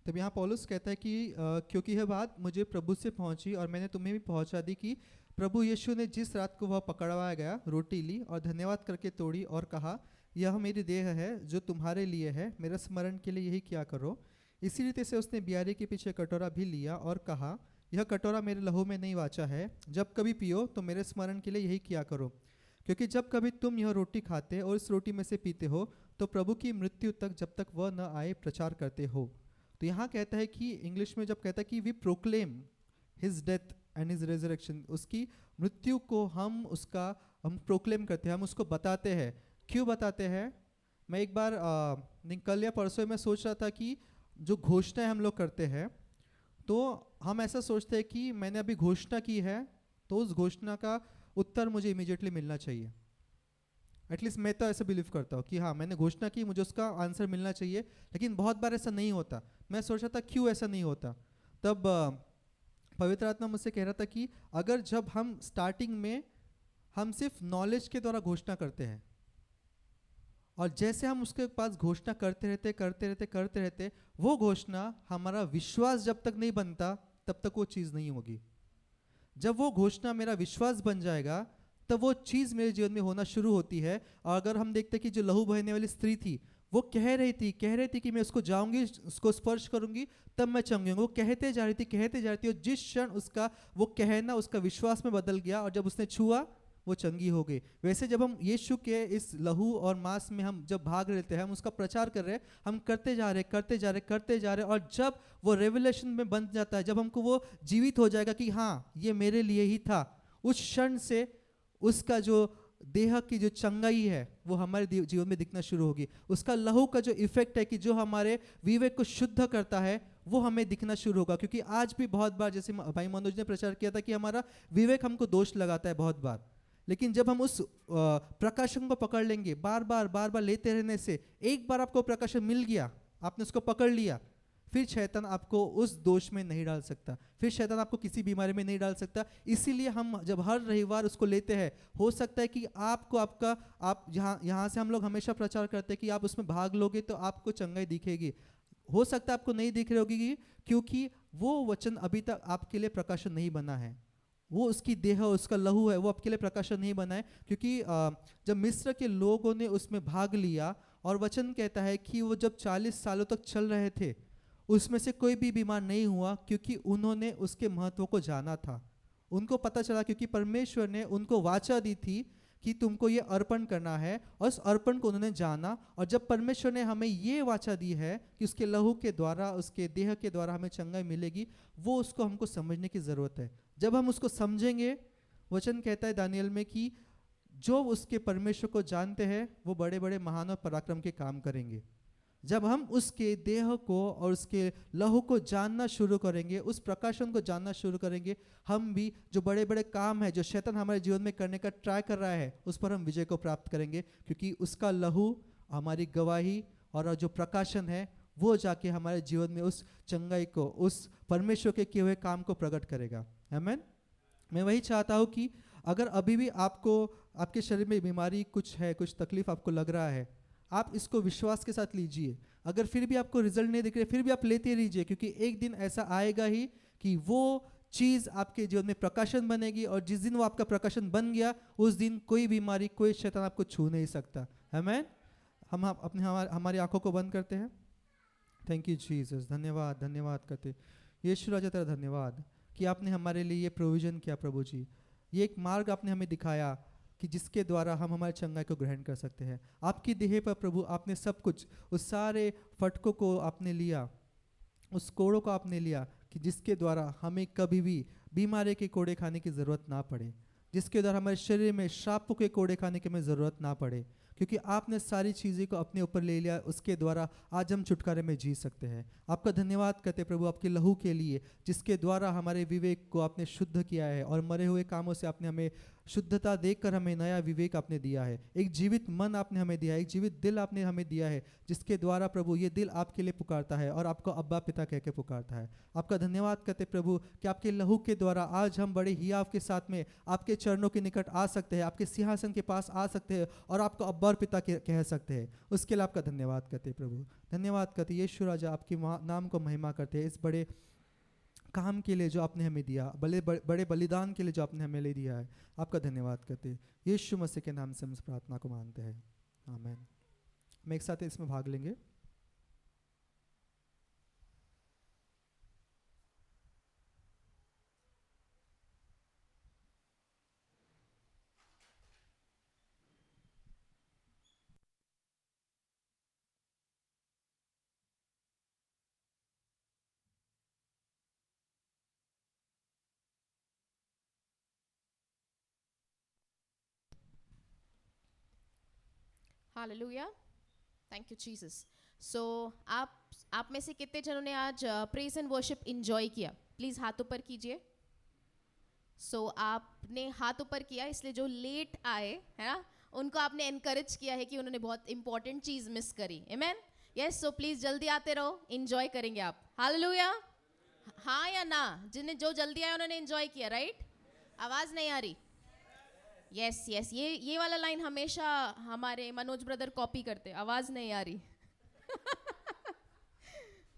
तब यहाँ पौलुस कहता है कि क्योंकि यह बात मुझे प्रभु से पहुंची और मैंने तुम्हें भी पहुंचा दी कि प्रभु यीशु ने जिस रात को वह पकड़वाया गया रोटी ली और धन्यवाद करके तोड़ी और कहा, यह मेरी देह है जो तुम्हारे लिए है, मेरे स्मरण के लिए यही किया करो। इसी रीति से उसने बियारी के पीछे कटोरा भी लिया और कहा, यह कटोरा मेरे लहू में नहीं वाचा है, जब कभी पियो तो मेरे स्मरण के लिए यही किया करो। क्योंकि जब कभी तुम यह रोटी खाते और इस रोटी में से पीते हो तो प्रभु की मृत्यु तक जब तक वह न आए प्रचार करते हो। तो यहाँ कहता है कि इंग्लिश में जब कहता है कि we proclaim his death and his resurrection, उसकी मृत्यु को हम प्रोक्लेम करते हैं, हम उसको बताते हैं। क्यों बताते हैं? मैं एक बार कल या परसों मैं सोच रहा था कि जो घोषणाएं हम लोग करते हैं तो हम ऐसा सोचते हैं कि मैंने अभी घोषणा की है तो उस घोषणा का उत्तर मुझे इमीडिएटली मिलना चाहिए। एटलीस्ट मैं तो ऐसा बिलीव करता हूँ कि हाँ मैंने घोषणा की, मुझे उसका आंसर मिलना चाहिए। लेकिन बहुत बार ऐसा नहीं होता। मैं सोच रहा था क्यों ऐसा नहीं होता। तब पवित्र आत्मा मुझसे कह रहा था कि अगर जब हम स्टार्टिंग में हम सिर्फ नॉलेज के द्वारा घोषणा करते हैं और जैसे हम उसके पास घोषणा करते रहते वो घोषणा हमारा विश्वास जब तक नहीं बनता तब तक वो चीज़ नहीं होगी। जब वो घोषणा मेरा विश्वास बन जाएगा तब वो चीज़ मेरे जीवन में होना शुरू होती है। और अगर हम देखते कि जो लहू बहने वाली स्त्री थी वो कह रही थी कि मैं उसको जाऊंगी, उसको स्पर्श करूंगी तब मैं चंगी होंगी। वो कहते जा रही थी और जिस क्षण उसका वो कहना उसका विश्वास में बदल गया और जब उसने छुआ वो चंगी हो गई। वैसे जब हम यीशु के इस लहू और मांस में हम जब भाग लेते हैं, हम उसका प्रचार कर रहे हैं, हम करते जा रहे और जब वो रेवलेशन में बन जाता है, जब हमको वो जीवित हो जाएगा कि हाँ ये मेरे लिए ही था, उस क्षण से उसका जो देह की जो चंगाई है वो हमारे जीवन में दिखना शुरू होगी। उसका लहू का जो इफेक्ट है कि जो हमारे विवेक को शुद्ध करता है वो हमें दिखना शुरू होगा। क्योंकि आज भी बहुत बार जैसे भाई मनोज ने प्रचार किया था कि हमारा विवेक हमको दोष लगाता है बहुत बार। लेकिन जब हम उस प्रकाशन को पकड़ लेंगे, बार बार लेते रहने से एक बार आपको प्रकाशन मिल गया, आपने उसको पकड़ लिया, फिर शैतान आपको उस दोष में नहीं डाल सकता, फिर शैतान आपको किसी बीमारी में नहीं डाल सकता। इसीलिए हम जब हर रविवार उसको लेते हैं, हो सकता है कि आप यहाँ से हम लोग हमेशा प्रचार करते हैं कि आप उसमें भाग लोगे तो आपको चंगाई दिखेगी। हो सकता है आपको नहीं दिख रही होगी क्योंकि वो वचन अभी तक आपके लिए प्रकाशन नहीं बना है, वो उसकी देह उसका लहू है वो आपके लिए प्रकाशन नहीं बना है। क्योंकि जब मिस्र के लोगों ने उसमें भाग लिया और वचन कहता है कि वो जब 40 सालों तक चल रहे थे उसमें से कोई भी बीमार नहीं हुआ, क्योंकि उन्होंने उसके महत्व को जाना था। उनको पता चला क्योंकि परमेश्वर ने उनको वाचा दी थी कि तुमको ये अर्पण करना है, और उस अर्पण को उन्होंने जाना। और जब परमेश्वर ने हमें ये वाचा दी है कि उसके लहू के द्वारा उसके देह के द्वारा हमें चंगाई मिलेगी, वो उसको हमको समझने की ज़रूरत है। जब हम उसको समझेंगे, वचन कहता है दानियल में कि जो उसके परमेश्वर को जानते हैं वो बड़े बड़े महान और पराक्रम के काम करेंगे। जब हम उसके देह को और उसके लहू को जानना शुरू करेंगे, उस प्रकाशन को जानना शुरू करेंगे, हम भी जो बड़े बड़े काम है जो शैतान हमारे जीवन में करने का ट्राई कर रहा है उस पर हम विजय को प्राप्त करेंगे। क्योंकि उसका लहू हमारी गवाही और जो प्रकाशन है वो जाके हमारे जीवन में उस चंगाई को, उस परमेश्वर के किए हुए काम को प्रकट करेगा। आमीन। मैं वही चाहता हूँ कि अगर अभी भी आपको आपके शरीर में बीमारी कुछ है, कुछ तकलीफ आपको लग रहा है, आप इसको विश्वास के साथ लीजिए। अगर फिर भी आपको रिजल्ट नहीं दिख रहे, फिर भी आप लेते रहिए, क्योंकि एक दिन ऐसा आएगा ही कि वो चीज़ आपके जीवन में प्रकाशन बनेगी, और जिस दिन वो आपका प्रकाशन बन गया उस दिन कोई बीमारी, कोई शैतान आपको छू नहीं सकता। आमीन। हम अपने हमारी आंखों को बंद करते हैं। Thank you Jesus. धन्यवाद धन्यवाद करते यीशु राजा तेरा धन्यवाद कि आपने हमारे लिए ये प्रोविज़न किया प्रभु जी। ये एक मार्ग आपने हमें दिखाया कि जिसके द्वारा हम हमारे चंगाई को ग्रहण कर सकते हैं। आपकी देह पर प्रभु आपने सब कुछ, उस सारे फटकों को आपने लिया, उस कोड़ों को आपने लिया कि जिसके द्वारा हमें कभी भी बीमारी के कोड़े खाने की ज़रूरत ना पड़े, जिसके द्वारा हमारे शरीर में श्रापों के कोड़े खाने की हमें ज़रूरत ना पड़े, क्योंकि आपने सारी चीज़ें को अपने ऊपर ले लिया। उसके द्वारा आज हम छुटकारे में जी सकते हैं। आपका धन्यवाद करते प्रभु आपके लहू के लिए, जिसके द्वारा हमारे विवेक को आपने शुद्ध किया है और मरे हुए कामों से आपने हमें शुद्धता देकर हमें नया विवेक आपने दिया है। एक जीवित मन आपने हमें दिया है, एक जीवित दिल आपने हमें दिया है, जिसके द्वारा प्रभु ये दिल आपके लिए पुकारता है और आपको अब्बा पिता कह के पुकारता है। आपका धन्यवाद करते प्रभु कि आपके लहू के द्वारा आज हम बड़े हियाव के साथ में आपके चरणों के निकट आ सकते हैं, आपके सिंहासन के पास आ सकते हैं और आपको अब्बा और पिता कह सकते हैं। उसके लिए आपका धन्यवाद करते हैं प्रभु, धन्यवाद करते हैं यीशु राजा, आपके नाम को महिमा करते हैं इस बड़े काम के लिए जो आपने हमें दिया, बड़े बलिदान के लिए जो आपने हमें ले दिया है। आपका धन्यवाद करते हैं यीशु मसीह के नाम से हम इस प्रार्थना को मानते हैं, आमीन। मैं एक साथ इसमें भाग लेंगे। Hallelujah, thank you Jesus. So आप में से कितने जनों ने आज प्रेज एंड वर्शिप एंजॉय किया? प्लीज हाथ ऊपर कीजिए। सो आपने हाथ ऊपर किया, इसलिए जो लेट आए है ना, उनको आपने एनकरेज किया है कि उन्होंने बहुत इंपॉर्टेंट चीज मिस करी। आमेन, यस। सो प्लीज जल्दी आते रहो, एंजॉय करेंगे आप। हालेलुया, हाँ या ना? जिन्हें जो जल्दी आया उन्होंने एंजॉय किया, राइट? आवाज नहीं आ रही? यस यस, ये वाला लाइन हमेशा हमारे मनोज ब्रदर कॉपी करते, आवाज नहीं आ रही।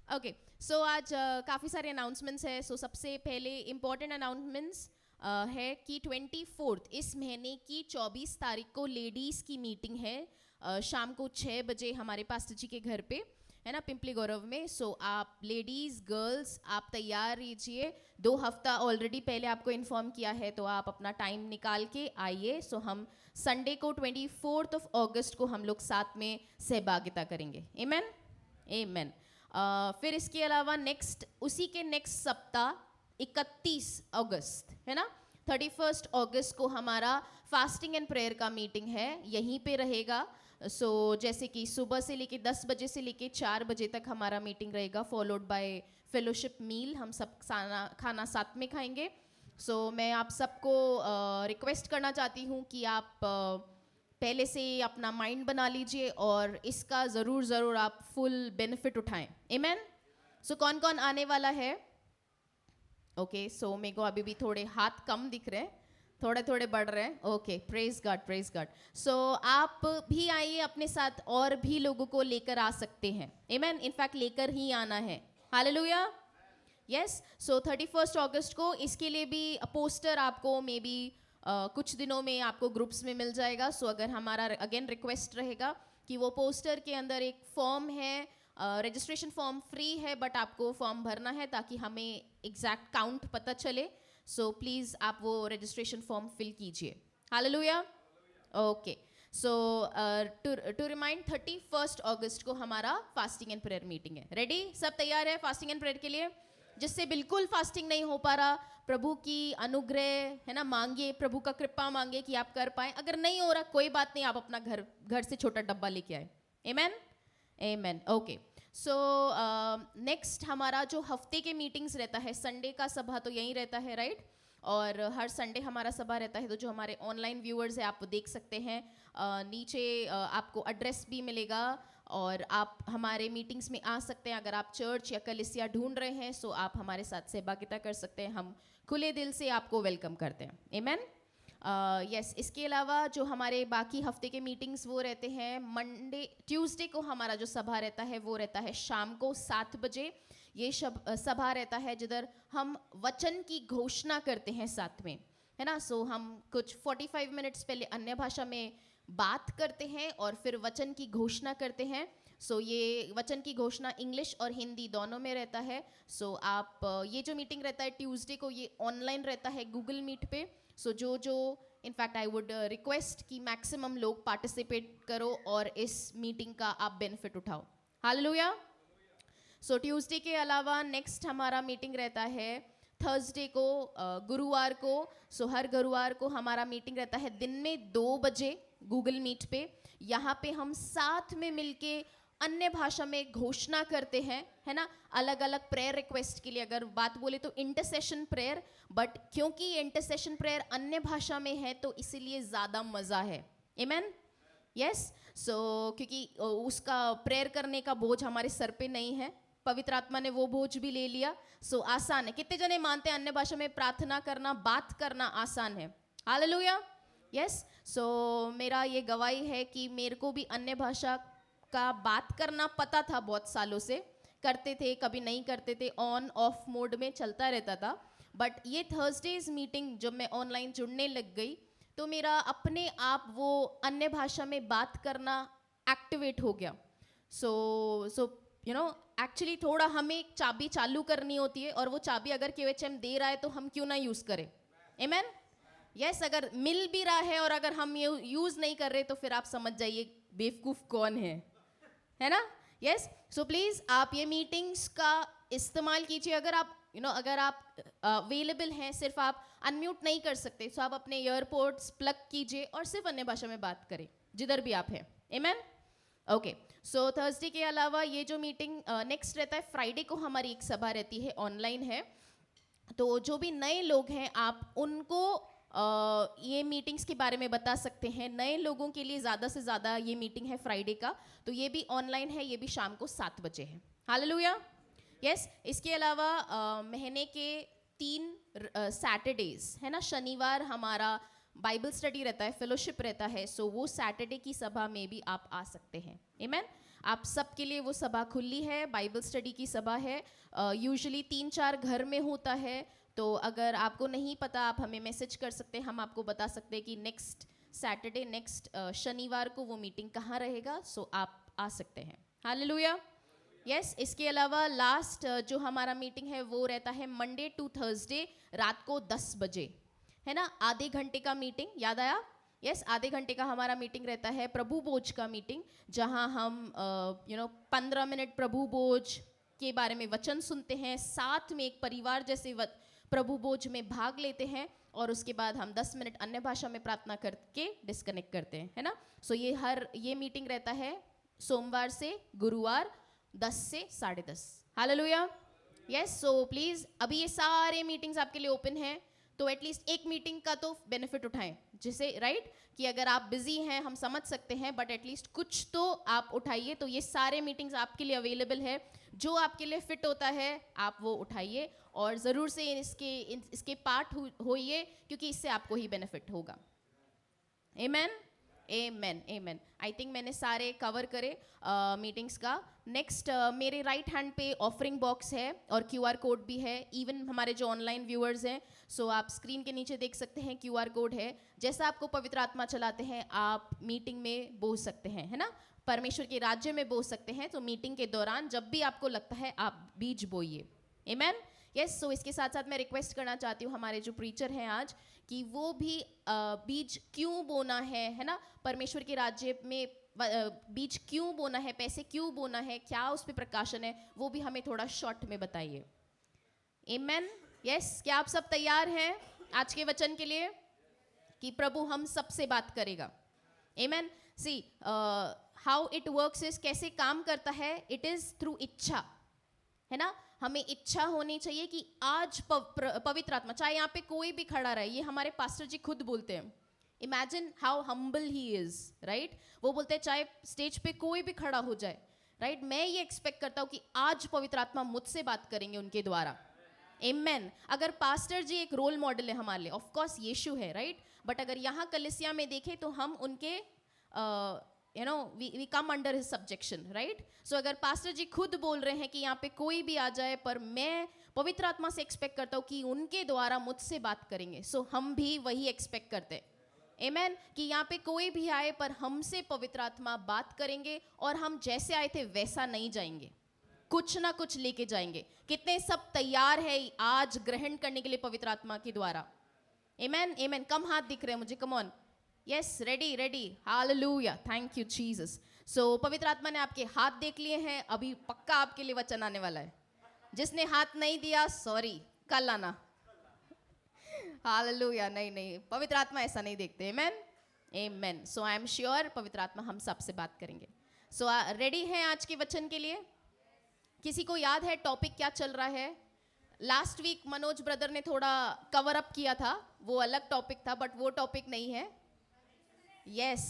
ओके, सो आज काफ़ी सारे अनाउंसमेंट्स है। सो सबसे पहले इम्पॉर्टेंट अनाउंसमेंट्स है कि 24 इस महीने की 24 तारीख को लेडीज़ की मीटिंग है, शाम को 6 बजे हमारे पास्टर जी के घर पे, है ना, पिंपली गौरव में। सो आप लेडीज़ गर्ल्स आप तैयार रहिए। 2 हफ्ता ऑलरेडी पहले आपको इन्फॉर्म किया है, तो आप अपना टाइम निकाल के आइए। सो हम संडे को 24 अगस्त को हम लोग साथ में सहभागिता करेंगे। आमेन आमेन। फिर इसके अलावा उसी के नेक्स्ट सप्ताह 31 अगस्त है ना, 31 अगस्त को हमारा फास्टिंग एंड प्रेयर का मीटिंग है, यहीं पे रहेगा। सो जैसे कि सुबह से लेके 10 बजे से लेके 4 बजे तक हमारा मीटिंग रहेगा, फॉलोड बाय फेलोशिप मील। हम सब खाना साथ में खाएंगे। सो मैं आप सबको रिक्वेस्ट करना चाहती हूँ कि आप पहले से अपना माइंड बना लीजिए और इसका ज़रूर आप फुल बेनिफिट उठाएं। आमेन। सो कौन कौन आने वाला है? ओके, सो मेरे को अभी भी थोड़े हाथ कम दिख रहे हैं, थोड़े थोड़े बढ़ रहे हैं। Okay, praise God praise God. So आप भी आइए, अपने साथ और भी लोगों को लेकर आ सकते हैं। आमेन, इनफैक्ट लेकर ही आना है। Hallelujah, yes. सो 31 अगस्त को इसके लिए भी पोस्टर आपको मे बी कुछ दिनों में आपको ग्रुप्स में मिल जाएगा। सो अगर हमारा अगेन रिक्वेस्ट रहेगा कि वो पोस्टर के अंदर एक फॉर्म है, रजिस्ट्रेशन फॉर्म फ्री है, बट आपको फॉर्म भरना है ताकि हमें एग्जैक्ट काउंट पता चले। सो प्लीज़ आप वो रजिस्ट्रेशन फॉर्म फिल कीजिए। Hallelujah, okay. So to remind 31 अगस्त को हमारा फास्टिंग एंड प्रेयर मीटिंग है। रेडी? सब तैयार है फास्टिंग एंड प्रेयर के लिए? जिससे बिल्कुल फास्टिंग नहीं हो पा रहा, प्रभु की अनुग्रह है ना मांगिए, प्रभु का कृपा मांगिए कि आप कर पाए। अगर नहीं हो रहा कोई बात नहीं, आप अपना घर से छोटा डब्बा लेके आए। आमेन आमेन। ओके, सो नेक्स्ट हमारा जो हफ्ते के मीटिंग्स रहता है, संडे का सभा तो यहीं रहता है, राइट? और हर संडे हमारा सभा रहता है, तो जो हमारे ऑनलाइन व्यूअर्स हैं आप देख सकते हैं, नीचे आपको एड्रेस भी मिलेगा और आप हमारे मीटिंग्स में आ सकते हैं। अगर आप चर्च या कलीसिया ढूंढ रहे हैं, सो आप हमारे साथ सहभागिता कर सकते हैं। हम खुले दिल से आपको वेलकम करते हैं। आमेन, यस। इसके अलावा जो हमारे बाकी हफ्ते के मीटिंग्स वो रहते हैं, ट्यूसडे को हमारा जो सभा रहता है वो रहता है शाम को 7 बजे। ये सभा रहता है जिधर हम वचन की घोषणा करते हैं साथ में, है ना। सो हम कुछ 45 मिनट्स पहले अन्य भाषा में बात करते हैं और फिर वचन की घोषणा करते हैं। सो ये वचन की घोषणा इंग्लिश और हिंदी दोनों में रहता है। सो आप ये जो मीटिंग रहता है ट्यूसडे को, ये ऑनलाइन रहता है गूगल मीट पे। सो जो इनफैक्ट आई वुड रिक्वेस्ट कि मैक्सिमम लोग पार्टिसिपेट करो और इस मीटिंग का आप बेनिफिट उठाओ। हालेलुया। सो ट्यूसडे के अलावा नेक्स्ट हमारा मीटिंग रहता है थर्सडे को, गुरुवार को। सो हर गुरुवार को हमारा मीटिंग रहता है दिन में 2 बजे गूगल मीट पे। यहाँ पे हम साथ में मिलके अन्य भाषा में घोषणा करते हैं, है ना, अलग अलग प्रेयर रिक्वेस्ट के लिए। अगर बात बोले तो इंटरसेशन प्रेयर, बट क्योंकि इंटरसेशन प्रेयर अन्य भाषा में है तो इसीलिए ज़्यादा मज़ा है। आमेन, यस। सो क्योंकि उसका प्रेयर करने का बोझ हमारे सर पे नहीं है, पवित्र आत्मा ने वो बोझ भी ले लिया। सो आसान है। कितने जने मानते हैं अन्य भाषा में प्रार्थना करना, बात करना आसान है? हालेलुया, यस सो मेरा ये गवाही है कि मेरे को भी अन्य भाषा का बात करना पता था, बहुत सालों से करते थे, कभी नहीं करते थे, ऑन ऑफ मोड में चलता रहता था। बट ये थर्सडेज मीटिंग जब मैं ऑनलाइन जुड़ने लग गई तो मेरा अपने आप वो अन्य भाषा में बात करना एक्टिवेट हो गया। सो यू नो एक्चुअली थोड़ा हमें एक चाबी चालू करनी होती है, और वो चाबी अगर KHM दे रहा है तो हम क्यों ना यूज़ करें। आमेन। यस अगर मिल भी रहा है और अगर हम ये यूज़ नहीं कर रहे तो फिर आप समझ जाइए बेवकूफ़ कौन है ना। यस सो प्लीज़ आप ये मीटिंग्स का इस्तेमाल कीजिए। अगर आप अगर आप अवेलेबल हैं, सिर्फ आप अनम्यूट नहीं कर सकते, तो आप अपने ईयरपोड्स प्लग कीजिए और सिर्फ अन्य भाषा में बात करें जिधर भी आप हैं। आमेन। ओके सो थर्सडे के अलावा ये जो मीटिंग नेक्स्ट रहता है फ्राइडे को, हमारी एक सभा रहती है, ऑनलाइन है। तो जो भी नए लोग हैं आप उनको ये मीटिंग्स के बारे में बता सकते हैं। नए लोगों के लिए ज़्यादा से ज़्यादा ये मीटिंग है फ्राइडे का, तो ये भी ऑनलाइन है, ये भी शाम को 7 बजे है। हालेलुया। यस इसके अलावा महीने के 3 सैटरडेज है ना, शनिवार हमारा बाइबल स्टडी रहता है, फेलोशिप रहता है। सो वो सैटरडे की सभा में भी आप आ सकते हैं। आमेन। आप सबके लिए वो सभा खुली है, बाइबल स्टडी की सभा है। यूजुअली 3-4 घर में होता है, तो अगर आपको नहीं पता आप हमें मैसेज कर सकते हैं, हम आपको बता सकते हैं कि नेक्स्ट सैटरडे, नेक्स्ट शनिवार को वो मीटिंग कहाँ रहेगा। सो आप आ सकते हैं। हालेलुया। यस इसके अलावा लास्ट जो हमारा मीटिंग है वो रहता है मंडे टू थर्सडे रात को 10 बजे, है ना। आधे घंटे का मीटिंग, याद आया। यस आधे घंटे का हमारा मीटिंग रहता है, प्रभु बोझ का मीटिंग, जहां हम 15 मिनट प्रभु बोझ के बारे में वचन सुनते हैं, साथ में एक परिवार जैसे प्रभु बोझ में भाग लेते हैं, और उसके बाद हम 10 मिनट अन्य भाषा में प्रार्थना करके डिस्कनेक्ट करते हैं, है ना। सो ये मीटिंग रहता है सोमवार से गुरुवार 10 से 10:30। हालेलुया। यस सो प्लीज़ अभी ये सारे मीटिंग्स आपके लिए ओपन हैं, तो एटलीस्ट एक मीटिंग का तो बेनिफिट उठाएं, जिसे राइट कि अगर आप बिजी हैं हम समझ सकते हैं, बट एटलीस्ट कुछ तो आप उठाइए। तो ये सारे मीटिंग्स आपके लिए अवेलेबल है, जो आपके लिए फिट होता है आप वो उठाइए, और ज़रूर से इसके पार्ट होइए, क्योंकि इससे आपको ही बेनिफिट होगा। आमेन आमेन आमेन। आई थिंक मैंने सारे कवर करे मीटिंग्स का। नेक्स्ट मेरे राइट हैंड पे ऑफरिंग बॉक्स है और QR कोड भी है। इवन हमारे जो ऑनलाइन व्यूअर्स हैं, सो आप स्क्रीन के नीचे देख सकते हैं QR कोड है। जैसा आपको पवित्र आत्मा चलाते हैं आप मीटिंग में बोल सकते हैं, है ना, परमेश्वर के राज्य में बोल सकते हैं। तो मीटिंग के दौरान जब भी आपको लगता है आप बीज बोइए। आमेन। यस सो इसके साथ साथ मैं रिक्वेस्ट करना चाहती हूँ हमारे जो प्रीचर हैं आज, कि वो भी बीज क्यों बोना है ना, परमेश्वर के राज्य में बीज क्यों बोना है, पैसे क्यों बोना है, क्या उस पर प्रकाशन है, वो भी हमें थोड़ा शॉर्ट में बताइए। आमेन। यस क्या आप सब तैयार हैं आज के वचन के लिए कि प्रभु हम सबसे बात करेगा। Amen. See how it works is, कैसे काम करता है, इट इज थ्रू इच्छा, है ना। हमें इच्छा होनी चाहिए कि आज पवित्र आत्मा, चाहे यहाँ पे कोई भी खड़ा रहे, ये हमारे पास्टर जी खुद बोलते हैं, imagine how humble he is, right. वो बोलते हैं चाहे स्टेज पे कोई भी खड़ा हो जाए, राइट, मैं ये एक्सपेक्ट करता हूँ कि आज पवित्र आत्मा मुझसे बात करेंगे उनके द्वारा। आमेन। अगर पास्टर जी एक रोल मॉडल है हमारे लिए, ऑफ कोर्स यीशु है, राइट, बट अगर यहाँ कलीसिया में देखें तो हम उनके we come under his subjection, right? So अगर पास्टर जी खुद बोल रहे हैं कि यहाँ पे कोई भी आ जाए, पर मैं पवित्र आत्मा से एक्सपेक्ट करता हूँ कि उनके द्वारा मुझसे बात करेंगे, सो हम भी वही एक्सपेक्ट करते हैं। आमेन। कि यहाँ पे कोई भी आए पर हमसे पवित्र आत्मा बात करेंगे, और हम जैसे आए थे वैसा नहीं जाएंगे, कुछ ना कुछ लेके जाएंगे। कितने सब तैयार है आज ग्रहण करने के लिए पवित्र आत्मा के द्वारा। आमेन आमेन। कम हाथ दिख रहे हैं मुझे, come on. Yes ready ready. Hallelujah, thank you Jesus. So पवित्र आत्मा ने आपके हाथ देख लिए हैं, अभी पक्का आपके लिए वचन आने वाला है। जिसने हाथ नहीं दिया सॉरी, कल आना। हालेलुया। नहीं, पवित्र आत्मा ऐसा नहीं देखते। आमेन आमेन। सो आई एम श्योर पवित्र आत्मा हम सबसे बात करेंगे। सो रेडी हैं आज के वचन के लिए? किसी को याद है टॉपिक क्या चल रहा है? लास्ट वीक मनोज ब्रदर ने थोड़ा कवर अप किया था, वो अलग टॉपिक था, बट वो टॉपिक नहीं है। यस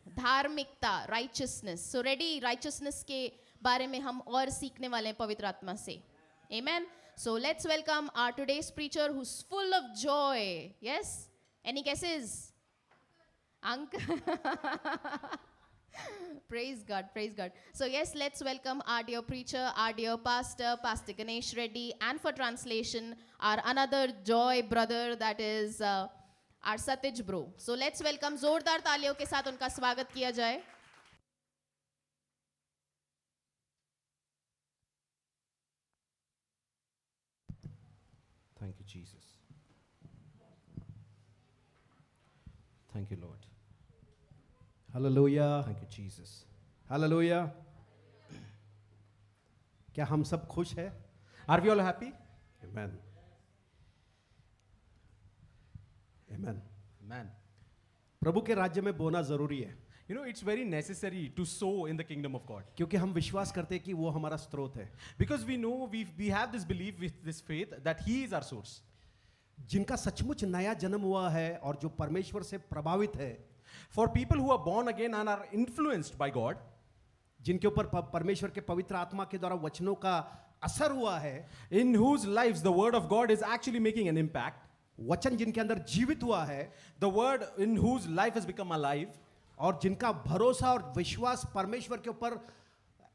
धार्मिकता, राइचसनेस। सो रेडी, राइचसनेस के बारे में हम और सीखने वाले हैं पवित्र आत्मा से। Amen. So let's welcome our today's preacher who is full of joy. Yes, any guesses? Praise God, praise God. So yes, let's welcome our dear preacher, our dear pastor, Pastor Ganesh Reddy, and for translation, our another joy brother, that is our Satij bro. So let's welcome, जोरदार तालियों के साथ उनका स्वागत किया जाए. Thank you, Jesus. Thank you, Lord. Hallelujah, Thank you, Jesus. Hallelujah. क्या हम सब खुश हैं? Are we all happy? Amen, amen. Man. प्रभु के राज्य में बोना जरूरी है, You know, it's very necessary to sow in the kingdom of God. क्योंकि हम विश्वास करते हैं कि वो हमारा स्रोत है। Because we know, we have this belief with this faith that He is our source. जिनका सचमुच नया जन्म हुआ है और जो परमेश्वर से प्रभावित है, For people who are born again and are influenced by God, जिनके ऊपर परमेश्वर के पवित्र आत्मा के द्वारा वचनों का असर हुआ है, in whose lives the word of God is actually making an impact, वचन जिनके अंदर जीवित हुआ है, the word in whose life has become alive, और जिनका भरोसा और विश्वास परमेश्वर के ऊपर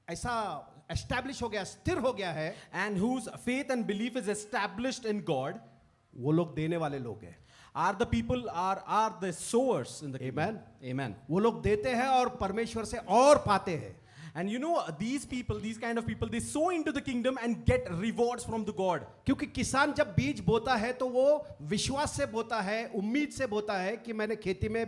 ऐसा एस्टैब्लिश हो गया, स्थिर हो गया है, and whose faith and belief is established in God, वो लोग देने वाले लोग हैं। are the people, are the sowers in the kingdom. Amen. Amen. वो लोग देते हैं और परमेश्वर से और पाते हैं। And you know, these people, these kind of people, they sow into the kingdom and get rewards from the God. क्योंकि किसान जब बीज बोता है तो वो विश्वास से बोता है, उम्मीद से बोता है कि मैंने खेती में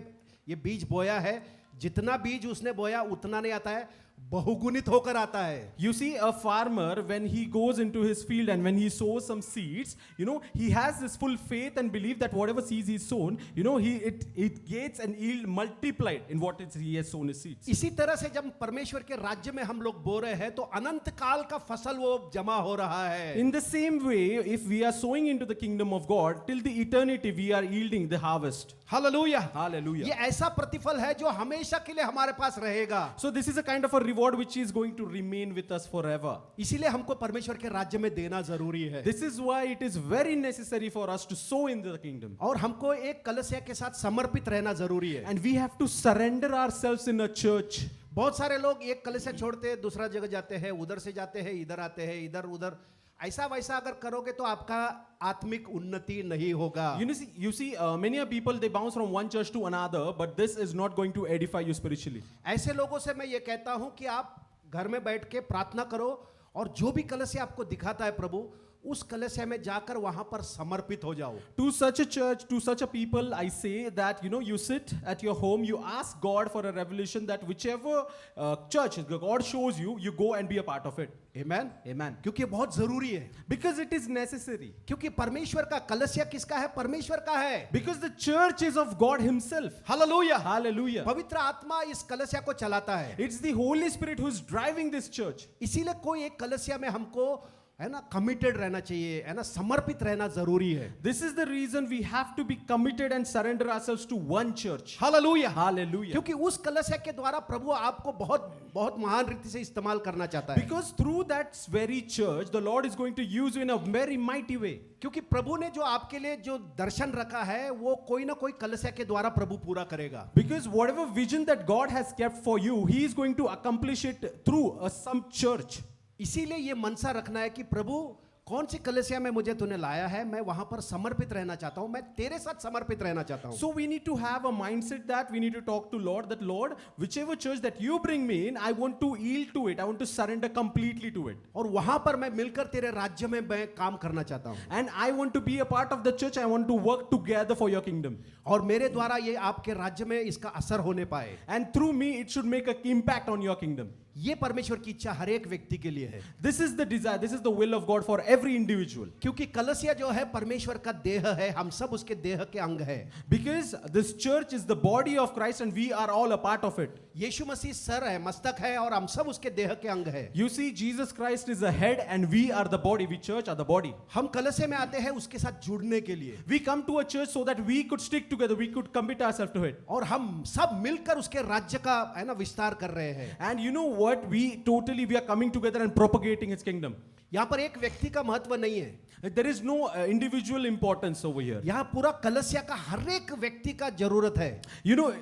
ये बीज बोया है, जितना बीज उसने बोया उतना नहीं आता है, बहुगुणित होकर आता है। You see, a farmer, when he goes into his field and when he sows some seeds, you know, he has this full faith and belief that whatever seeds he's sown, you know, it gets an yield multiplied in what he has sown his seeds. इसी तरह से जब परमेश्वर के राज्य में हम लोग बो रहे हैं तो अनंत काल का फसल वो जमा हो रहा है। In the same way, if we are sowing into the kingdom of God, till the eternity we are yielding the harvest. Hallelujah, Hallelujah. ये ऐसा प्रतिफल है जो हमेशा के लिए हमारे पास रहेगा। So this is a kind of a reward which is going to remain with us forever. इसीलिए हमको परमेश्वर के राज्य में देना जरूरी है। This is why it is very necessary for us to sow in the kingdom. और हमको एक कलीसिया के साथ समर्पित रहना जरूरी है। And we have to surrender ourselves in a church. बहुत सारे लोग एक कलीसिया छोड़ते हैं, दूसरा जगह जाते हैं, उधर से जाते हैं, इधर आते हैं, इधर उधर, ऐसा वैसा अगर करोगे तो आपका आत्मिक उन्नति नहीं होगा। You see, many people, they bounce from one church to another, but this is not going to edify you spiritually. ऐसे लोगों से मैं ये कहता हूं कि आप घर में बैठ के प्रार्थना करो और जो भी कलीसिया आपको दिखाता है प्रभु, उस कलीसिया में जाकर वहां पर समर्पित हो जाओ। To such a church, to such a people, I say that, you know, you sit at your home, you ask God for a revelation that whichever church God shows you, you go and be a part of it. Amen, Amen. क्योंकि बहुत जरूरी है, Because it is necessary. क्योंकि परमेश्वर का कलीसिया किसका है? परमेश्वर का है। Because the church is of God Himself. Hallelujah, Hallelujah. पवित्र आत्मा इस कलीसिया को चलाता है। It's the Holy Spirit who is driving this church. इसीलिए कोई एक कलीसिया में हमको है ना कमिटेड रहना चाहिए, है ना समर्पित रहना जरूरी है। This is the reason we have to be committed and surrender ourselves to one church. Hallelujah, Hallelujah. क्योंकि उस कलीसिया के द्वारा प्रभु आपको बहुत बहुत महान रीति से इस्तेमाल करना चाहता है। Because through that very church, the Lord is going to use you in a very mighty way. क्योंकि प्रभु ने जो आपके लिए जो दर्शन रखा है वो कोई ना कोई कलीसिया के द्वारा प्रभु पूरा करेगा। Because whatever vision that God has kept for you, He is going to accomplish it through some church. इसीलिए ये मनसा रखना है कि प्रभु कौन सी कलीसिया में मुझे तूने लाया है, मैं वहां पर समर्पित रहना चाहता हूं, मैं तेरे साथ समर्पित रहना चाहता हूं। So we need to have a mindset that we need to talk to Lord, that Lord, whichever church that you bring me in, I want to yield to it. I want to surrender completely to it. और वहां पर मैं मिलकर तेरे राज्य में मैं काम करना चाहता हूं। And I want to be a part of the church. I want to work together for your kingdom. और मेरे द्वारा ये आपके राज्य में इसका असर होने पाए। And through me, it should make an impact on your kingdom. ये परमेश्वर की इच्छा हर एक व्यक्ति के लिए है। This is the desire, this is the will of God for every individual. क्योंकि कलीसिया जो है परमेश्वर का देह है, हम सब उसके देह के अंग है। Because this church is the body of Christ and we are all a part of it. Yeshu Masih सर है, मस्तक है और हम सब उसके देह के अंग है। You see, Jesus Christ is the head and we are the body. We church are the body. हम कलीसिया में आते हैं उसके साथ जुड़ने के लिए, We come to a church so that we could stick together, we could commit ourselves to it. और हम सब मिलकर उसके राज्य का है ना विस्तार कर रहे हैं। And you know what? We are coming together and propagating His kingdom. यहाँ पर एक व्यक्ति का महत्व नहीं है, There is no individual importance over here. यहाँ पूरा कलसिया का हर एक व्यक्ति का जरूरत है. You know,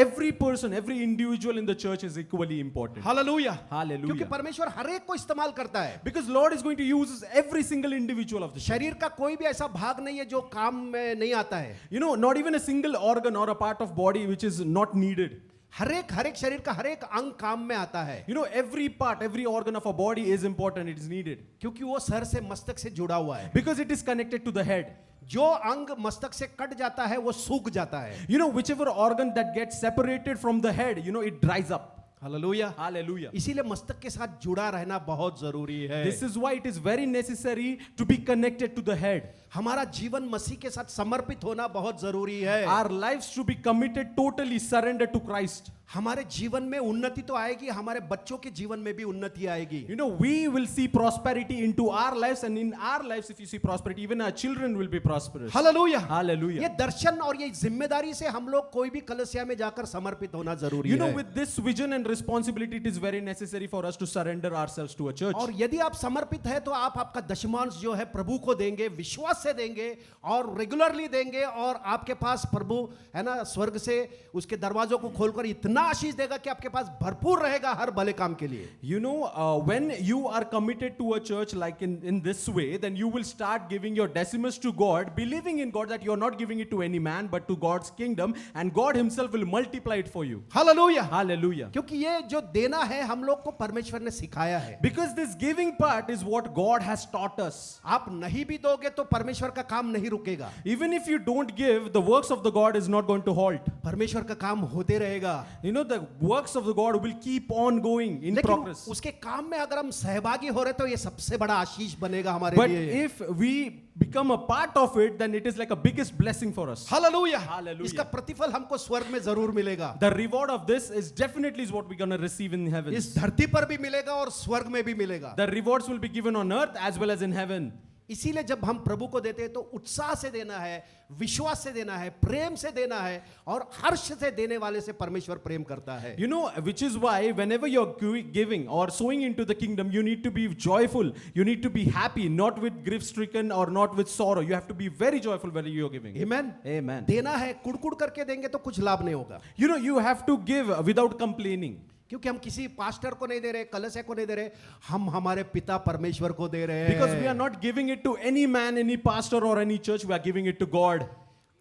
every person, every individual in the church is equally important. Hallelujah. Hallelujah. क्योंकि परमेश्वर हर एक को इस्तेमाल करता है. Because Lord is going to use every single individual of the church. शरीर का कोई भी ऐसा भाग नहीं है जो काम में नहीं आता है. You know, not even a single organ or a part of body which is not needed. हर एक शरीर का हर एक अंग काम में आता है. You know, every part, every organ of a body is important, it is needed. क्योंकि वो सर से मस्तक से जुड़ा हुआ है. Because it is connected to the head. जो अंग मस्तक से कट जाता है वो सूख जाता है. You know, whichever organ that gets separated from the head, you know, it dries up. Hallelujah. Hallelujah. इसीलिए मस्तक के साथ जुड़ा रहना बहुत जरूरी है. This is why it is very necessary to be connected to the head. हमारा जीवन मसीह के साथ समर्पित होना बहुत जरूरी है. Our lives should be committed, totally surrendered to Christ. हमारे जीवन में उन्नति तो आएगी, हमारे बच्चों के जीवन में भी उन्नति आएगी. You know, we will see prosperity into our lives, and in our lives, if you see prosperity, even our children will be prosperous. Hallelujah. Hallelujah. ये दर्शन और ये जिम्मेदारी से हम लोग कोई भी कलसिया में जाकर समर्पित होना जरूरी You know, है. with this vision and responsibility, it is very necessary for us to surrender ourselves to a church. और यदि आप समर्पित है तो आप आपका दशमांश जो है प्रभु को देंगे, विश्वास से देंगे और रेगुलरली देंगे, और आपके पास प्रभु है ना स्वर्ग से उसके दरवाजों को खोलकर इतना आशीष देगा कि आपके पास भरपूर रहेगा हर भले काम के लिए. You know, when you are committed to a church like in this way, then you will start giving your decimus to God, believing in God that you are not giving it to any man but to God's kingdom, and God Himself will multiply it for you. Hallelujah. Hallelujah. क्योंकि ये जो देना है हम लोग को परमेश्वर ने सिखाया है. Because this giving part is what God has taught us. आप नहीं भी दोगे तो परमेश्वर का काम नहीं रुकेगा. Even if you don't give, the works of the God is not going to halt. परमेश्वर का काम होते रहेगा. You know, the works of the God will keep on going in लेकिन progress. उसके काम में अगर हम सहभागी हो रहे तो ये सबसे बड़ा आशीष बनेगा हमारे But लिए. if we become a part of it, then it is like a biggest blessing for us. Hallelujah. Hallelujah. इसका प्रतिफल हमको स्वर्ग में जरूर मिलेगा. The reward of this is definitely is what we're going to receive in heaven. इस धरती पर भी मिलेगा और स्वर्ग में भी मिलेगा. The rewards will be given on earth as well as in heaven. इसीलिए जब हम प्रभु को देते हैं तो उत्साह से देना है, विश्वास से देना है, प्रेम से देना है, और हर्ष से देने वाले से परमेश्वर प्रेम करता है. You know, which is why whenever you're giving or sowing into the kingdom, you need to be joyful. You need to be happy, not with grief-stricken or not with sorrow. You have to be very joyful when you're giving. Amen. Amen. देना है, कुड़कुड़ करके देंगे तो कुछ लाभ नहीं होगा. You know, you have to give without complaining. क्योंकि हम किसी पास्टर को नहीं दे रहे, कलसिया को नहीं दे रहे, हम हमारे पिता परमेश्वर को दे रहे हैं. Because we are not giving it to any man, any pastor or any church. We are giving it to God.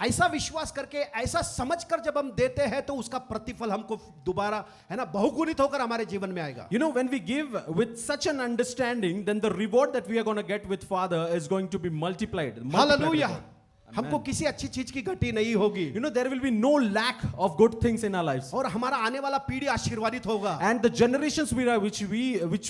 ऐसा विश्वास करके, ऐसा समझकर जब हम देते हैं तो उसका प्रतिफल हमको दोबारा है ना बहुगुणित होकर हमारे जीवन में आएगा. You know, when we give with such an understanding, then the reward that we are going to get with Father is going to be multiplied. Hallelujah. reward. हमको किसी अच्छी चीज की घटी नहीं होगी. You know, there will be no lack of good things in our lives. और हमारा आने वाला पीढ़ी आशीर्वादित होगा. And the generations which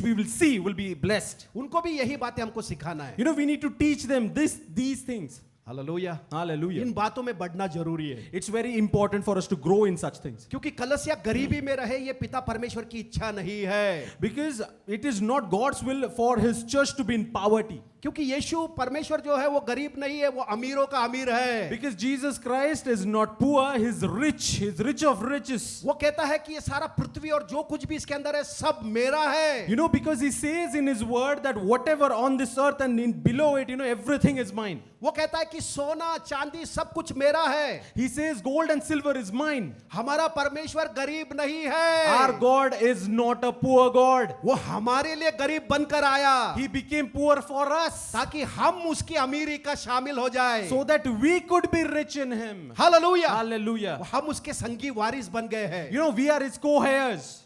we will see will be blessed. उनको भी यही बातें हमको सिखाना है. You know, we need to teach them these things. Hallelujah. Hallelujah. इन बातों में बढ़ना जरूरी है. It's very important for us to grow in such things. क्योंकि कलसिया गरीबी में रहे ये पिता परमेश्वर की इच्छा नहीं है. Because it is not God's will for His church to be in poverty. क्योंकि यीशु परमेश्वर जो है वो गरीब नहीं है, वो अमीरों का अमीर है. Because Jesus Christ is not poor, He's rich of riches. वो कहता है कि ये सारा पृथ्वी और जो कुछ भी इसके अंदर है सब मेरा है. You know, because He says in His word that whatever on this earth and below it, you know, everything is mine. वो कहता है कि सोना चांदी सब कुछ मेरा है. He says gold and silver is mine. हमारा परमेश्वर गरीब नहीं है. Our God is not a poor God. वो हमारे लिए गरीब बनकर आया He became poor for us ताकि हम उसकी अमीरी का शामिल हो जाए. so that we could be rich in Him. Hallelujah. Hallelujah. हम उसके संगी वारिस बन गए हैं. You know, we are His co-heirs.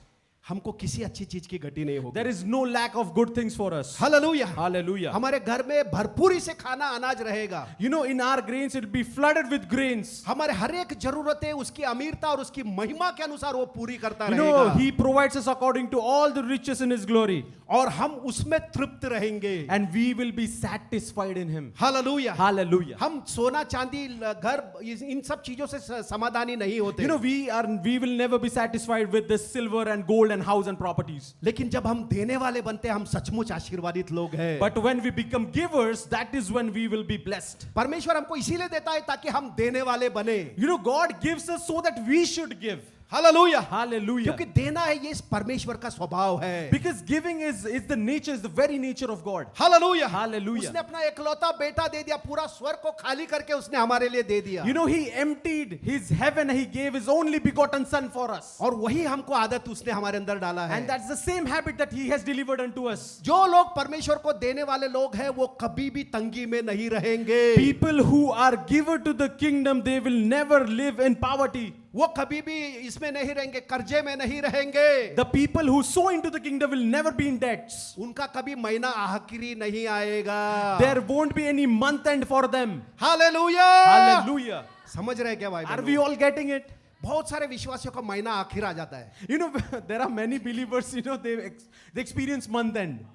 हमको किसी अच्छी चीज की घटी नहीं होगी. There is no lack of good things for us. Hallelujah. Hallelujah. हमारे घर में भरपूरी से खाना अनाज रहेगा. You know, in our grains, it will be flooded with grains. हमारे हर एक जरूरतें उसकी अमीरता और उसकी महिमा के अनुसार वो पूरी करता You know, रहेगा. He provides us according to all the riches in His glory. और हम उसमें तृप्त रहेंगे. And we will be satisfied in Him. Hallelujah. Hallelujah. हम सोना चांदी घर इन सब चीजों से समाधानी नहीं होते. You know, we will never be satisfied with this silver and gold and house and properties. लेकिन जब हम देने वाले बनते हैं हम सचमुच आशीर्वादित लोग हैं. But when we become givers, that is when we will be blessed. परमेश्वर हमको इसीलिए देता है ताकि हम देने वाले बने. You know, God gives us so that we should give. Hallelujah, Hallelujah. क्योंकि देना है ये इस परमेश्वर का स्वभाव है। Because giving is the nature, is the very nature of God. Hallelujah, Hallelujah. उसने अपना एकलौता बेटा दे दिया, पूरा स्वर्ग को खाली करके उसने हमारे लिए दे दिया। You know, he emptied his heaven, he gave his only begotten son for us. और वही हमको आदत उसने हमारे अंदर डाला है। And that's the same habit that he has delivered unto us. जो लोग परमेश्वर को देने वाले लोग हैं वो कभी भी तंगी में नहीं रहेंगे। People who are given to the kingdom, they will never live in poverty. वो कभी भी इसमें नहीं रहेंगे, कर्जे में नहीं रहेंगे। The people who sow into the kingdom will never be in debts. उनका कभी महीना आखिरी नहीं आएगा। There won't be any month end for them. Hallelujah, Hallelujah. समझ रहे हैं क्या भाई Are बहनों? we all getting it? बहुत सारे विश्वासियों का महीना आखिर आ जाता है। You know, there are many believers, you know, they experience month end.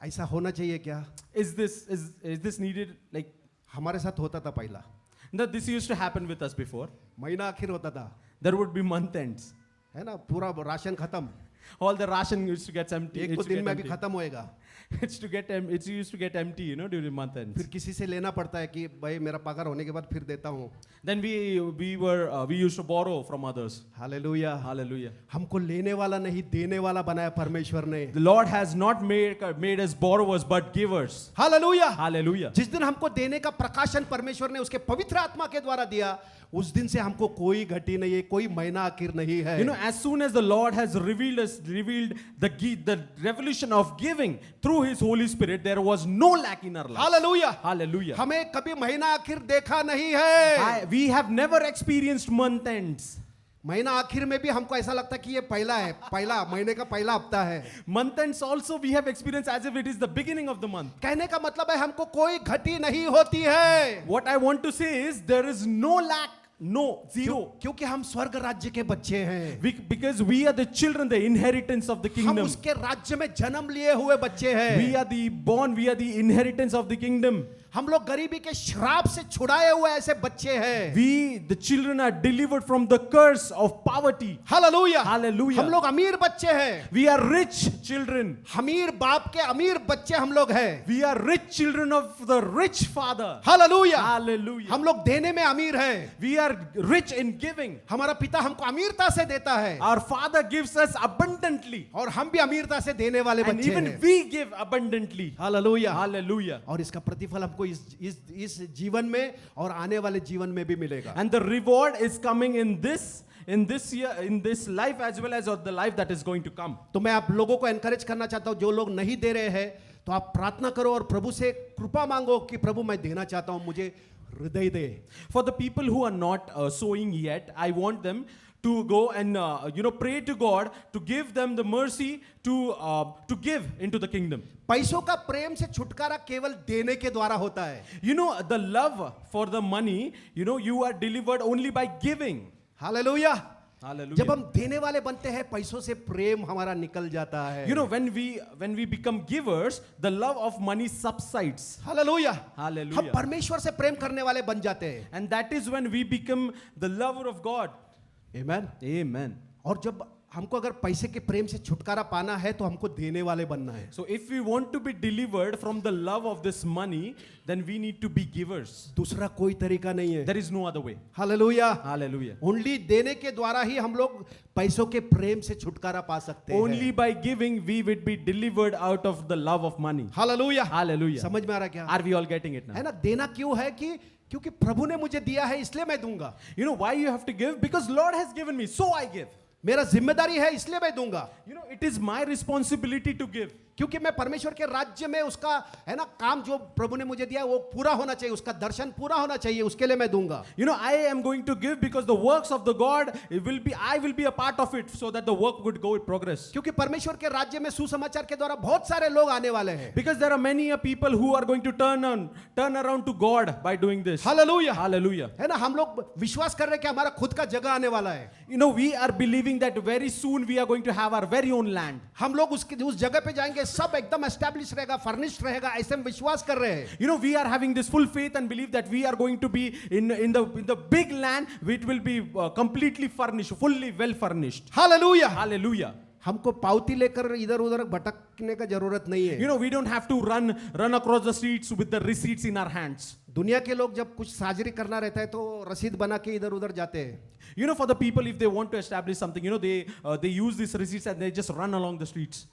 ऐसा होना चाहिए क्या? Is this needed? Like, हमारे साथ होता था पहला, no, this used to happen with us before. महीना आखिर होता था, There would be month ends. है ना, पूरा राशन खत्म, All the ration used to get empty. एक It दो used to दिन get में भी empty. खत्म होएगा। It used to get empty, you know, during month ends. फिर किसी से लेना पड़ता है कि भाई मेरा पगार होने के बाद फिर देता हूँ। Then we used to borrow from others. Hallelujah, Hallelujah. हमको लेने वाला नहीं देने वाला बनाया परमेश्वर ने। The Lord has not made us borrowers but givers. Hallelujah, Hallelujah. जिस दिन हमको देने का प्रकाशन परमेश्वर ने उसके पवित्र आत्मा के द्वारा दिया, उस दिन से हमको कोई घटी नहीं है, कोई महीना आखिर नहीं है। You know, as soon as the Lord has revealed the revelation of giving through His Holy Spirit, there was no lack in our life. Hallelujah, Hallelujah. हमें कभी महीना आखिर देखा नहीं है। We have never experienced month ends. महीना आखिर में भी हमको ऐसा लगता है कि ये पहला है, पहला महीने का पहला हफ्ता है। Month ends also we have experienced as if it is the beginning of the month. कहने का मतलब है हमको कोई घटी नहीं होती है। What I want to say is there is no lack, no, zero. क्योंकि हम स्वर्ग राज्य के बच्चे हैं। Because we are the children, the inheritance of the हम kingdom. उसके राज्य में जन्म लिए हुए बच्चे हैं। We are the inheritance of the kingdom. हम लोग गरीबी के श्राप से छुड़ाए हुए ऐसे बच्चे हैं। We, the children, are delivered from the curse of poverty. Hallelujah, Hallelujah. हम लोग अमीर बच्चे हैं। We are rich children. अमीर बाप के अमीर बच्चे हम लोग हैं। We are rich children of the rich father. Hallelujah, Hallelujah. हम लोग देने में अमीर हैं। We are rich in giving. हमारा पिता हमको अमीरता से देता है Our father gives us abundantly. और हम भी अमीरता से देने वाले And बच्चे even हैं। we give abundantly. Hallelujah, Hallelujah. और इसका प्रतिफल हमको इस जीवन में और आने वाले जीवन में भी मिलेगा। And the reward is coming in this year, in this life, as well as of the life that is going to come. तो मैं आप लोगों को एनकरेज करना चाहता हूं, जो लोग नहीं दे रहे हैं तो आप प्रार्थना करो और प्रभु से कृपा मांगो कि प्रभु मैं देना चाहता हूं, मुझे हृदय दे। For the people who are not sowing yet, I want them to go and pray to God to give them the mercy to give into the kingdom. पैसों का प्रेम से छुटकारा केवल देने के द्वारा होता है। You know, the love for the money, you know, you are delivered only by giving. Hallelujah, Hallelujah. जब हम देने वाले बनते हैं पैसों से प्रेम हमारा निकल जाता है। You know, when we become givers, the love of money subsides. Hallelujah, Hallelujah. हम परमेश्वर से प्रेम करने वाले बन जाते हैं। And that is when we become the lover of God. Amen. Amen. और जब हमको अगर पैसे के प्रेम से छुटकारा पाना है तो हमको देने वाले बनना है। So if we want to be delivered from the love of this money, then we need to be givers. दूसरा कोई तरीका नहीं है। There is no other way. Hallelujah, Hallelujah. Only देने के द्वारा ही हम लोग पैसों के प्रेम से छुटकारा पा सकते हैं। Only by giving we would be delivered out of the love of money. Hallelujah, Hallelujah. समझ में आ रहा क्या? Are we all getting it है now? ना, देना क्यों है कि क्योंकि प्रभु ने मुझे दिया है इसलिए मैं दूंगा। You know why you have to give? Because Lord has given me, so I give. मेरा जिम्मेदारी है इसलिए मैं दूंगा। You know, it is my responsibility to give. क्योंकि मैं परमेश्वर के राज्य में उसका है ना काम जो प्रभु ने मुझे दिया है वो पूरा होना चाहिए, उसका दर्शन पूरा होना चाहिए, उसके लिए मैं दूंगा। You know, I am going to give because the works of the God I will be a part of it, so that the work would go in progress. क्योंकि परमेश्वर के राज्य में सुसमाचार के द्वारा बहुत सारे लोग आने वाले हैं। Because there are many people who are going to turn around to God by doing this. Hallelujah, Hallelujah. है ना, हम लोग विश्वास कर रहे हैं कि हमारा खुद का जगह आने वाला है। You know, we are believing that very soon we are going to have our very own land. हम लोग उस जगह पे जाएंगे, सब एकदम एस्टैब्लिश रहेगा, फर्निश्ड रहेगा, ऐसे हम विश्वास कर रहे हैं। You know, we are having this full faith and belief that we are going to be in the big land, which will be completely furnished, fully well furnished. Hallelujah, Hallelujah. हमको पावती लेकर इधर उधर भटकने का जरूरत नहीं है। You know, we don't have to run across the streets with the receipts in our hands. दुनिया के लोग जब कुछ साजरी करना रहता है तो रसीद बना के इधर उधर जाते हैं. You know, for the people, if they want to establish something, you know, they use these receipts and they just run along the streets.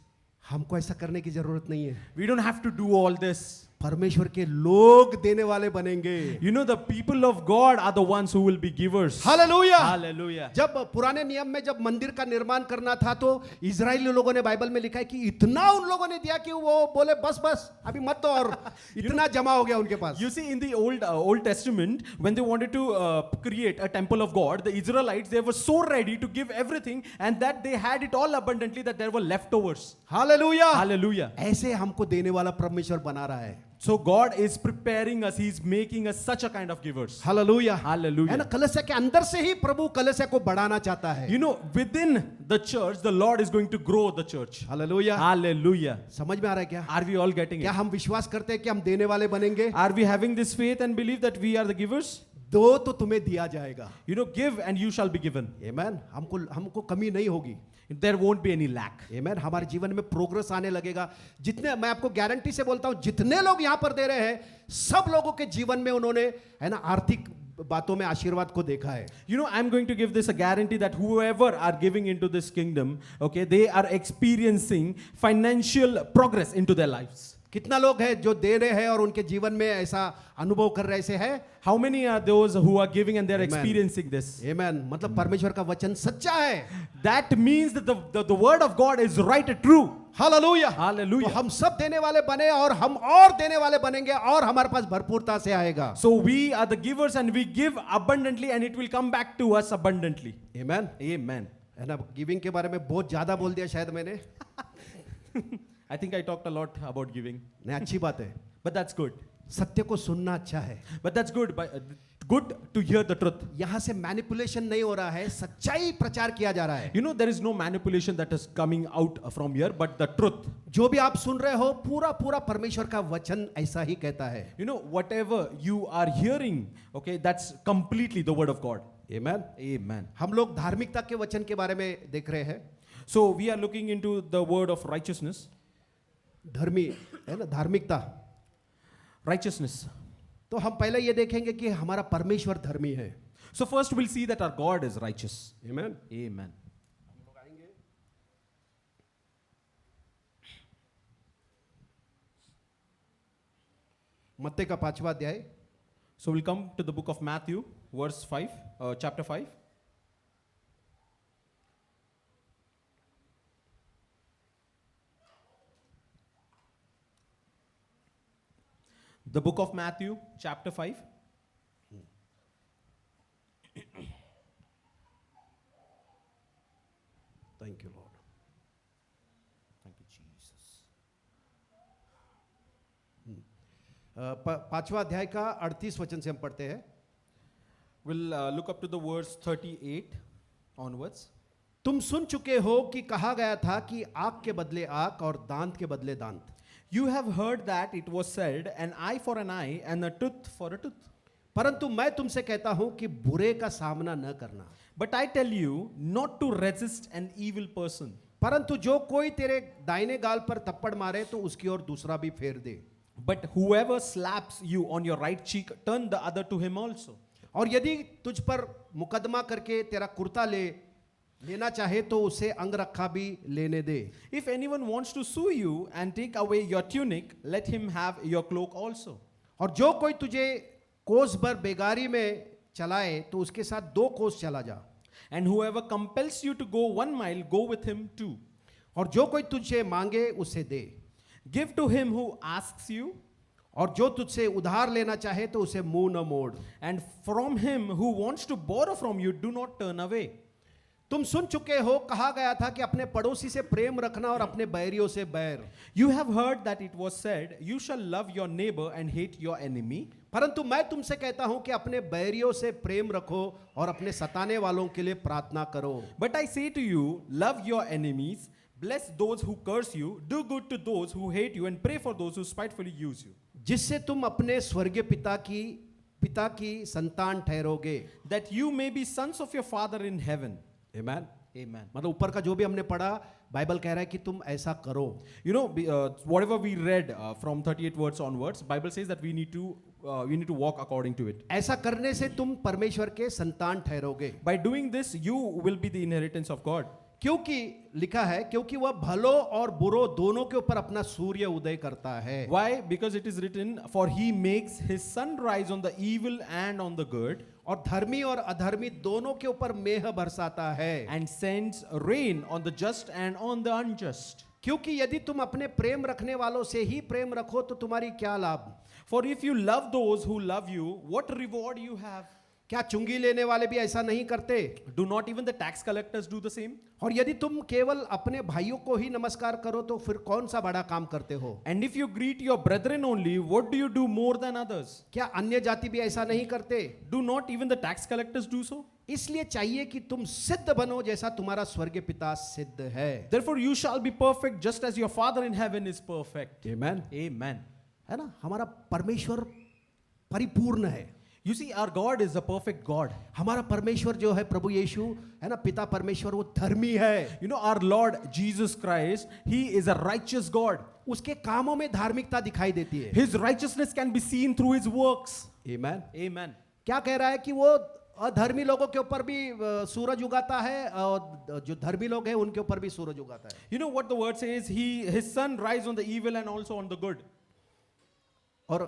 हमको ऐसा करने की जरूरत नहीं है. We don't have to do all this. परमेश्वर के लोग देने वाले बनेंगे. You know, the people of God are the ones who will be givers. Hallelujah. Hallelujah. जब पुराने नियम में जब मंदिर का निर्माण करना था तो इजरायली लोगों ने बाइबल में लिखा है कि इतना उन लोगों ने दिया कि वो बोले बस बस अभी मत दो, और इतना जमा हो गया उनके पास. You see, in the Old Testament, when they wanted to create a temple of God, the Israelites, they were so ready to give everything, and that they had it all abundantly, that there were leftovers. Hallelujah. Hallelujah. ऐसे हमको देने वाला परमेश्वर बना रहा है. So God is preparing us. He's making us such a kind of givers. Hallelujah. Hallelujah. है ना, कलीसिया के अंदर से ही प्रभु कलीसिया को बढ़ाना चाहता है. You know, within the church, the Lord is going to grow the church. Hallelujah. Hallelujah. समझ में आ रहा है क्या? Are we all getting क्या it? हम विश्वास करते हैं कि हम देने वाले बनेंगे? Are we having this faith and belief that we are the givers? दो तो तुम्हें दिया जाएगा. You know, give and you shall be given. आमेन. हमको कमी नहीं होगी. There won't be any lack. आमेन. हमारे जीवन में प्रोग्रेस आने लगेगा. जितने, मैं आपको गारंटी से बोलता हूं, जितने लोग यहां पर दे रहे हैं, सब लोगों के जीवन में उन्होंने, है ना, आर्थिक बातों में आशीर्वाद को देखा है. You know, I'm going to give this a guarantee that whoever are giving into this kingdom, okay, they are experiencing financial progress into their lives. कितना लोग हैं जो दे रहे हैं और उनके जीवन में ऐसा अनुभव कर रहे हैं? How many are those who are giving and they're Amen. experiencing this? आमेन. मतलब परमेश्वर का वचन सच्चा है. That means that the word of God is right and true. Hallelujah. Hallelujah. तो हम सब देने वाले बने और हम और देने वाले बनेंगे और हमारे पास भरपूरता से आएगा. So we are the givers and we give abundantly and it will come back to us abundantly. Amen. Amen. है ना, गिविंग के बारे में बहुत ज्यादा बोल दिया शायद मैंने. I think I talked a lot about giving, नहीं, अच्छी बात है. but that's good. सत्य को सुनना अच्छा है. But that's good. Good to hear the truth. यहाँ से मैनिपुलेशन नहीं हो रहा है, सच्चाई प्रचार किया जा रहा है. You know, there is no manipulation that is coming out from here, but the truth. जो भी आप सुन रहे हो पूरा पूरा परमेश्वर का वचन ऐसा ही कहता है. You know, whatever you are hearing, okay, that's completely the word of God. Amen. Amen. हम लोग धार्मिकता के वचन के बारे में देख रहे हैं. So we are looking into the word of righteousness. धर्मी, है ना, धार्मिकता. Righteousness. तो हम पहले ये देखेंगे कि हमारा परमेश्वर धर्मी है. So first we'll see that our God is righteous. Amen. Amen. मत्ती का 5वां अध्याय. So we'll come to the book of Matthew, verse 5, chapter 5. The book of Matthew, chapter 5. Thank you Lord. Thank you, Jesus. 5वां अध्याय का 38 वचन से हम पढ़ते हैं. We'll look up to the verse 38 onwards. तुम सुन चुके हो कि कहा गया था कि आंख के बदले आंख और दांत के बदले दांत. You have heard that it was said, an eye for an eye and a tooth for a tooth. परंतु मैं तुमसे कहता हूं कि बुरे का सामना न करना. But I tell you not to resist an evil person. परंतु जो कोई तेरे दाहिने गाल पर थप्पड़ मारे तो उसकी ओर दूसरा भी फेर दे. But whoever slaps you on your right cheek, turn the other to him also. और यदि तुझ पर मुकदमा करके तेरा कुर्ता लेना चाहे तो उसे अंगरखा भी लेने दे. If anyone wants to sue you and take away your tunic, let him have your cloak also. और जो कोई तुझे कोस भर बेगारी में चलाए तो उसके साथ 2 कोस चला जा. And whoever compels you to go 1 mile, go with him too. और जो कोई तुझे मांगे उसे दे. Give to him who asks you, और जो तुझसे उधार लेना चाहे तो उसे मुंह न मोड़. and from him who wants to borrow from you, do not turn away. तुम सुन चुके हो कहा गया था कि अपने पड़ोसी से प्रेम रखना और अपने बैरियों से बैर. You have heard that it was said, you shall love your neighbor and hate your enemy. परंतु मैं तुमसे कहता हूं कि अपने बैरियों से प्रेम रखो और अपने सताने वालों के लिए प्रार्थना करो. But I say to you, love your enemies, bless those who curse you, do good to those who hate you, and pray for those who spitefully use you. जिससे तुम अपने स्वर्गीय पिता की संतान ठहरोगे. That you may be sons of your Father in heaven. Amen. Amen. मतलब ऊपर का जो भी हमने पढ़ा बाइबल कह रहा है कि तुम ऐसा करो। You know, whatever we read from 38 words onwards, Bible says that we need to walk according to it. ऐसा करने से तुम परमेश्वर के संतान ठहरोगे, By doing this, you will be the inheritance of God. क्योंकि लिखा है क्योंकि वह भलो और बुरो दोनों के ऊपर अपना सूर्य उदय करता है। Why? Because it is written, for he makes his sun rise on the evil and on the good, और धर्मी और अधर्मी दोनों के ऊपर मेह बरसाता है। and sends rain on the just and on the unjust. क्योंकि यदि तुम अपने प्रेम रखने वालों से ही प्रेम रखो तो तुम्हारी क्या लाभ? For if you love those who love you, what reward you have? क्या चुंगी लेने वाले भी ऐसा नहीं करते? Do not even the tax collectors do the same? और यदि तुम केवल अपने भाइयों को ही नमस्कार करो तो फिर कौन सा बड़ा काम करते हो? And if you greet your brethren only, what do you do more than others? क्या अन्य जाति भी ऐसा नहीं करते? Do not even the tax collectors do so? इसलिए चाहिए कि तुम सिद्ध बनो जैसा तुम्हारा स्वर्गीय पिता सिद्ध है। Therefore you shall be perfect just as your Father in heaven is perfect. Amen. Amen. है ना, हमारा परमेश्वर परिपूर्ण है। You see, our God is a perfect God. हमारा परमेश्वर जो है प्रभु यीशु है ना, पिता परमेश्वर, वो धर्मी है। You know, our Lord Jesus Christ, He is a righteous God. उसके कामों में धार्मिकता दिखाई देती है। His righteousness can be seen through His works. Amen. Amen. क्या कह रहा है कि वो अधर्मी लोगों के ऊपर भी सूरज उगाता है और जो धर्मी लोग हैं उनके ऊपर भी सूरज उगाता है। You know what the word says? His sun rise on the evil and also on the good. और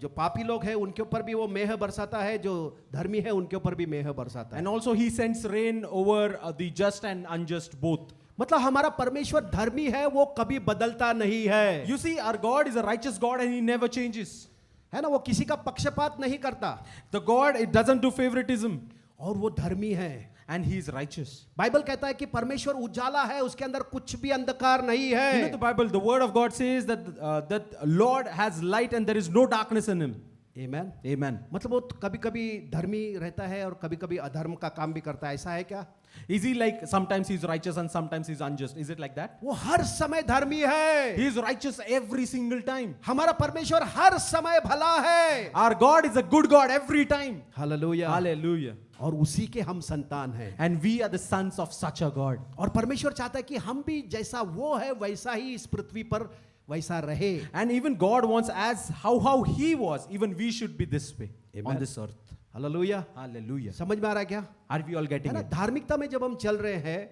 जो पापी लोग हैं उनके ऊपर भी वो मेह बरसाता है, जो धर्मी है उनके ऊपर भी मेह बरसाता है। And also He sends rain over the just and unjust both. मतलब हमारा परमेश्वर धर्मी है, वो कभी बदलता नहीं है। You see, our God is a righteous God and He never changes. है ना, वो किसी का पक्षपात नहीं करता The God, it doesn't do favoritism. और वो धर्मी है। And He is righteous. Bible कहता है कि परमेश्वर उजाला है, उसके अंदर कुछ भी अंधकार नहीं है। You know, the Bible, the word of God says that Lord has light and there is no darkness in Him. Amen. Amen. मतलब वो कभी-कभी धर्मी रहता है और कभी-कभी अधर्म का काम भी करता है, ऐसा है क्या? Is He like sometimes He's righteous and sometimes He's unjust? Is it like that? वो हर समय धर्मी है। He is righteous every single time. हमारा परमेश्वर हर समय भला है। Our God is a good God every time. Hallelujah. Hallelujah. और उसी के हम संतान हैं। And we are the sons of such a God. और परमेश्वर चाहता है कि हम भी जैसा वो है वैसा ही इस पृथ्वी पर वैसा रहे। And even God wants, as how He was, even we should be this way Amen. on this earth. Hallelujah. Hallelujah. समझ में आ रहा है क्या? Are we all है getting ना, it? धार्मिकता में जब हम चल रहे हैं,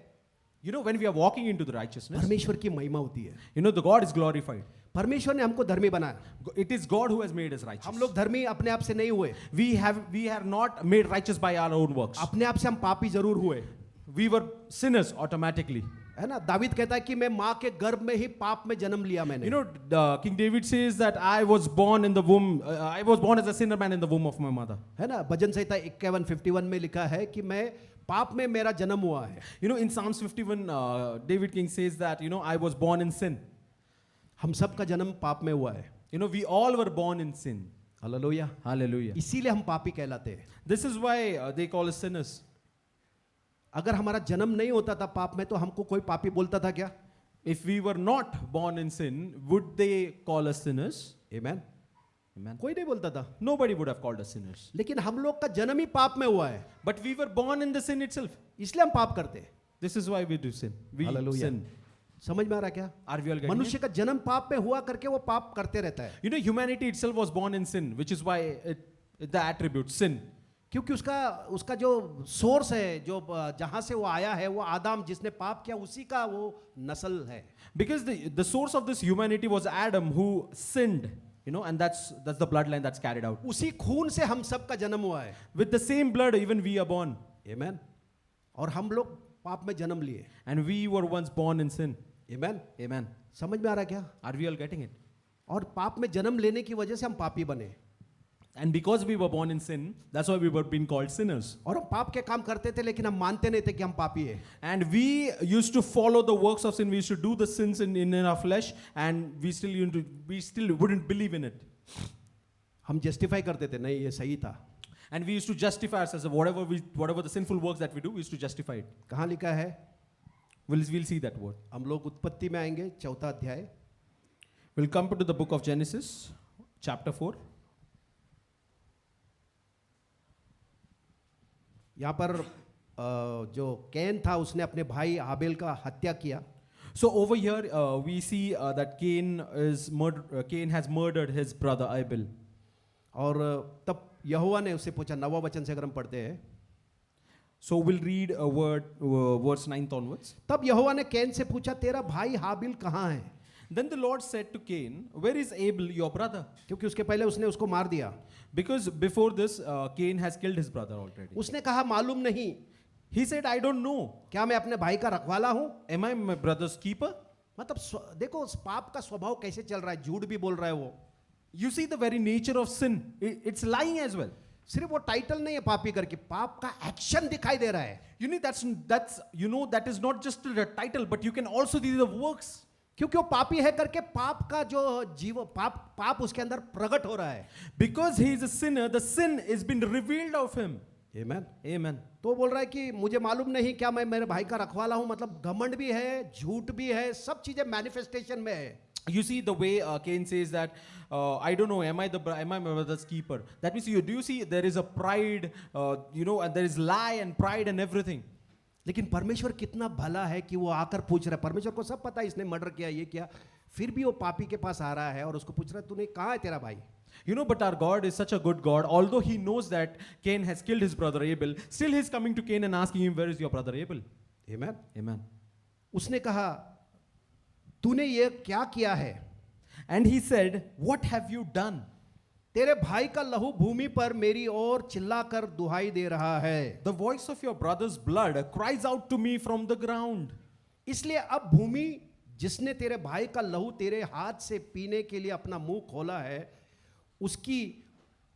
You know, when we are walking into the righteousness, परमेश्वर की महिमा होती है। you know, the God is glorified. परमेश्वर ने हमको धर्मी बनाया। It is God who has made us righteous. हम लोग धर्मी अपने आप से नहीं हुए, We are not made righteous by our own works. अपने आप से हम पापी जरूर हुए। We were sinners automatically. है ना, दावीद कहता है कि मैं माँ के गर्भ में ही पाप में जन्म लिया मैंने। You know, King David says that I was born in the womb. I was born as a sinner man in the womb of my mother. है ना, भजन संहिता 51:51 में लिखा है कि मैं पाप में मेरा जन्म हुआ है। You know, in Psalms 51, David King says that, you know, I was born in sin. हम सब का जन्म पाप में हुआ है। You know, we all were born in sin. Hallelujah. Hallelujah. इसीलिए हम पापी कहलाते हैं। This is why they call us sinners. अगर हमारा जन्म नहीं होता था पाप में तो हमको कोई पापी बोलता था क्या? If we were not born in sin, would they call us sinners? Amen. Amen. कोई नहीं बोलता था। Nobody would have called us sinners. लेकिन हम लोग का जन्म ही पाप में हुआ है, But we were born in the sin itself. इसलिए हम पाप करते हैं। This is why we do sin. We Hallelujah. sin. समझ में आ रहा क्या? Are we all getting मनुष्य it? का जन्म पाप में हुआ करके वो पाप करते रहता है, You know, humanity itself was born in sin, which is why the attribute sin. क्योंकि उसका जो सोर्स है, जो जहां से वो आया है, वो आदम जिसने पाप किया उसी का वो नस्ल है। Because the source of this humanity was Adam who sinned, you know, and that's the bloodline that's carried out. उसी खून से हम सब का जन्म हुआ है। With the same blood, even we are born. आमेन। और हम लोग पाप में जन्म लिए। And we were once born in sin. Amen. Amen. समझ में आ रहा क्या? Are we all getting it? और पाप में जन्म लेने की वजह से हम पापी बने, And because we were born in sin, that's why we were being called sinners. और हम पाप के काम करते थे लेकिन हम मानते नहीं थे कि हम पापी हैं। And we used to follow the works of sin. We used to do the sins in our flesh, and we still wouldn't believe in it. हम जस्टिफाई करते थे, नहीं ये सही था। And we used to justify ourselves. Whatever the sinful works that we do, we used to justify it. कहाँ लिखा है? We'll see that word. हम लोग उत्पत्ति में आएंगे, 4 अध्याय। We'll come to the book of Genesis, chapter 4. यहाँ पर जो कैन था उसने अपने भाई हाबेल का हत्या किया। So over here, we see that Cain has murdered his brother Abel. और तब यहोवा ने उससे पूछा, 9वां वचन से अगर हम पढ़ते हैं, So we'll read verse 9 onwards. तब यहोवा ने कैन से पूछा, तेरा भाई हाबिल कहाँ है? Then the Lord said to Cain, where is Abel, your brother? क्योंकि उसके पहले उसने उसको मार दिया. Because before this, Cain has killed his brother already. उसने कहा, मालूम नहीं, He said, I don't know. क्या मैं अपने भाई का रखवाला हूं? Am I my brother's keeper? मतलब देखो उस पाप का स्वभाव कैसे चल रहा है, झूठ भी बोल रहा है वो. You see the very nature of sin. It's lying as well. सिर्फ वो टाइटल नहीं है पापी करके, पाप का एक्शन दिखाई दे रहा है. You know, that is not just the title, but you can also see the works. क्योंकि वो पापी है करके पाप का जो पाप उसके अंदर प्रकट हो रहा है. Because he is a sinner, the sin is been revealed of him. Amen. Amen. तो बोल रहा है कि मुझे मालूम नहीं क्या मैं मेरे भाई का रखवाला हूं. मतलब घमंड भी है, झूठ भी है, सब चीजें मैनिफेस्टेशन में है. You see the way Cain says that, I don't know, am I my brother's keeper? That means do you see there is a pride, and there is lie and pride and everything. लेकिन परमेश्वर कितना भला है कि वो आकर पूछ रहा है. परमेश्वर को सब पता है इसने मर्डर किया, ये किया, फिर भी वो पापी के पास आ रहा है और उसको पूछ रहा है, तूने कहाँ है तेरा भाई? But our God is such a good God. Although he knows that Cain has killed his brother Abel, still he's coming to Cain and asking him, where is your brother Abel? Amen. Amen. उसने कहा, तूने ये क्या किया है? And he said, what have you done? तेरे भाई का लहू भूमि पर मेरी ओर चिल्लाकर दुहाई दे रहा है. The voice of your brother's blood cries out to me from the ground. इसलिए अब भूमि जिसने तेरे भाई का लहू तेरे हाथ से पीने के लिए अपना मुंह खोला है, उसकी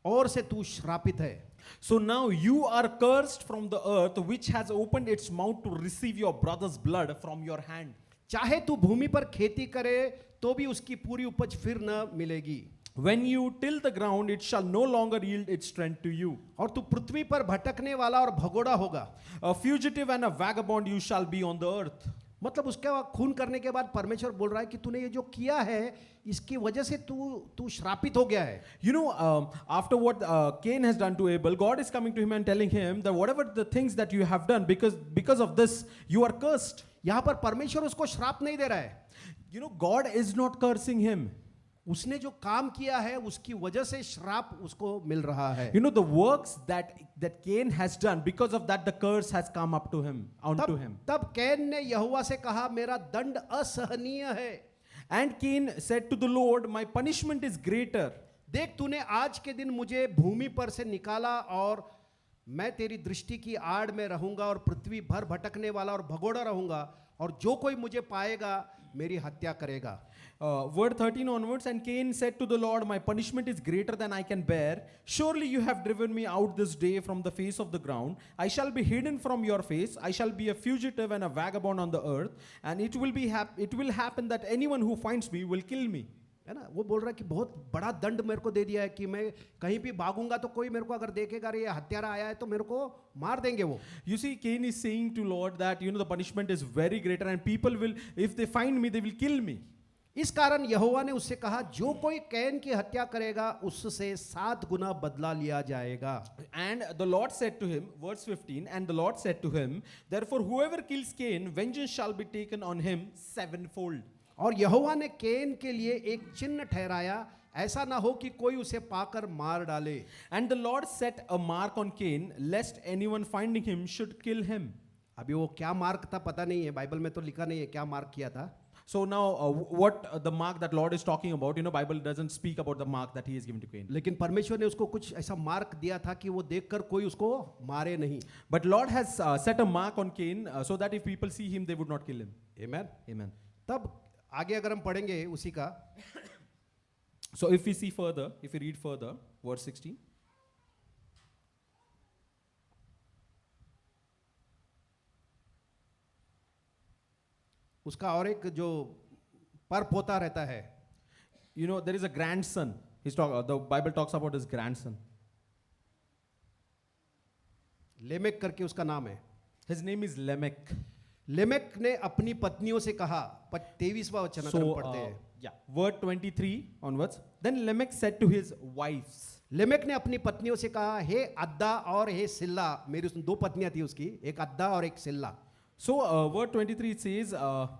ओर से तू श्रापित है. So now you are cursed from the earth, which has opened its mouth to receive your brother's blood from your hand. चाहे तू भूमि पर खेती करे तो भी उसकी पूरी उपज फिर न मिलेगी. When you till the ground, it shall no longer yield its strength to you. और तू पृथ्वी पर भटकने वाला और भगोड़ा होगा. A fugitive and a vagabond you shall be on the earth. मतलब उसके बाद खून करने के बाद परमेश्वर बोल रहा है कि तूने ये जो किया है, इसकी वजह से तू श्रापित हो गया है. After what Cain has done to Abel, God is coming to him and telling him that whatever the things that you have done, because of this, you are cursed. यहां पर परमेश्वर उसको श्राप नहीं दे रहा है. God is not cursing him. उसने जो काम किया है उसकी वजह से श्राप उसको मिल रहा है. The works that Cain has done, because of that the curse has come up to him, onto him. तब कैन ने यहोवा से कहा, मेरा दंड असहनीय है. And Cain said to the Lord, my punishment is greater. देख, तूने आज के दिन मुझे भूमि पर से निकाला और मैं तेरी दृष्टि की आड़ में रहूंगा और पृथ्वी भर भटकने वाला और भगोड़ा रहूंगा, और जो कोई मुझे पाएगा मेरी हत्या करेगा. Word 13 onwards, and Cain said to the Lord, my punishment is greater than I can bear. Surely you have driven me out this day from the face of the ground. I shall be hidden from your face. I shall be a fugitive and a vagabond on the earth. And it will happen that anyone who finds me will kill me. है ना. वो बोल रहा है कि बहुत बड़ा दंड मेरे को दे दिया है कि मैं कहीं भी भागूंगा तो कोई मेरे को अगर देखेगा ये हत्यारा आया है तो मेरे को मार देंगे वो. You see, Cain is saying to Lord that the punishment is very greater and people will, if they find me, they will kill me. इस कारण यहोवा ने उससे कहा, जो कोई कैन की हत्या करेगा उससे 7 गुना बदला लिया जाएगा. And the Lord said to him, verse 15, and the Lord said to him, therefore whoever kills Cain, vengeance shall be taken on him sevenfold. और यहोवा ने कैन के लिए एक चिन्ह ठहराया, ऐसा ना हो कि कोई उसे पाकर मार डाले. And the Lord set a mark on Cain, lest anyone finding him should kill him. अभी वो क्या मार्क था पता नहीं है, बाइबल में तो लिखा नहीं है क्या मार्क किया था. So now what the mark that Lord is talking about, Bible doesn't speak about the mark that he has given to Cain. लेकिन परमेश्वर ने उसको कुछ ऐसा मार्क दिया था कि वो देखकर कोई उसको मारे नहीं. But Lord has set a mark on Cain so that if people see him, they would not kill him. Amen. Amen. तब आगे अगर हम पढ़ेंगे उसी का, So if we see further, if we read further, verse 16. उसका और एक जो पर पोता रहता है. There is a grandson. The Bible talks about his grandson. Lamech करके उसका नाम है. His name is Lamech. Lamech ने अपनी पत्नियों से कहा, 23वां वचन अगर हम पढ़ते हैं. Word 23 onwards. Then Lamech said to his wives. Lamech ने अपनी पत्नियों से कहा, हे अद्दा और हे सिल्ला. मेरी 2 पत्नियां थी उसकी, एक अद्दा और एक सिल्ला. So, verse 23 it says,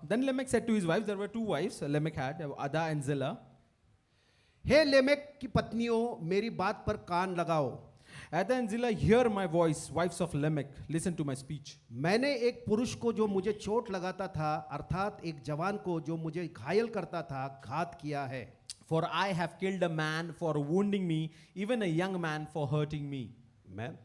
Then Lamech said to his wives, there were two wives Lamech had, Ada and Zillah. हे लेमेक की पत्नियों, मेरी बात पर कान लगाओ। Ada and Zillah, hear my voice, wives of Lamech, listen to my speech. मैंने एक पुरुष को जो मुझे चोट लगाता था, अर्थात एक जवान को जो मुझे घायल करता था, घात किया है। For I have killed a man for wounding me, even a young man for hurting me. Amen.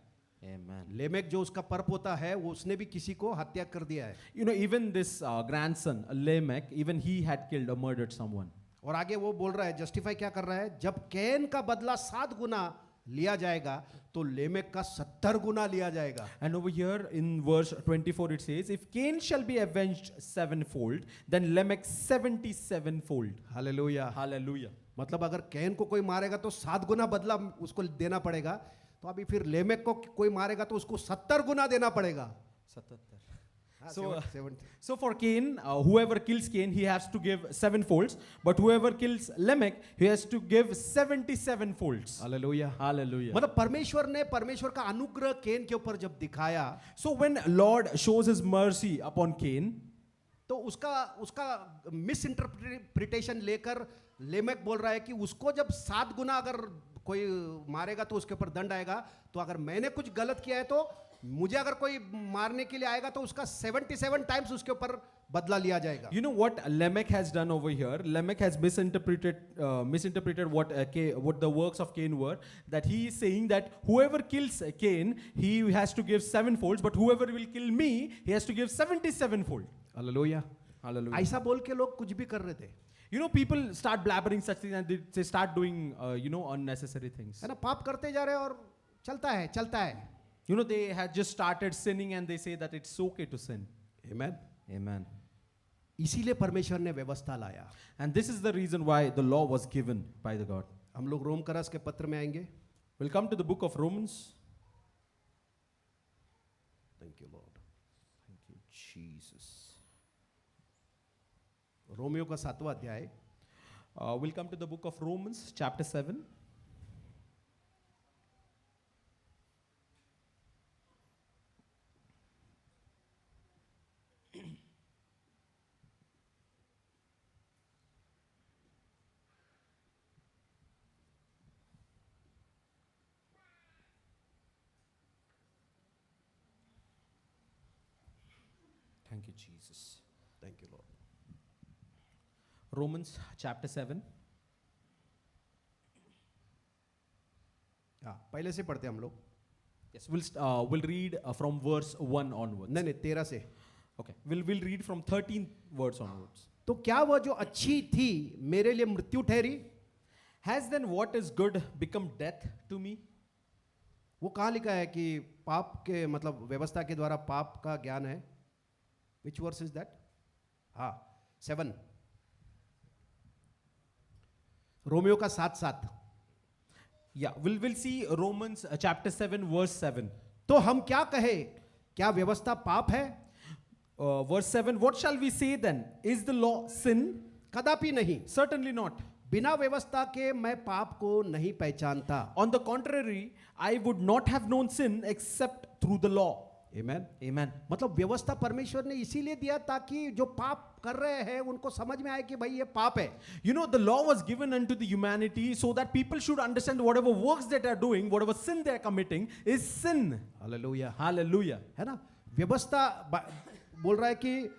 Amen. Lamech जो उसका पर्प होता है, वो उसने भी किसी को हत्या कर दिया है। You know, even this grandson, Lamech, even he had killed or murdered someone. और आगे वो बोल रहा है, जस्टिफाई क्या कर रहा है, जब कैन का बदला 7 गुना लिया जाएगा तो लेमेक का 70 गुना लिया जाएगा। And over here in verse 24 it says, if Cain shall be avenged sevenfold, then Lamech 77fold. Hallelujah. Hallelujah. मतलब अगर कैन को कोई मारेगा तो 7 गुना बदला उसको देना पड़ेगा, तो अभी फिर लेमेक को कोई मारेगा तो उसको 70 गुना देना पड़ेगा। So for Cain, whoever kills Cain, he has to give 7 folds. But whoever kills Lamech, he has to give 77 folds. Hallelujah. Hallelujah. मतलब परमेश्वर का अनुग्रह कैन के ऊपर जब दिखाया, So when Lord shows his mercy upon Cain, तो उसका मिस इंटरप्रिटेशन लेकर लेमेक बोल रहा है कि उसको जब 7 गुना अगर कोई मारेगा तो उसके ऊपर दंड आएगा, तो अगर मैंने कुछ गलत किया है तो मुझे अगर कोई मारने के लिए आएगा तो उसका 77 टाइम्स उसके ऊपर बदला लिया जाएगा। you know what Lamech has done over here? Lamech has misinterpreted what the works of Cain were. That he is saying that whoever kills Cain, he has to give 7 folds, but whoever will kill me, he has to give 77 fold. Hallelujah. Hallelujah. ऐसा बोल के लोग कुछ भी कर रहे थे, You know, people start blabbering such things and they start doing, unnecessary things. है ना, पाप करते जा रहे हैं और चलता है। You know, they had just started sinning and they say that it's okay to sin. Amen. Amen. इसीलिए परमेश्वर ने व्यवस्था लाया। And this is the reason why the law was given by the God. हम लोग रोम करस के पत्र में आएंगे। We'll come to the book of Romans. Thank you Lord. Thank you, Jesus. Romeo का 7वां अध्याय, We'll come to the book of Romans, chapter 7. Thank you, Jesus. Thank you Lord. Romans, chapter 7. हाँ, पहले से पढ़ते हम लोग। Yes, we'll read from verse 1 onwards. नहीं 13 से। Okay, we'll read from 13th verse onwards. तो क्या वह जो अच्छी थी मेरे लिए मृत्यु ठहरी? Has then what is good become death to me? वो कहाँ लिखा है कि पाप के मतलब व्यवस्था के द्वारा पाप का ज्ञान है? Which verse is that? हाँ, 7। रोमियो का 7:7। Yeah, we'll see Romans chapter 7 verse 7. तो हम क्या कहे, क्या व्यवस्था पाप है? Verse 7, what shall we say then? Is the law sin? कदापि नहीं। Certainly not. बिना व्यवस्था के मैं पाप को नहीं पहचानता। On the contrary, I would not have known sin except through the law. Amen। Amen. मतलब व्यवस्था परमेश्वर ने इसीलिए दिया ताकि जो पाप कर रहे हैं उनको समझ में आए कि भाई ये पाप है। You know, the law was given unto the humanity so that people should understand whatever works that they are doing, whatever sin they are committing is sin. Hallelujah. Hallelujah. है ना, व्यवस्था बोल रहा है कि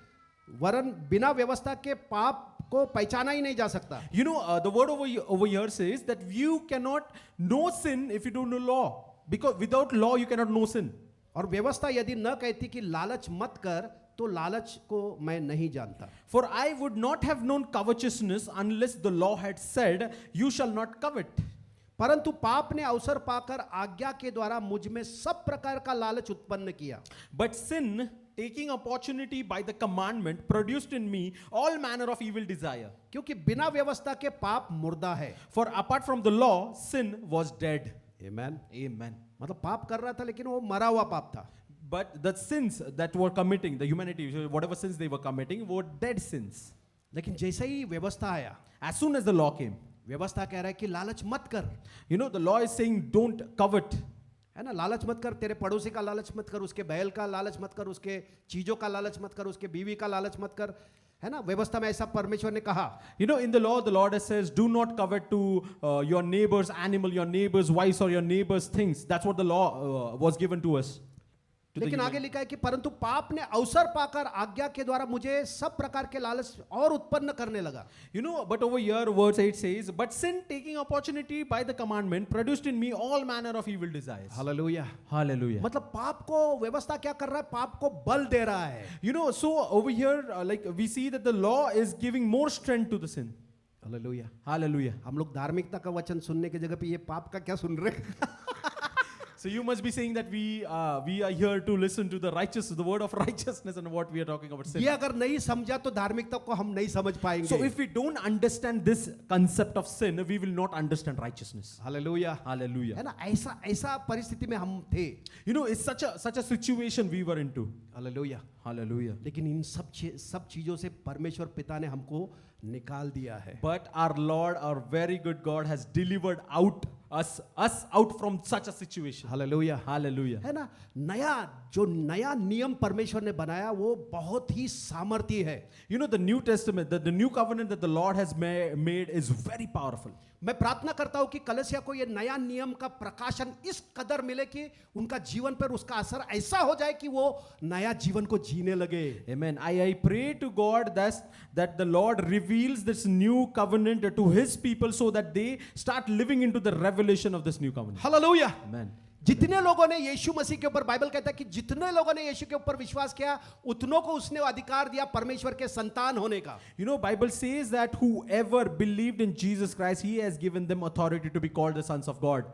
वरन बिना व्यवस्था के पाप को पहचाना ही नहीं जा सकता। You know, the word over here says that you cannot know sin if you don't know law. Because without law you cannot know sin. और व्यवस्था यदि न कहती कि लालच मत कर, तो लालच को मैं नहीं जानता। For I would not have known covetousness unless the law had said, you shall not covet. परंतु पाप ने अवसर पाकर आज्ञा के द्वारा मुझ में सब प्रकार का लालच उत्पन्न किया। But sin, taking opportunity by the commandment, produced in me all manner of evil desire. क्योंकि बिना व्यवस्था के पाप मुर्दा है। For apart from the law, sin was dead. Amen। Amen. मतलब पाप कर रहा था लेकिन वो मरा हुआ पाप था। But the sins that were committing, the humanity, whatever sins they were committing, were dead sins. लेकिन जैसे ही व्यवस्था आया, As soon as the law came, व्यवस्था कह रहा है कि लालच मत कर, you know, the law is saying don't covet. है ना, लालच मत कर, तेरे पड़ोसी का लालच मत कर, उसके बैल का लालच मत कर, उसके चीजों का लालच मत कर, उसके बीवी का लालच मत कर, है ना। व्यवस्था में ऐसा परमेश्वर ने कहा। You know, in the law, the Lord says, do not covet to your neighbor's animal, your neighbor's wives, or your neighbor's things. That's what the law was given to us. To the लेकिन आगे human. लिखा है कि परंतु पाप ने अवसर पाकर आज्ञा के द्वारा मुझे सब प्रकार के लालच और उत्पन्न करने लगा। You know, but over here, verse 8 says, but sin taking opportunity by the commandment produced in me all manner of evil desires. Hallelujah. Hallelujah. मतलब पाप को व्यवस्था क्या कर रहा है, पाप को बल दे रहा है। You know, so over here, like we see that the law is giving more strength to the sin. Hallelujah. Hallelujah. हम लोग धार्मिकता का वचन सुनने की जगह पे ये पाप का क्या सुन रहे हैं? So you must be saying that we are here to listen to the word of righteousness and what we are talking about sin. ये अगर नहीं समझा तो धार्मिकता को हम नहीं समझ पाएंगे। So if we don't understand this concept of sin, we will not understand righteousness. Hallelujah. Hallelujah. है ना, ऐसा परिस्थिति में हम थे। You know, it's such a situation we were into. Hallelujah. Hallelujah. लेकिन इन सब चीजों से परमेश्वर पिता ने हमको निकाल दिया है। But our Lord, our very good God, has delivered us out from such a situation. Hallelujah. Hallelujah. है ना, नया नियम परमेश्वर ने बनाया वो बहुत ही सामर्थी है। You know, the New Testament, the new covenant that the Lord has made is very powerful. मैं प्रार्थना करता हूं कि कलीसिया को ये नया नियम का प्रकाशन इस कदर मिले कि उनका जीवन पर उसका असर ऐसा हो जाए कि वो नया जीवन को जीने लगे। Amen. I pray to God that the Lord reveals this new covenant to His people so that they start living into the revelation of this new covenant. Hallelujah. Amen. जितने लोगों ने यीशु मसीह के ऊपर, बाइबल कहता है कि जितने लोगों ने यीशु के ऊपर विश्वास किया उतनों को उसने अधिकार दिया परमेश्वर के संतान होने का। You know, Bible says that whoever believed in Jesus Christ, He has given them authority to be called the sons of God.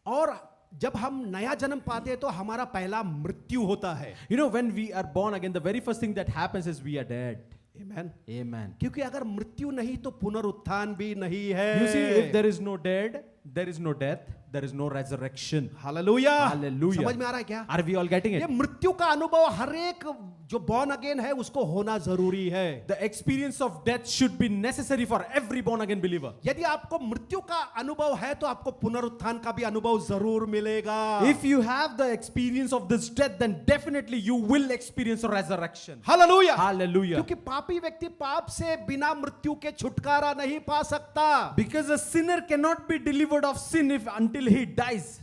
और जब हम नया जन्म पाते हैं तो हमारा पहला मृत्यु होता है। You know, when we are born again, the very first thing that happens is we are dead. Amen. Amen. क्योंकि अगर मृत्यु नहीं तो पुनरुत्थान भी नहीं है। You see, if there is no dead, there is no death, there is no resurrection. Hallelujah. Hallelujah. समझ में आ रहा है क्या? Are we all getting ये it? मृत्यु का अनुभव हर एक जो born again है उसको होना जरूरी है। The experience of death should be necessary for every born again believer. यदि आपको मृत्यु का अनुभव है तो आपको पुनरुत्थान का भी अनुभव जरूर मिलेगा। If you have the experience of this death, then definitely you will experience a resurrection. Hallelujah. Hallelujah. क्योंकि पापी व्यक्ति पाप से बिना मृत्यु के छुटकारा नहीं पा सकता। Because a sinner cannot be delivered of sin until he dies.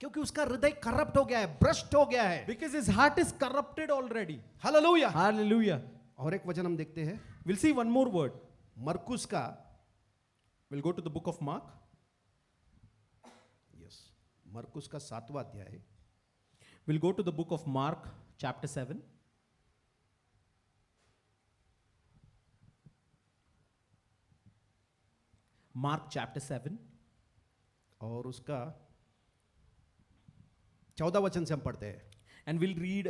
क्योंकि उसका हृदय करप्ट हो गया है, भ्रष्ट हो गया है। Because his heart is corrupted already. Hallelujah. Hallelujah. और एक वचन हम देखते हैं We'll see one more word. मरकुस का। We'll go to the book of Mark. Yes, मरकुस का 7वां अध्याय। We'll go to the book of Mark, chapter 7. Mark chapter 7. और उसका 14 वचन से हम पढ़ते हैं। And we'll read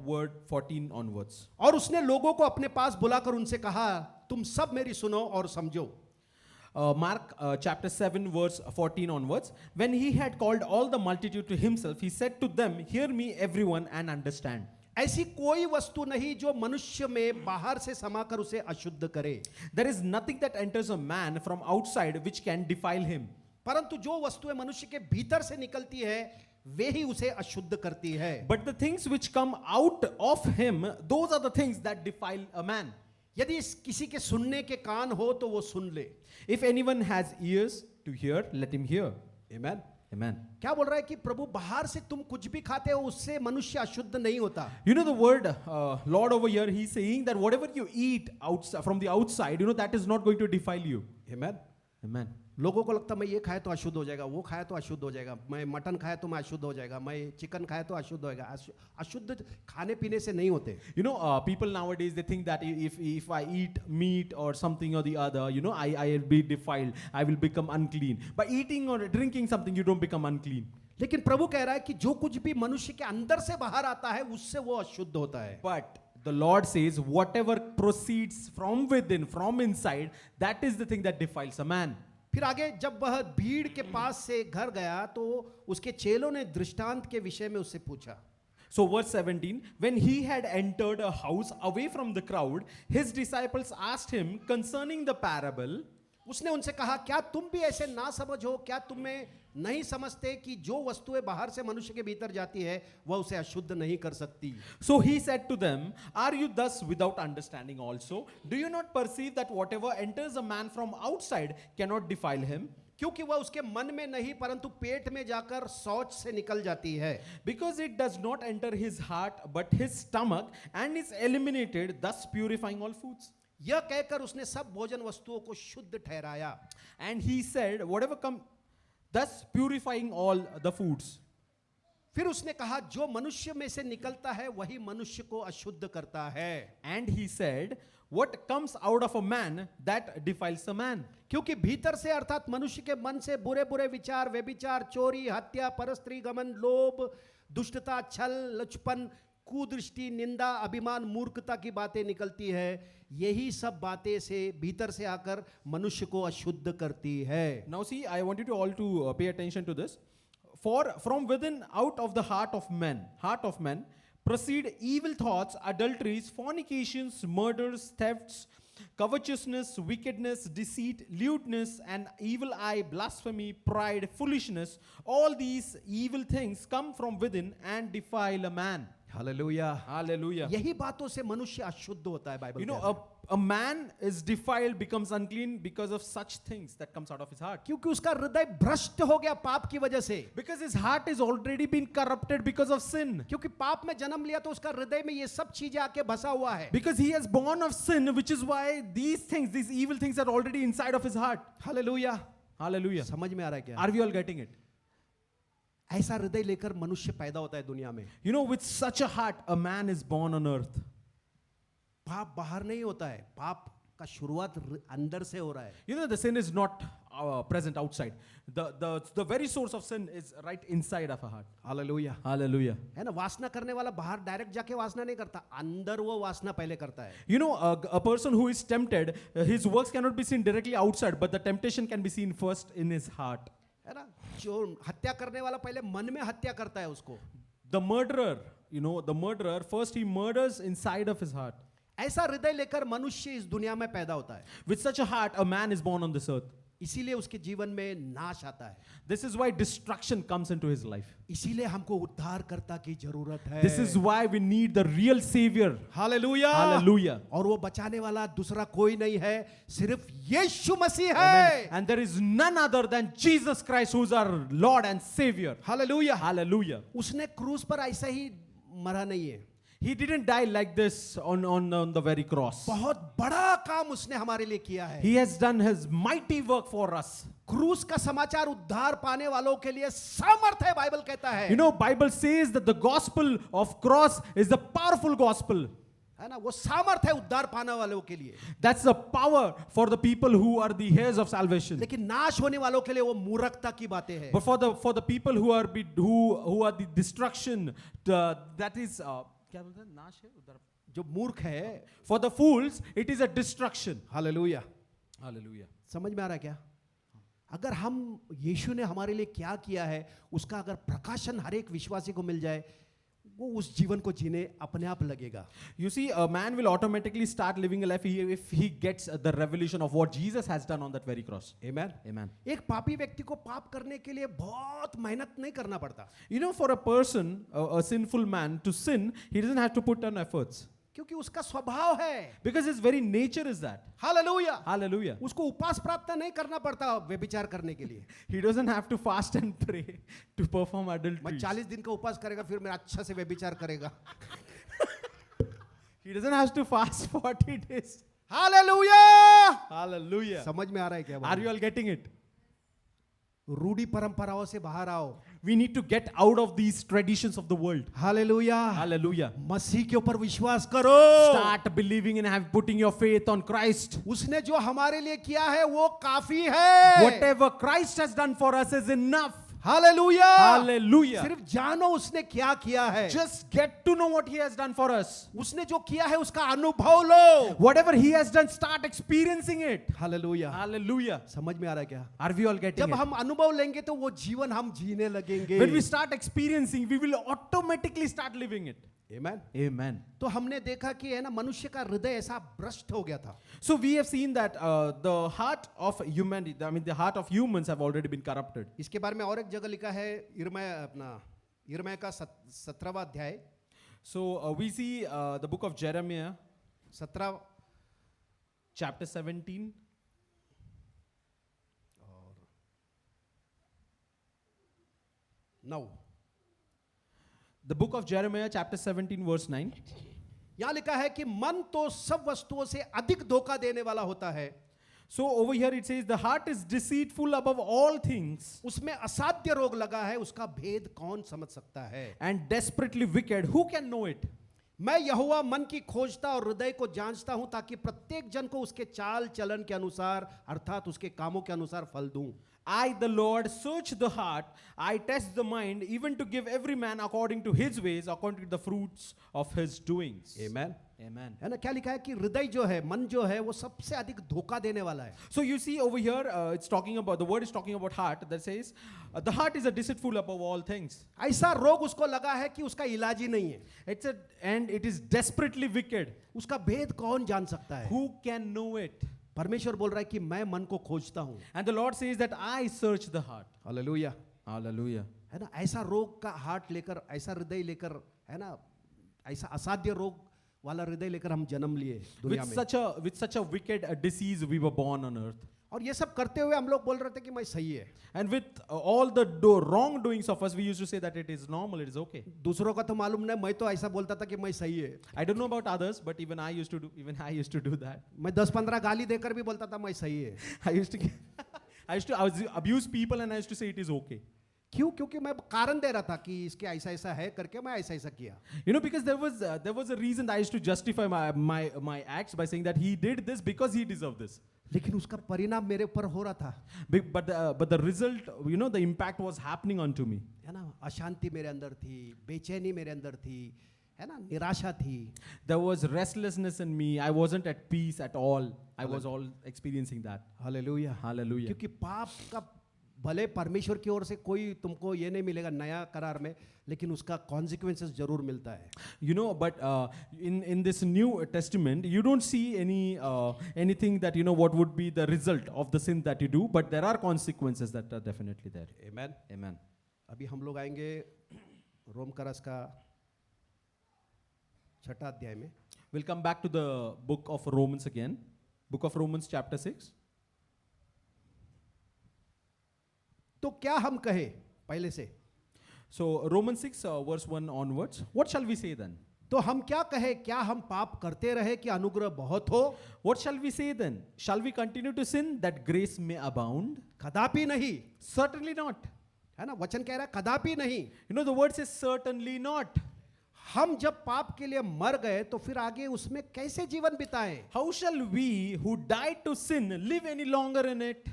word 14 onwards. और उसने लोगों को अपने पास बुलाकर उनसे कहा, तुम सब मेरी सुनो और समझो। Mark chapter 7 verse 14 onwards. When he had called all the multitude to himself, he said to them, hear me everyone and understand. ऐसी कोई वस्तु नहीं जो मनुष्य में बाहर से समाकर उसे अशुद्ध करे। There is nothing that enters a man from outside which can defile him. परंतु जो वस्तुएं मनुष्य के भीतर से निकलती है वे ही उसे अशुद्ध करती है। But the things which come out of him, those are the things that defile a man. यदि किसी के सुनने के कान हो तो वो सुन ले। If anyone has ears to hear, let him hear. Amen. Amen. क्या बोल रहा है कि प्रभु बाहर से तुम कुछ भी खाते हो उससे मनुष्य अशुद्ध नहीं होता। You know the word Lord over here, he's saying that whatever you eat outside, from the outside, you know, that is not going to defile you. Amen. Amen. लोगों को लगता है मैं ये खाया तो अशुद्ध हो जाएगा, वो खाया तो अशुद्ध हो जाएगा, मैं मटन खाया तो मैं अशुद्ध हो जाएगा, मैं चिकन खाया तो अशुद्ध होएगा। अशुद्ध खाने पीने से नहीं होते। You know, people nowadays, they think that if I eat meat or something or the other, you know, I will be defiled, I will become unclean. By eating or drinking something, you don't become unclean. लेकिन प्रभु कह रहा है कि जो कुछ भी मनुष्य के अंदर से बाहर आता है उससे वो अशुद्ध होता है। But the Lord says, whatever proceeds from within, from inside, that is the thing that defiles a man. फिर आगे जब वह भीड़ के पास से घर गया तो उसके चेलों ने दृष्टांत के विषय में उससे पूछा। So verse 17, when he had entered a house away from the crowd, his disciples asked him concerning the parable. उसने उनसे कहा, क्या तुम भी ऐसे ना समझ हो? क्या तुम्हें नहीं समझते कि जो वस्तुएं बाहर से मनुष्य के भीतर जाती है वह उसे अशुद्ध नहीं कर सकती? So he said to them, "Are you thus without understanding also? Do you not perceive that whatever enters a man from outside cannot defile him? क्योंकि वह उसके मन में नहीं परंतु पेट में जाकर शौच से निकल जाती है। Because it does not enter his heart but his stomach and is eliminated, thus purifying all foods." यह कहकर उसने सब भोजन वस्तुओं को शुद्ध ठहराया। And he said, "Whatever come, thus purifying all the foods." फिर उसने कहा, जो मनुष्य में से निकलता है वही मनुष्य को अशुद्ध करता है। And he said, "What comes out of a man, that defiles a man." क्योंकि भीतर से अर्थात मनुष्य के मन से बुरे बुरे विचार, व्यभिचार, चोरी, हत्या, परस्त्री गमन, लोभ, दुष्टता, छल, लुचपन, कुदृष्टि, निंदा, अभिमान, मूर्खता की बातें निकलती है। यही सब बातें से भीतर से आकर मनुष्य को अशुद्ध करती है। Now see, I want you to all to pay attention to this. For from within, out of the heart of men, proceed evil thoughts, adulteries, fornications, murders, thefts, covetousness, wickedness, deceit, lewdness, and evil eye, blasphemy, pride, foolishness. All these evil things come from within and defile a man. Hallelujah. Hallelujah. यही बातों से मनुष्य अशुद्ध होता है। Bible You know, कहता है। a man is defiled, becomes unclean because of such things that comes out of his heart. क्योंकि उसका हृदय भ्रष्ट हो गया पाप की वजह से। Because his heart is already been corrupted because of sin. क्योंकि पाप में जन्म लिया तो उसका हृदय में ये सब चीजें आके बसा हुआ है। Because he has born of sin, which is why these things, these evil things are already inside of his heart. Hallelujah. Hallelujah. समझ में आ रहा है क्या? Are we all getting it? ऐसा हृदय लेकर मनुष्य पैदा होता है दुनिया में। You know, with such a heart, a man is born on earth. पाप बाहर नहीं होता है, पाप का शुरुआत अंदर से हो रहा है। You know, the sin is not present outside. The very source of sin is right inside of a heart. Hallelujah. Hallelujah. है ना, वासना करने वाला बाहर डायरेक्ट जाके वासना नहीं करता, अंदर वो वासना पहले करता है। You know, a person who is tempted, his works cannot be seen directly outside, but the temptation can be seen first in his heart. है ना, जो हत्या करने वाला पहले मन में हत्या करता है उसको। The murderer, you know, the murderer, first he murders inside of his heart. ऐसा हृदय लेकर मनुष्य इस दुनिया में पैदा होता है। With such a heart, a man is born on this earth. इसीलिए उसके जीवन में नाश आता है। This is why destruction comes into his life. इसीलिए हमको उद्धारकर्ता की जरूरत है। This is why we need the real savior. Hallelujah. Hallelujah. और वो बचाने वाला दूसरा कोई नहीं है, सिर्फ यीशु मसीह है। And there is none other than Jesus Christ, who is our Lord and Savior. Hallelujah. Hallelujah. उसने क्रूस पर ऐसा ही मरा नहीं है। He didn't die like this on the very cross. बहुत बड़ा काम उसने हमारे लिए किया है। He has done his mighty work for us. क्रूस का समाचार उद्धार पाने वालों के लिए सामर्थ है, बाइबल कहता है। You know, Bible says that the gospel of cross is the powerful gospel. है ना, वो सामर्थ है उद्धार पाने वालों के लिए। That's the power for the people who are the heirs of salvation. लेकिन नाश होने वालों के लिए वो मूर्खता की बातें हैं। But for the people who are the destruction, that is क्या बोलते हैं, नाश है उधर। जो मूर्ख है, For the fools, it is a destruction. Hallelujah. Hallelujah. समझ में आ रहा है क्या? अगर हम यीशु ने हमारे लिए क्या किया है उसका अगर प्रकाशन हर एक विश्वासी को मिल जाए, वो उस जीवन को जीने अपने आप लगेगा। You see, a man will automatically start living a life if he gets the revelation of what Jesus has done on that very cross. Amen. Amen. एक पापी व्यक्ति को पाप करने के लिए बहुत मेहनत नहीं करना पड़ता, You know, for a person, a sinful man, to sin, he doesn't have to put on efforts. क्योंकि उसका स्वभाव है। Because his very nature is that. Hallelujah. Hallelujah. उसको उपास प्रार्थना नहीं करना पड़ता व्यभिचार करने के लिए। He doesn't have to fast and pray to perform मैं adultery. 40 दिन का उपास करेगा फिर मेरा अच्छा से व्यभिचार करेगा। He doesn't have to fast 40 days. Hallelujah. Hallelujah. समझ में आ रहा है क्या? Are you all getting it? रूढ़ी परंपराओं से बाहर आओ। We need to get out of these traditions of the world. Hallelujah. Hallelujah. मसीह के ऊपर विश्वास करो। Start believing and putting your faith on Christ. उसने जो हमारे लिए किया है वो काफी है। Whatever Christ has done for us is enough. Hallelujah. Hallelujah. सिर्फ जानो उसने क्या किया है। Just get to know what he has done for us. उसने जो किया है उसका अनुभव लो। Whatever he has done, start experiencing it. Hallelujah. Hallelujah. समझ में आ रहा है क्या? Are we all getting जब it? हम अनुभव लेंगे तो वो जीवन हम जीने लगेंगे। When we start experiencing, we will automatically start living it. Amen. Amen. तो हमने देखा कि है ना मनुष्य का हृदय ऐसा भ्रष्ट हो गया था. So we have seen that the heart of humanity, I mean the heart of humans have already been corrupted. इसके बारे में और एक जगह लिखा है यिर्मयाह का 17वां अध्याय. So we see the book of Jeremiah, 17 chapter 17. और 9. The book of Jeremiah, chapter 17, verse 9. यहां लिखा है कि मन तो सब वस्तुओं से अधिक धोखा देने वाला होता है. So over here it says, the heart is deceitful above all things उसमें असाध्य रोग लगा है, उसका भेद कौन समझ सकता है. and desperately wicked. Who can know it? मैं यहोवा मन की खोजता और हृदय को जांचता हूं ताकि प्रत्येक जन को उसके चाल चलन के अनुसार अर्थात उसके कामों के अनुसार फल दूं. I, the Lord, search the heart. I test the mind, even to give every man according to his ways, according to the fruits of his doings. Amen. Amen. है ना. क्या लिखा है कि हृदय जो है, मन जो है, वो सबसे अधिक धोखा देने वाला है. So you see over here, it's talking about, the word is talking about heart, that says, the heart is a deceitful above all things. ऐसा रोग उसको लगा है कि उसका इलाज ही नहीं है. And it is desperately wicked. उसका भेद कौन जान सकता है. Who can know it? परमेश्वर बोल रहा है कि मैं मन को खोजता हूं. And the Lord says that I search the heart. Hallelujah. Hallelujah. है ना. ऐसा रोग का हार्ट लेकर, ऐसा हृदय लेकर, है ना, ऐसा असाध्य रोग वाला हृदय लेकर हम जन्म लिए दुनिया में. With such a wicked disease we were born on earth. और ये सब करते हुए हम लोग बोल रहे थे कि मैं सही है. And with all the wrongdoings of us, we used to say that it is normal, it is okay. दूसरों का तो मालूम नहीं. मैं तो ऐसा बोलता था कि मैं सही है. I don't know about others, but even I used to do that. मैं 10-15 गाली देकर भी बोलता था मैं सही है. I used to abuse people and I used to say it is okay. क्यों? क्योंकि मैं कारण दे रहा था कि इसके ऐसा ऐसा है करके मैं ऐसा ऐसा किया. You know, because there was a reason that I used to justify my acts by saying that he did this because he deserved this. लेकिन उसका परिणाम मेरे ऊपर हो रहा था. But the result, you know, the impact was happening onto me. है ना. अशांति मेरे अंदर थी, बेचैनी मेरे अंदर थी, है ना, निराशा थी. There was restlessness in me. I wasn't at peace at all. I was all experiencing that. Hallelujah. Hallelujah. क्योंकि पाप का भले परमेश्वर की ओर से कोई तुमको ये नहीं मिलेगा नया करार में, लेकिन उसका कॉन्सिक्वेंसेस जरूर मिलता है. You know, but in this New Testament, you don't see anything that, you know, what would be the result of the sin that you do, but there are consequences that are definitely there. Amen. Amen. अभी हम लोग आएंगे रोम करस का 6 अध्याय में. We'll come back to the book of Romans again. Book of Romans chapter 6. तो क्या हम कहे पहले से. So Romans 6 verse 1 onwards. What shall we say then? तो हम क्या कहे, क्या हम पाप करते रहे कि अनुग्रह बहुत हो. What shall we say then? Shall we continue to sin that grace may abound? कदापि नहीं. Certainly not. है ना. वचन कह रहा है कदापि नहीं. You know, the word says certainly not. हम जब पाप के लिए मर गए तो फिर आगे उसमें कैसे जीवन बिताएं. How shall we who died to sin live any longer in it?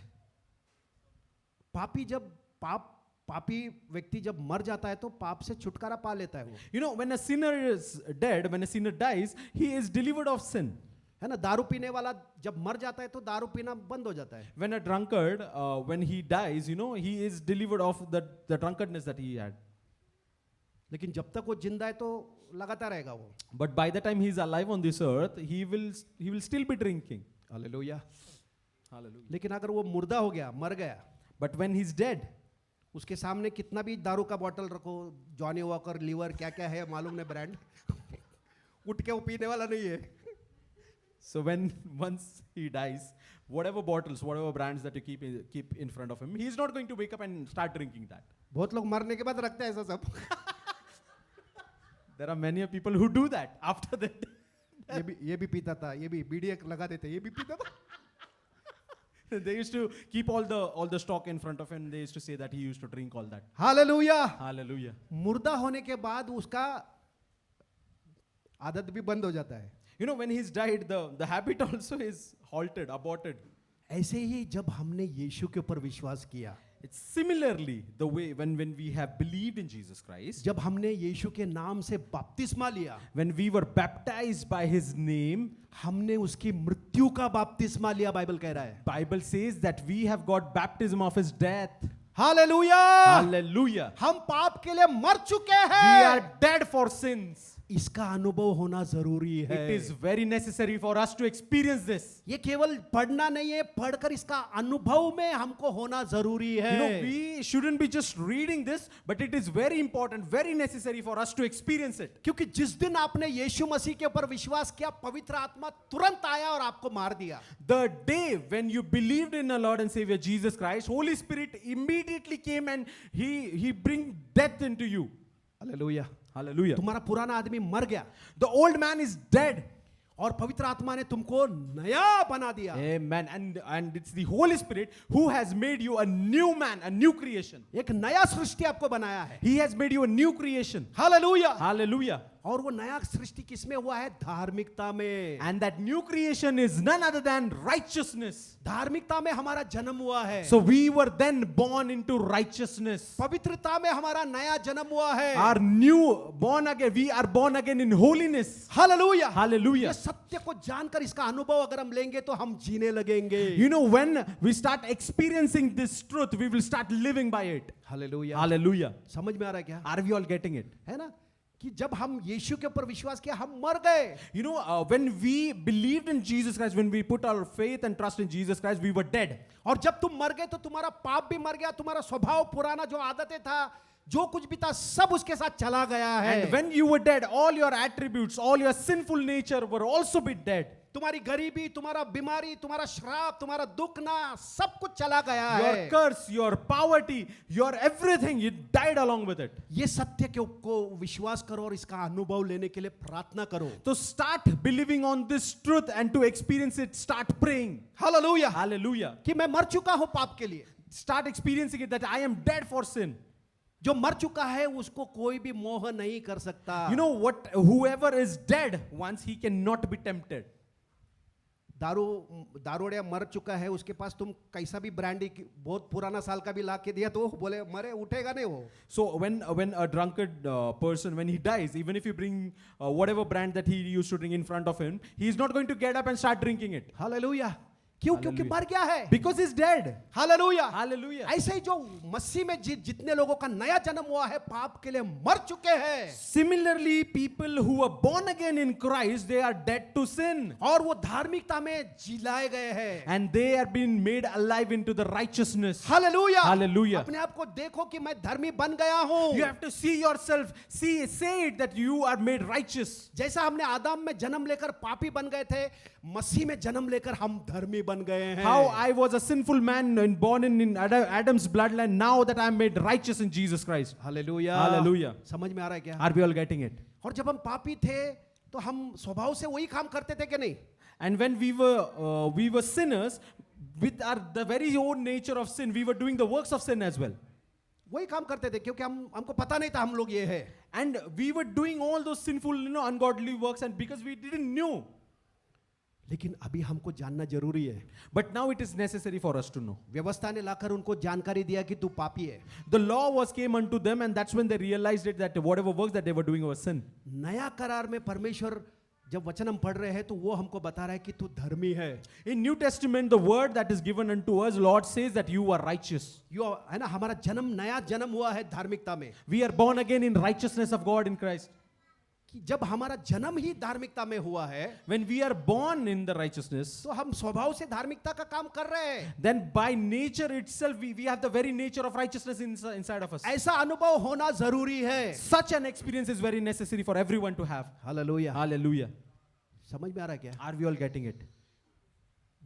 पापी व्यक्ति जब मर जाता है तो पाप से छुटकारा पा लेता है वो. You know, when a sinner is dead, when a sinner dies, he is delivered of sin. है ना. दारू पीने वाला जब मर जाता है तो दारू पीना बंद हो जाता है. When a drunkard, when he dies, you know, he is delivered of the drunkardness that he had. लेकिन जब तक वो जिंदा है तो लगाता रहेगा वो. But by the time he is alive on this earth, he will still be drinking. Hallelujah. Hallelujah. लेकिन अगर वो मुर्दा हो गया, मर गया, But when he's dead, उसके सामने कितना भी दारू का बोतल रखो, जॉनी वॉकर, लीवर, क्या क्या है मालूम नहीं ब्रांड, उठ के वो पीने वाला नहीं है. so once he dies, whatever bottles, whatever brands that you keep in front of him, he's not going to wake up and start drinking that. बहुत लोग मरने के बाद रखते हैं ऐसा सब. There are many people who do that after that. ये भी पीता था, ये भी बीड़ी लगा देते, ये भी पीता था. They used to keep all the stock in front of him. They used to say that he used to drink all that. Hallelujah. Hallelujah. मुर्दा होने के बाद उसका आदत भी बंद हो जाता है. You know, when he's died, the habit also is halted, aborted. ऐसे ही जब हमने यीशु के ऊपर विश्वास किया, It's similarly the way when we have believed in Jesus Christ, जब हमने यीशु के नाम से बपतिस्मा लिया, when we were baptized by his name, हमने उसकी मृत्यु का बपतिस्मा लिया. बाइबल कह रहा है. Bible says that we have got baptism of his death. Hallelujah. Hallelujah. हम पाप के लिए मर चुके We हैं. are dead for sins. इसका अनुभव होना जरूरी है। It is very necessary for us to experience this. ये केवल पढ़ना नहीं है, पढ़कर इसका अनुभव में हमको होना जरूरी है। You know, we shouldn't be just reading this, but it is very important, very necessary for us to experience it. क्योंकि जिस दिन आपने यीशु मसीह के ऊपर विश्वास किया, पवित्र आत्मा तुरंत आया और आपको मार दिया। The day when you believed in our Lord and Savior Jesus Christ, Holy Spirit immediately came and He bring death into you. Hallelujah. Hallelujah. तुम्हारा पुराना आदमी मर गया The old man is dead. और पवित्र आत्मा ने तुमको नया बना दिया। Amen. And it's the Holy Spirit who has made you a new man, a new creation. एक नया सृष्टि आपको बनाया है। He has made you a new creation. Hallelujah. Hallelujah. और वो नया सृष्टि किसमें हुआ है? धार्मिकता में। And that new creation is none other than righteousness. धार्मिकता में हमारा जन्म हुआ है। So we were then born into righteousness. पवित्रता में हमारा नया जन्म हुआ है। Our new born again, we are born again in holiness. Hallelujah. Hallelujah. ये सत्य को जानकर इसका अनुभव अगर हम लेंगे तो हम जीने लगेंगे। You know, when we start experiencing this truth, we will start living by it. Hallelujah. Hallelujah. समझ में आ रहा है क्या? Are we all getting it? है ना कि जब हम यीशु के ऊपर विश्वास किया, हम मर गए। You know, when we believed in Jesus Christ, when we put our faith and trust in Jesus Christ, we were dead. और जब तुम मर गए तो तुम्हारा पाप भी मर गया, तुम्हारा स्वभाव पुराना जो आदतें था, जो कुछ भी था, सब उसके साथ चला गया है। And when you were dead, all your attributes, all your sinful nature were also be dead. तुम्हारी गरीबी, तुम्हारा बीमारी, तुम्हारा श्राप, तुम्हारा दुख ना, सब कुछ चला गया है। Your curse, your poverty, your everything, you died along with it. ये सत्य को विश्वास करो और इसका अनुभव लेने के लिए प्रार्थना करो। So start believing on this truth and to experience it, start praying. Hallelujah. Hallelujah. कि मैं मर चुका हूं पाप के लिए। Start experiencing it that I am dead for sin. जो मर चुका है उसको कोई भी मोह नहीं कर सकता। You know what? Whoever is dead once, he cannot be tempted. दारूड़िया मर चुका है, उसके पास तुम कैसा भी ब्रांडी बहुत पुराना साल का भी ला के दिया तो वो बोले मरे, उठेगा नहीं वो। So when a drunkard person, when he dies, even if you bring whatever brand that he used to drink in front of him, he is not going to get up and start drinking it. Hallelujah. क्यों? क्योंकि मर गया है। Because he's dead. Hallelujah. Hallelujah. ऐसे ही जो मसीह में जितने लोगों का नया जन्म हुआ है, पाप के लिए मर चुके हैं। Similarly, people who are born again in Christ, they are dead to sin. और वो धार्मिकता में जिलाए गए हैं। And they are being made alive into the righteousness. Hallelujah. Hallelujah. अपने आप को देखो कि मैं धर्मी बन गया हूँ। You have to see yourself, say it that you are made righteous. जैसा हमने आदम में जन्म लेकर पापी बन गए थे, मसीह में जन्म लेकर हम धर्मी बन गए हैं। How I was a sinful man and born in Adam's bloodline, now that I am made righteous in Jesus Christ. Hallelujah. Hallelujah. समझ में आ रहा है क्या? Are we all getting it? और जब हम पापी थे तो हम स्वभाव से वही काम करते थे कि नहीं? And when we were sinners, with the very own nature of sin, we were doing the works of sin as well. वही काम करते थे क्योंकि हमको पता नहीं था हम लोग ये है। And we were doing all those sinful, ungodly works, and because we didn't know. लेकिन अभी हमको जानना जरूरी है। But now it is necessary for us to know. व्यवस्था ने लाकर उनको जानकारी दिया कि तू पापी है। The law came unto them, and that's when they realized it, that whatever works that they were doing was sin. नया करार में परमेश्वर जब वचन हम पढ़ रहे हैं तो वो हमको बता रहा है कि तू धर्मी है। In New Testament, the word that is given unto us, Lord says that you are righteous. है ना, हमारा जन्म नया जन्म हुआ है धार्मिकता में। We are born again in righteousness of God in Christ. कि जब हमारा जन्म ही धार्मिकता में हुआ है, When we are born in the righteousness, तो हम स्वभाव से धार्मिकता का काम कर रहे हैं। then by nature itself, we have the very nature of righteousness inside of us. ऐसा अनुभव होना जरूरी है। Such an experience is very necessary for everyone to have. Hallelujah. Hallelujah. समझ में आ रहा है क्या? Are we all getting it?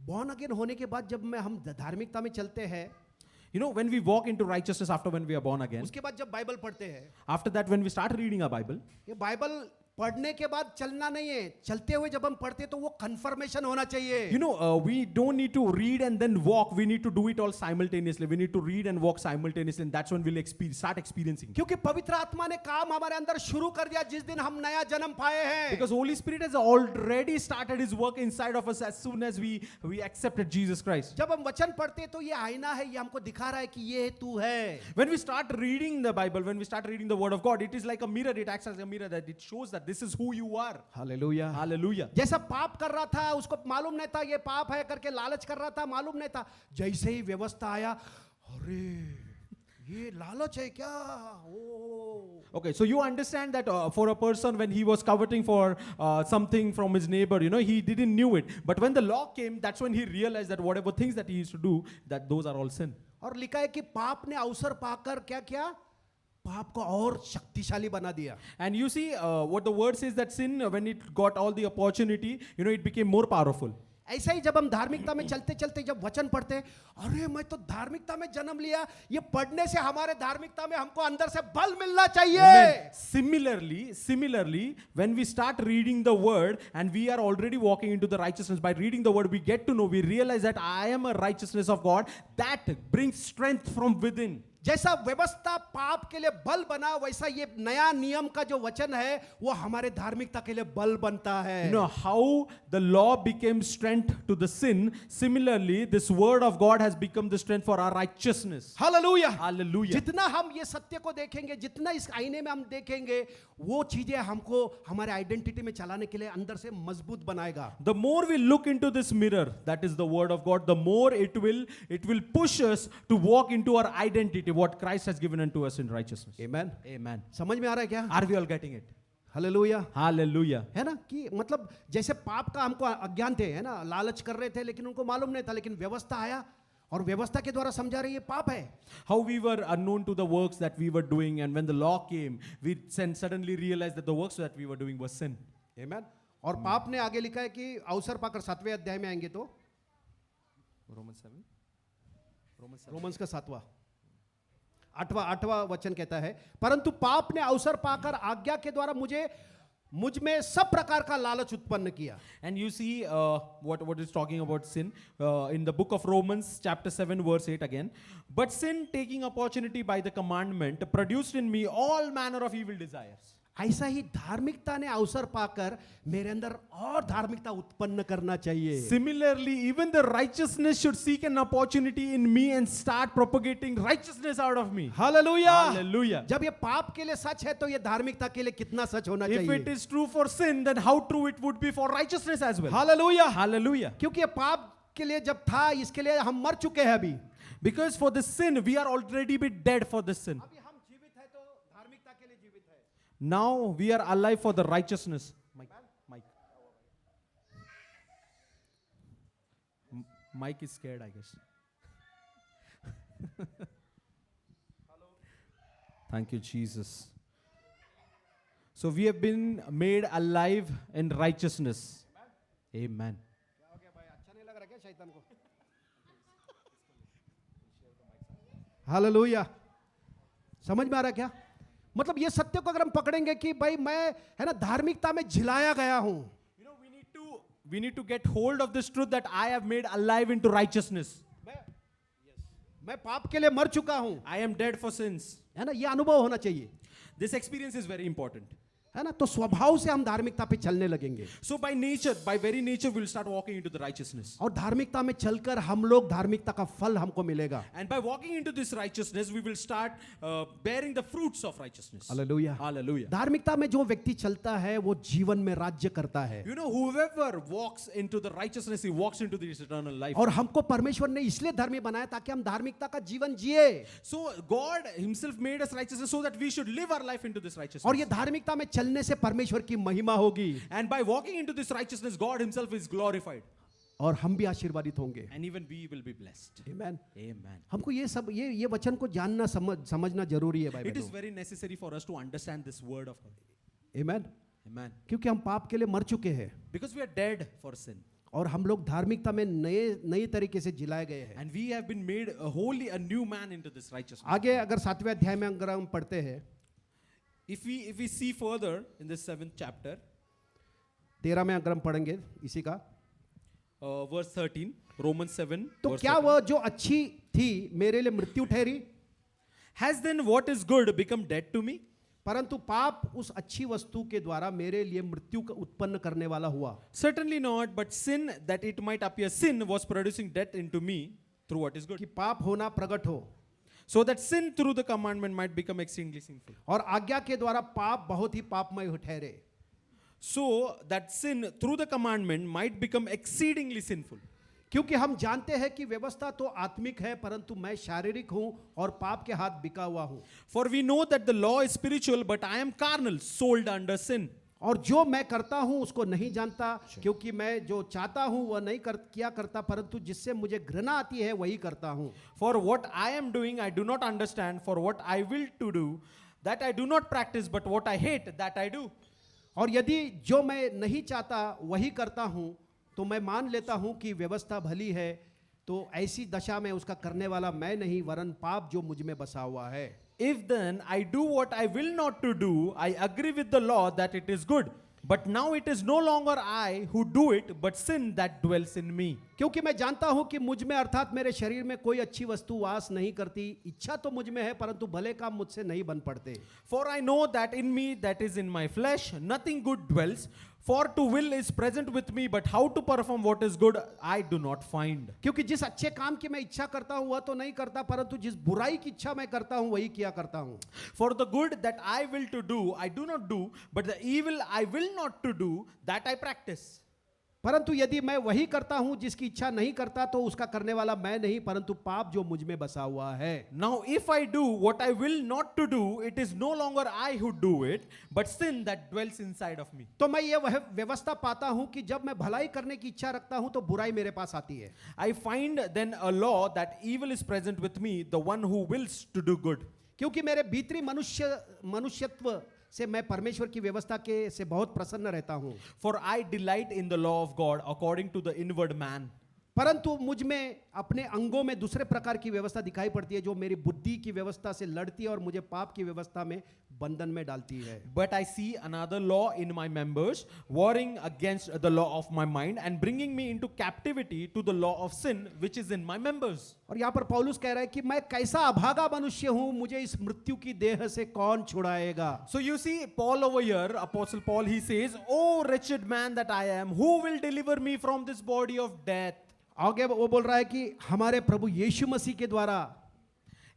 Born again होने के बाद जब हम धार्मिकता में चलते हैं, You know, when we walk into righteousness after when we are born again, उसके बाद जब बाइबल पढ़ते हैं, after that when we start reading our Bible, ये बाइबल पढ़ने के बाद चलना नहीं है, चलते हुए जब हम पढ़ते तो वो कंफर्मेशन होना चाहिए। you know, we don't need to read and then walk. We need to do it all simultaneously. We need to read and walk simultaneously, and that's when we'll start experiencing. क्योंकि पवित्र आत्मा ने काम हमारे अंदर शुरू कर दिया जिस दिन हम नया जन्म पाए हैं। Because Holy Spirit has already started His work inside of us as soon as we accepted Jesus Christ. जब हम वचन पढ़ते तो ये आईना है, ये हमको दिखा रहा है कि ये तू है। When we start reading the Bible, when we start reading the Word of God, it is like a mirror. It acts as a mirror that it shows that this is who you are. Hallelujah. Hallelujah. जैसा पाप कर रहा था उसको मालूम नहीं था ये पाप है करके लालच कर रहा था, मालूम नहीं था। जैसे ही व्यवस्था आया, अरे ये लालच है क्या? ओ Okay, so you understand that for a person when he was coveting for something from his neighbor, he didn't knew it. But when the law came, that's when he realized that whatever things that he used to do, that those are all sin. और लिखा है कि पाप ने अवसर पाकर क्या किया? पाप को और शक्तिशाली बना दिया. And you see what the word says, that sin, when it got all the opportunity, it became more powerful. ऐसा ही जब हम धार्मिकता में चलते चलते जब वचन पढ़ते हैं, अरे मैं तो धार्मिकता में जन्म लिया, ये पढ़ने से हमारे धार्मिकता में हमको अंदर से बल मिलना चाहिए. Similarly, when we start reading the word and we are already walking into the righteousness, by reading the word we get to know, we realize that I am a righteousness of God that brings strength from within. जैसा व्यवस्था पाप के लिए बल बना, वैसा ये नया नियम का जो वचन है वो हमारे धार्मिकता के लिए बल बनता है. How the law became strength to the sin, similarly this word of God has become the strength for our righteousness. Hallelujah. Hallelujah. जितना हम ये सत्य को देखेंगे, जितना इस आईने में हम देखेंगे, वो चीजें हमको हमारे आइडेंटिटी में चलाने के लिए अंदर से मजबूत बनाएगा. The more we look into this mirror, that is the word of God, the more it will push us to walk into our identity, what Christ has given unto us in righteousness. Amen. Amen. समझ में आ रहा है क्या? Are we all getting it? Hallelujah. Hallelujah. है ना कि मतलब जैसे पाप का हमको अज्ञान थे, है ना, लालच कर रहे थे लेकिन उनको मालूम नहीं था, लेकिन व्यवस्था आया और व्यवस्था के द्वारा समझा रही है पाप है. How we were unknown to the works that we were doing, and when the law came, we suddenly realized that the works that we were doing was sin. Amen. और पाप ने आगे लिखा है कि अवसर पाकर 7वें अध्याय में आएंगे तो Romans 7. रोमन्स का 7वां 8वां वचन कहता है, परंतु पाप ने अवसर पाकर आज्ञा के द्वारा मुझ में सब प्रकार का लालच उत्पन्न किया. And you see what is talking about sin in the book of Romans chapter 7 verse 8 again. But sin, taking opportunity by the commandment, produced in me all manner of evil desires. ऐसा ही धार्मिकता ने अवसर पाकर मेरे अंदर और धार्मिकता उत्पन्न करना चाहिए. Similarly, even the righteousness should seek an opportunity in me and start propagating righteousness out of me. Hallelujah. Hallelujah. जब ये पाप के लिए सच है तो ये धार्मिकता के लिए कितना सच होना If चाहिए. it is true for sin, then how true it would be for righteousness as well. Hallelujah. Hallelujah. क्योंकि ये पाप के लिए जब था, इसके लिए हम मर चुके हैं अभी. Because for the sin, we are already been dead for the sin. अभी हम जीवित है तो धार्मिकता के लिए जीवित है. Now we are alive for the righteousness. Mike is scared, I guess. Thank you, Jesus. So we have been made alive in righteousness. Amen. क्या हो गया भाई? अच्छा नहीं लग रहा क्या शैतान को? हालेलुया. समझ में आ रहा है क्या? मतलब ये सत्य को अगर हम पकड़ेंगे कि भाई मैं, है ना, धार्मिकता में झिलाया गया हूं. We need to get hold of this truth that I have made alive into righteousness. मैं पाप के लिए मर चुका हूं, I am dead for sins. है ना, ये अनुभव होना चाहिए. This experience is very important. है ना, तो स्वभाव से हम धार्मिकता पे चलने लगेंगे. So by nature, by very nature, we will start walking into the righteousness. और धार्मिकता में चलकर हम लोग धार्मिकता का फल हमको मिलेगा. And by walking into this righteousness, we will start bearing the fruits of righteousness. Hallelujah. Hallelujah. धार्मिकता में जो व्यक्ति चलता है वो जीवन में राज्य करता है. You know, whoever walks into the righteousness, he walks into this eternal life. और हमको परमेश्वर ने इसलिए धर्मी बनाया ताकि हम धार्मिकता का जीवन जिए. So God himself made us righteousness so that we should live our life into this righteousness. और ये धार्मिकता में चलने से परमेश्वर की महिमा होगी. And by walking into this righteousness, God himself is glorified. और हम भी आशीर्वादित होंगे. And even we will be blessed. Amen. Amen. हमको ये सब ये वचन को जानना समझना जरूरी है भाई It is बहनों. very necessary for us to understand this word of God. Amen. Amen. क्योंकि हम पाप के लिए मर चुके हैं Because we are dead for sin. और हम लोग धार्मिकता में नई तरीके से जिलाए गए हैं. And we have been made a new man into this righteousness. आगे अगर 7वें अध्याय में अगर हम पढ़ते हैं, If we see further in this 7th chapter, 13 में अगर हम पढ़ेंगे इसी का, verse 13, Romans 7. तो verse क्या 13. वह जो अच्छी थी मेरे लिए मृत्यु ठहरी, Has then what is good become dead to me? परंतु पाप उस अच्छी वस्तु के द्वारा मेरे लिए मृत्यु का उत्पन्न करने वाला हुआ. Certainly not, but sin, that it might appear sin, was producing death into me through what is कि good. पाप होना प्रकट हो So that sin through the commandment might become exceedingly sinful. और आज्ञा के द्वारा पाप बहुत ही पापमय ठहरे. So that sin through the commandment might become exceedingly sinful. क्योंकि हम जानते हैं कि व्यवस्था तो आत्मिक है, परंतु मैं शारीरिक हूं और पाप के हाथ बिका हुआ हूं। For we know that the law is spiritual, but I am carnal, sold under sin. और जो मैं करता हूं उसको नहीं जानता, क्योंकि मैं जो चाहता हूं वह नहीं किया करता, परंतु जिससे मुझे घृणा आती है वही करता हूं। For what I am doing, I do not understand. For what I will to do, that I do not practice, but what I hate, that I do. और यदि जो मैं नहीं चाहता वही करता हूं, तो मैं मान लेता हूं कि व्यवस्था भली है, तो ऐसी दशा में उसका करने वाला मैं नहीं, वरन पाप जो मुझ में बसा हुआ है। If then I do what I will not to do, I agree with the law that it is good. But now it is no longer I who do it, but sin that dwells in me. क्योंकि मैं जानता हूं कि मुझ में अर्थात मेरे शरीर में कोई अच्छी वस्तु वास नहीं करती। इच्छा तो मुझ में है, परंतु भले काम मुझसे नहीं बन पड़ते। For I know that in me, that is in my flesh, nothing good dwells. For to will is present with me, but how to perform what is good, I do not find. क्योंकि जिस अच्छे काम की मैं इच्छा करता हूं वह तो नहीं करता, परंतु जिस बुराई की इच्छा मैं करता हूं वही किया करता हूं। For the good that I will to do, I do not do, but the evil I will not to do, that I practice. परंतु यदि मैं वही करता हूं जिसकी इच्छा नहीं करता, तो उसका करने वाला मैं नहीं, परंतु पाप जो मुझ में बसा हुआ है। Now if I do what I will not to do, it is no longer I who do it, but sin that dwells inside of me. तो मैं ये वह व्यवस्था पाता हूं कि जब मैं भलाई करने की इच्छा रखता हूं तो बुराई मेरे पास आती है। I find then a law that evil is present with me, the one who wills to do good. क्योंकि मेरे भीतरी मनुष्यत्व से मैं परमेश्वर की व्यवस्था के से बहुत प्रसन्न रहता हूं। For I delight in the law of God according to the inward man. परंतु मुझ में अपने अंगों में दूसरे प्रकार की व्यवस्था दिखाई पड़ती है, जो मेरी बुद्धि की व्यवस्था से लड़ती है और मुझे पाप की व्यवस्था में बंधन में डालती है। But I see another law in my members, warring against the law of my mind and bringing me into captivity to the law of sin which is in my members. और यहाँ पर पौलुस कह रहा है कि मैं कैसा अभागा मनुष्य हूं, मुझे इस मृत्यु की देह से कौन छुड़ाएगा। So you see Paul over here, Apostle Paul, he says, "Oh wretched man that I am, who will deliver me from this body of death?" आगे वो बोल रहा है कि हमारे प्रभु यीशु मसीह के द्वारा।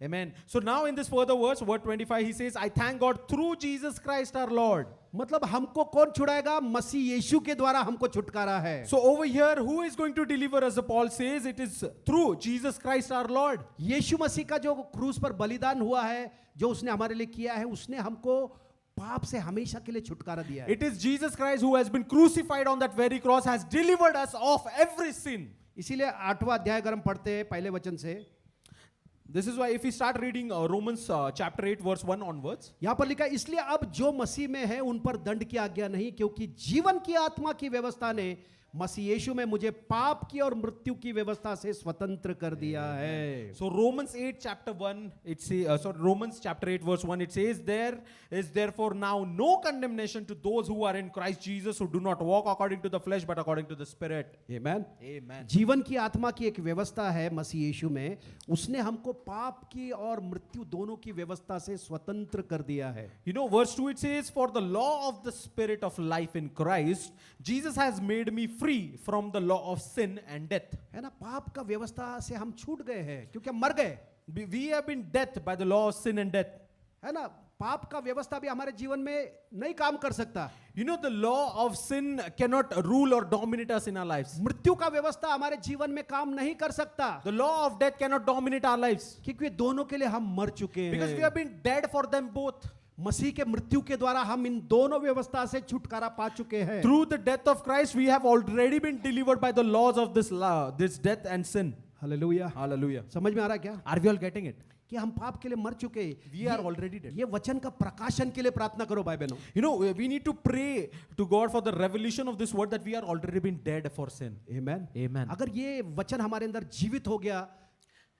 Amen. So now in this further verse, verse 25, he says, "I thank God through Jesus Christ our Lord." मतलब हमको कौन छुड़ाएगा? मसीह यीशु के द्वारा हमको छुटकारा है। So over here, who is going to deliver us? Paul says it is through Jesus Christ our Lord. यीशु मसीह का जो क्रूस पर बलिदान हुआ है, जो उसने हमारे लिए किया है, उसने हमको पाप से हमेशा के लिए छुटकारा दिया है। It is Jesus Christ who has been crucified on that very cross, has delivered us of every sin. इसीलिए 8वां अध्याय अगर हम पढ़ते हैं पहले वचन से, This is why if we start reading Romans chapter 8 verse 1 onwards, यहां पर लिखा है, इसलिए अब जो मसीह में है उन पर दंड की आज्ञा नहीं, क्योंकि जीवन की आत्मा की व्यवस्था ने मसीह यीशु में मुझे पाप की और मृत्यु की व्यवस्था से स्वतंत्र कर दिया है। so Romans 8 chapter 1, it says, Romans chapter 8 verse 1, it says, "There is therefore now no condemnation to those who are in Christ Jesus, who do not walk according to the flesh but according to the Spirit." Amen. Amen. जीवन की आत्मा की एक व्यवस्था है मसीह यीशु में, उसने हमको पाप की और मृत्यु दोनों की व्यवस्था से स्वतंत्र कर दिया है। You know, verse 2 it says, "For the law of the Spirit of life in Christ, Jesus has made me free from the law of sin and death." है ना, पाप का व्यवस्था से हम छूट गए हैं क्योंकि हम मर गए। We have been dead by the law of sin and death. है ना, पाप का व्यवस्था भी हमारे जीवन में नहीं काम कर सकता। You know, the law of sin cannot rule or dominate us in our lives. मृत्यु का व्यवस्था हमारे जीवन में काम नहीं कर सकता, The law of death cannot dominate our lives क्योंकि दोनों के लिए हम मर चुके because we हैं। have been dead for them both. मसीह के मृत्यु के द्वारा हम इन दोनों व्यवस्था से छुटकारा पा चुके हैं। Through the death of Christ, we have already been delivered by the laws of this law, this death and sin. Hallelujah. Hallelujah. समझ में आ रहा है क्या Are we all getting it? कि हम पाप के लिए मर चुके हैं? We are already dead. ये वचन का प्रकाशन के लिए प्रार्थना करो भाई बहनों। You know, we need to pray to God for the revelation of this word that we are already been dead for sin. Amen. Amen. अगर ये वचन हमारे अंदर जीवित हो गया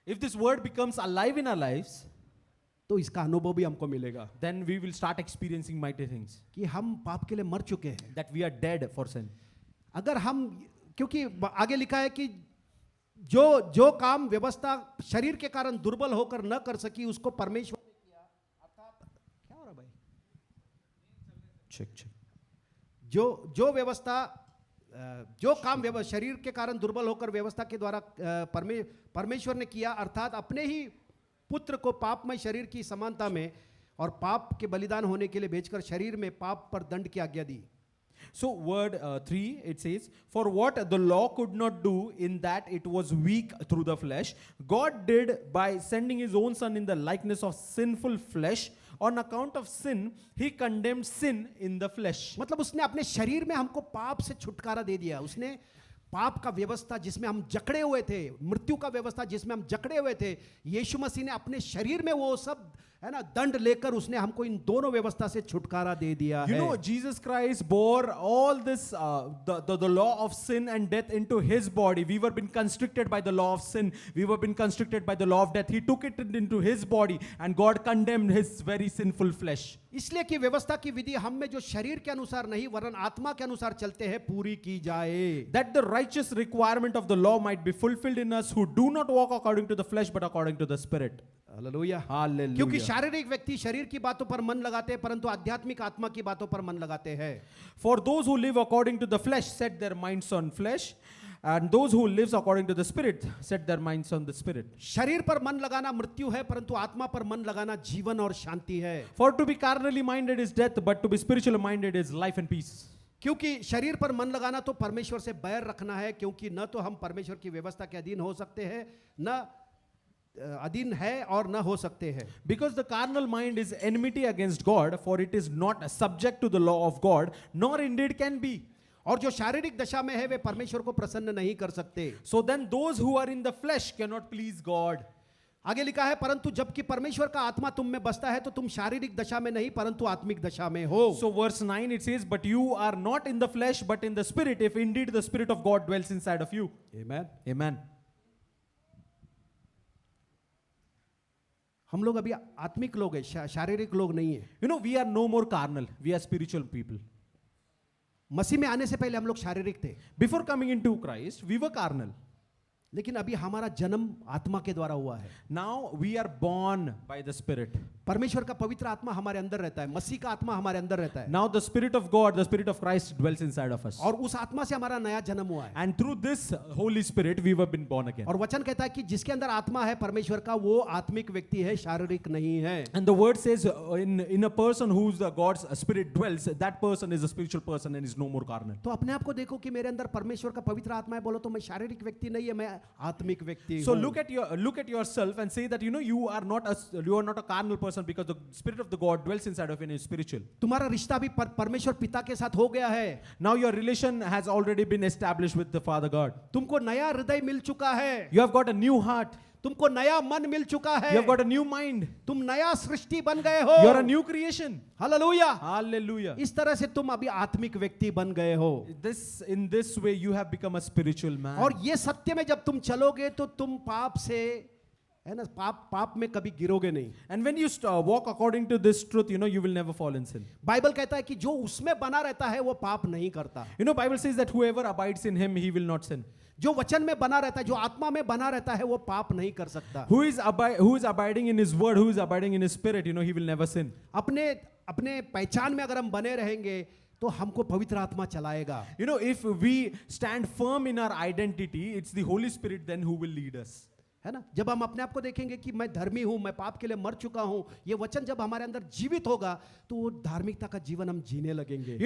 If this word becomes alive in our lives, तो इसका अनुभव भी हमको मिलेगा then we will start experiencing mighty things. कि हम पाप के लिए मर चुके हैं। That we are dead for sin. अगर हम, क्योंकि आगे लिखा है कि जो काम व्यवस्था शरीर के कारण दुर्बल होकर न कर सकी, उसको परमेश्वर ने किया। अर्थात क्या हो रहा भाई? Check. जो व्यवस्था, जो काम शरीर के कारण दुर्बल होकर व्यवस्था के द्वारा परमेश्वर ने किया, अर्थात अपने ही पुत्र को पापमय शरीर की समानता में और पाप के बलिदान होने के लिए भेजकर शरीर में पाप पर दंड की आज्ञा दी। So word 3, it says, for what the law could not do in that it was weak through the flesh, God did by sending his own son in the likeness of sinful flesh. On account of sin, he condemned sin in the flesh. मतलब उसने अपने शरीर में हमको पाप से छुटकारा दे दिया। उसने पाप का व्यवस्था जिसमें हम जकड़े हुए थे, मृत्यु का व्यवस्था जिसमें हम जकड़े हुए थे, यीशु मसीह ने अपने शरीर में वो सब है ना दंड लेकर उसने हमको इन दोनों व्यवस्था से छुटकारा दे दिया You है। know, Jesus Christ bore all this, the law of sin and death into his body. We were been constricted by the law of sin. We were been constricted by the law of death. He took it into his body and God condemned his very sinful flesh. इसलिए कि व्यवस्था की विधि हम में जो शरीर के अनुसार नहीं वरन आत्मा के अनुसार चलते हैं पूरी की जाए। That the righteous requirement of the law might be fulfilled in us who do not walk according to the flesh but according to the Spirit. Hallelujah. Hallelujah. क्योंकि शारीरिक व्यक्ति शरीर की बातों पर मन लगाते हैं परंतु आध्यात्मिक आत्मा की बातों पर मन लगाते हैं। For those who live according to the flesh set their minds on flesh, and those who lives according to the Spirit set their minds on the Spirit. शरीर पर मन लगाना मृत्यु है परंतु आत्मा पर मन लगाना जीवन और शांति है। For to be carnally minded is death, but to be spiritually minded is life and peace. क्योंकि शरीर पर मन लगाना तो परमेश्वर से बैर रखना है, क्योंकि न तो हम परमेश्वर की व्यवस्था के अधीन हो सकते हैं, न अधीन है और न हो सकते हैं। Because the carnal mind is enmity against God, for it is not subject to the law of God, nor indeed can be. और जो शारीरिक दशा में है वे परमेश्वर को प्रसन्न नहीं कर सकते। So then those who are in the flesh cannot please God. आगे लिखा है परंतु जबकि परमेश्वर का आत्मा तुम में बसता है तो तुम शारीरिक दशा में नहीं परंतु आत्मिक दशा में हो। So verse 9 it says, but you are not in the flesh but in the Spirit, if indeed the Spirit of God dwells inside of you. Amen. Amen. हम लोग अभी आत्मिक लोग हैं, शारीरिक लोग नहीं है। You know, we are no more carnal, we are spiritual people. मसीह में आने से पहले हम लोग शारीरिक थे, Before coming into Christ, we were carnal. लेकिन अभी हमारा जन्म आत्मा के द्वारा हुआ है। Now we are born by the Spirit. परमेश्वर का पवित्र आत्मा हमारे अंदर रहता है, मसीह का आत्मा हमारे अंदर रहता है, Now the Spirit of God, the Spirit of Christ dwells inside of us. और उस आत्मा से हमारा नया जन्म हुआ है। And through this Holy Spirit, we were been born again. और वचन कहता है कि जिसके अंदर आत्मा है परमेश्वर का वो आत्मिक व्यक्ति है, शारीरिक नहीं है। And the word says, in a person whose the God's Spirit dwells, that person is a spiritual person and is no more carnal. तो अपने आप को देखो कि मेरे अंदर परमेश्वर का पवित्र आत्मा है, बोलो तो मैं शारीरिक व्यक्ति नहीं है, मैं आत्मिक व्यक्ति So हूं। look at yourself and say that you are not a carnal person because the Spirit of the God dwells inside of you and is spiritual. तुम्हारा रिश्ता भी परमेश्वर पिता के साथ हो गया है। Now your relation has already been established with the Father God. तुमको नया हृदय मिल चुका है, You have got a new heart. तुमको नया मन मिल चुका है, You have got a new mind. तुम नया सृष्टि बन गए हो। You are a new creation. Hallelujah. Hallelujah. इस तरह से तुम अभी आत्मिक व्यक्ति बन गए हो। In this way you have become a spiritual man. और ये सत्य में जब तुम चलोगे तो तुम पाप से है ना पाप में कभी गिरोगे नहीं। And when you walk according to this truth, you will never fall in sin. Bible कहता है कि जो उसमें बना रहता है वो पाप नहीं करता। Bible says that whoever abides in him, he will not sin. जो वचन में बना रहता है, जो आत्मा में बना रहता है वो पाप नहीं कर सकता। Who is abiding in his word, who is abiding in his spirit, he will never sin. अपने पहचान में अगर हम बने रहेंगे तो हमको पवित्र आत्मा चलाएगा। If we stand firm in our identity, it's the Holy Spirit then who will lead us. है ना, जब हम अपने आप को देखेंगे कि मैं धर्मी हूं, मैं पाप के लिए मर चुका हूं, ये वचन जब हमारे अंदर जीवित होगा तो वो धार्मिकता का जीवन हम जीने लगेंगे।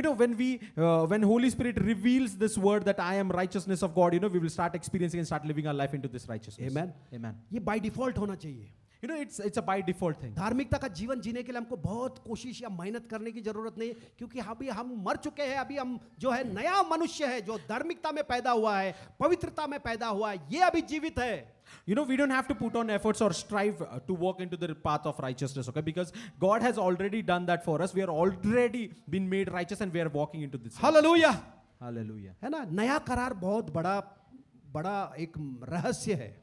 When Holy Spirit reveals this word that I am righteousness of God, we will start experiencing and start living our life into this righteousness. Amen. Amen. ये बाय डिफॉल्ट होना चाहिए। It's a by default thing. धार्मिकता का जीवन जीने के लिए हमको बहुत कोशिश या मेहनत करने की जरूरत नहीं, क्योंकि अभी हम मर चुके हैं। अभी हम जो है नया मनुष्य है, जो धार्मिकता में पैदा हुआ है, पवित्रता में पैदा हुआ है, ये अभी जीवित है। We don't have to put on efforts or strive to walk into the path of righteousness, okay? Because God has already done that for us. We are already been made righteous and we are walking into this. Hallelujah. Hallelujah. है ना, नया करार बहुत बड़ा एक रहस्य है।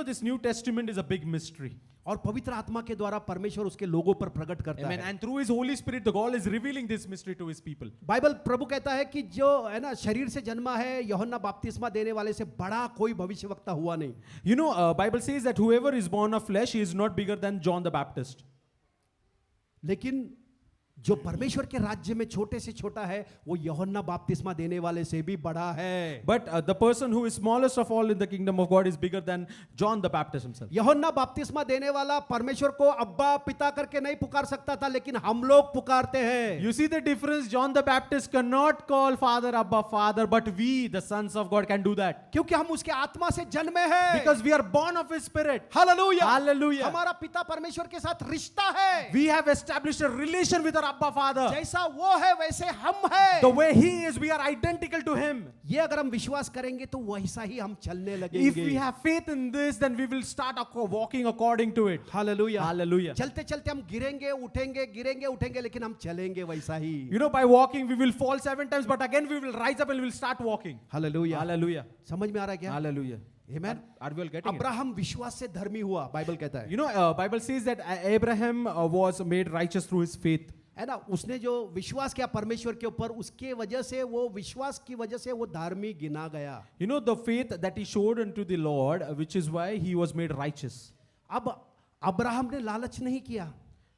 This New Testament is a big mystery. और पवित्र आत्मा के द्वारा परमेश्वर उसके लोगों पर प्रकट करता Amen. है। And through His Holy Spirit, the God is revealing this mystery to His people. Bible प्रभु कहता है कि जो है ना शरीर से जन्मा है, यूहन्ना बपतिस्मा देने वाले से बड़ा कोई भविष्यवक्ता हुआ नहीं। Bible says that whoever is born of flesh, he is not bigger than John the Baptist. लेकिन जो परमेश्वर के राज्य में छोटे से छोटा है वो यूहन्ना बपतिस्मा देने वाले से भी बड़ा है। But the person who is smallest of all in the kingdom of God is bigger than John the Baptist himself. यूहन्ना बपतिस्मा देने वाला परमेश्वर को अब्बा पिता करके नहीं पुकार सकता था, लेकिन हम लोग पुकारते हैं। You see the difference? John the Baptist cannot call Father Abba Father, but we, the sons of God, can do that. क्योंकि हम उसके आत्मा से जन्मे हैं। Because we are born of His Spirit. Hallelujah, Hallelujah. हमारा पिता परमेश्वर के साथ रिश्ता है। We have established a relation with our Abba Father. जैसा वो है वैसे हम हैं। The way He is, we are identical to Him. ये अगर हम विश्वास करेंगे तो वैसा ही हम चलने If लगेंगे। we have faith in this, then we will start walking according to it. Hallelujah, Hallelujah. चलते चलते हम गिरेंगे उठेंगे, लेकिन हम चलेंगे वैसा ही। You know, by walking, we will fall 7 times, but again we will rise up and we will start walking. Hallelujah, Hallelujah. समझ में आ रहा है क्या? Hallelujah. Amen? Are we all getting it? Abraham विश्वास से धर्मी हुआ, बाइबल कहता है। You know, Bible says that Abraham was made righteous through his faith. है ना, उसने जो विश्वास किया परमेश्वर के ऊपर, उसके वजह से वो विश्वास की वजह से वो धार्मिक गिना गया। You know, the faith that he showed unto the Lord, which is why he was made righteous. अब अब्राहम ने लालच नहीं किया,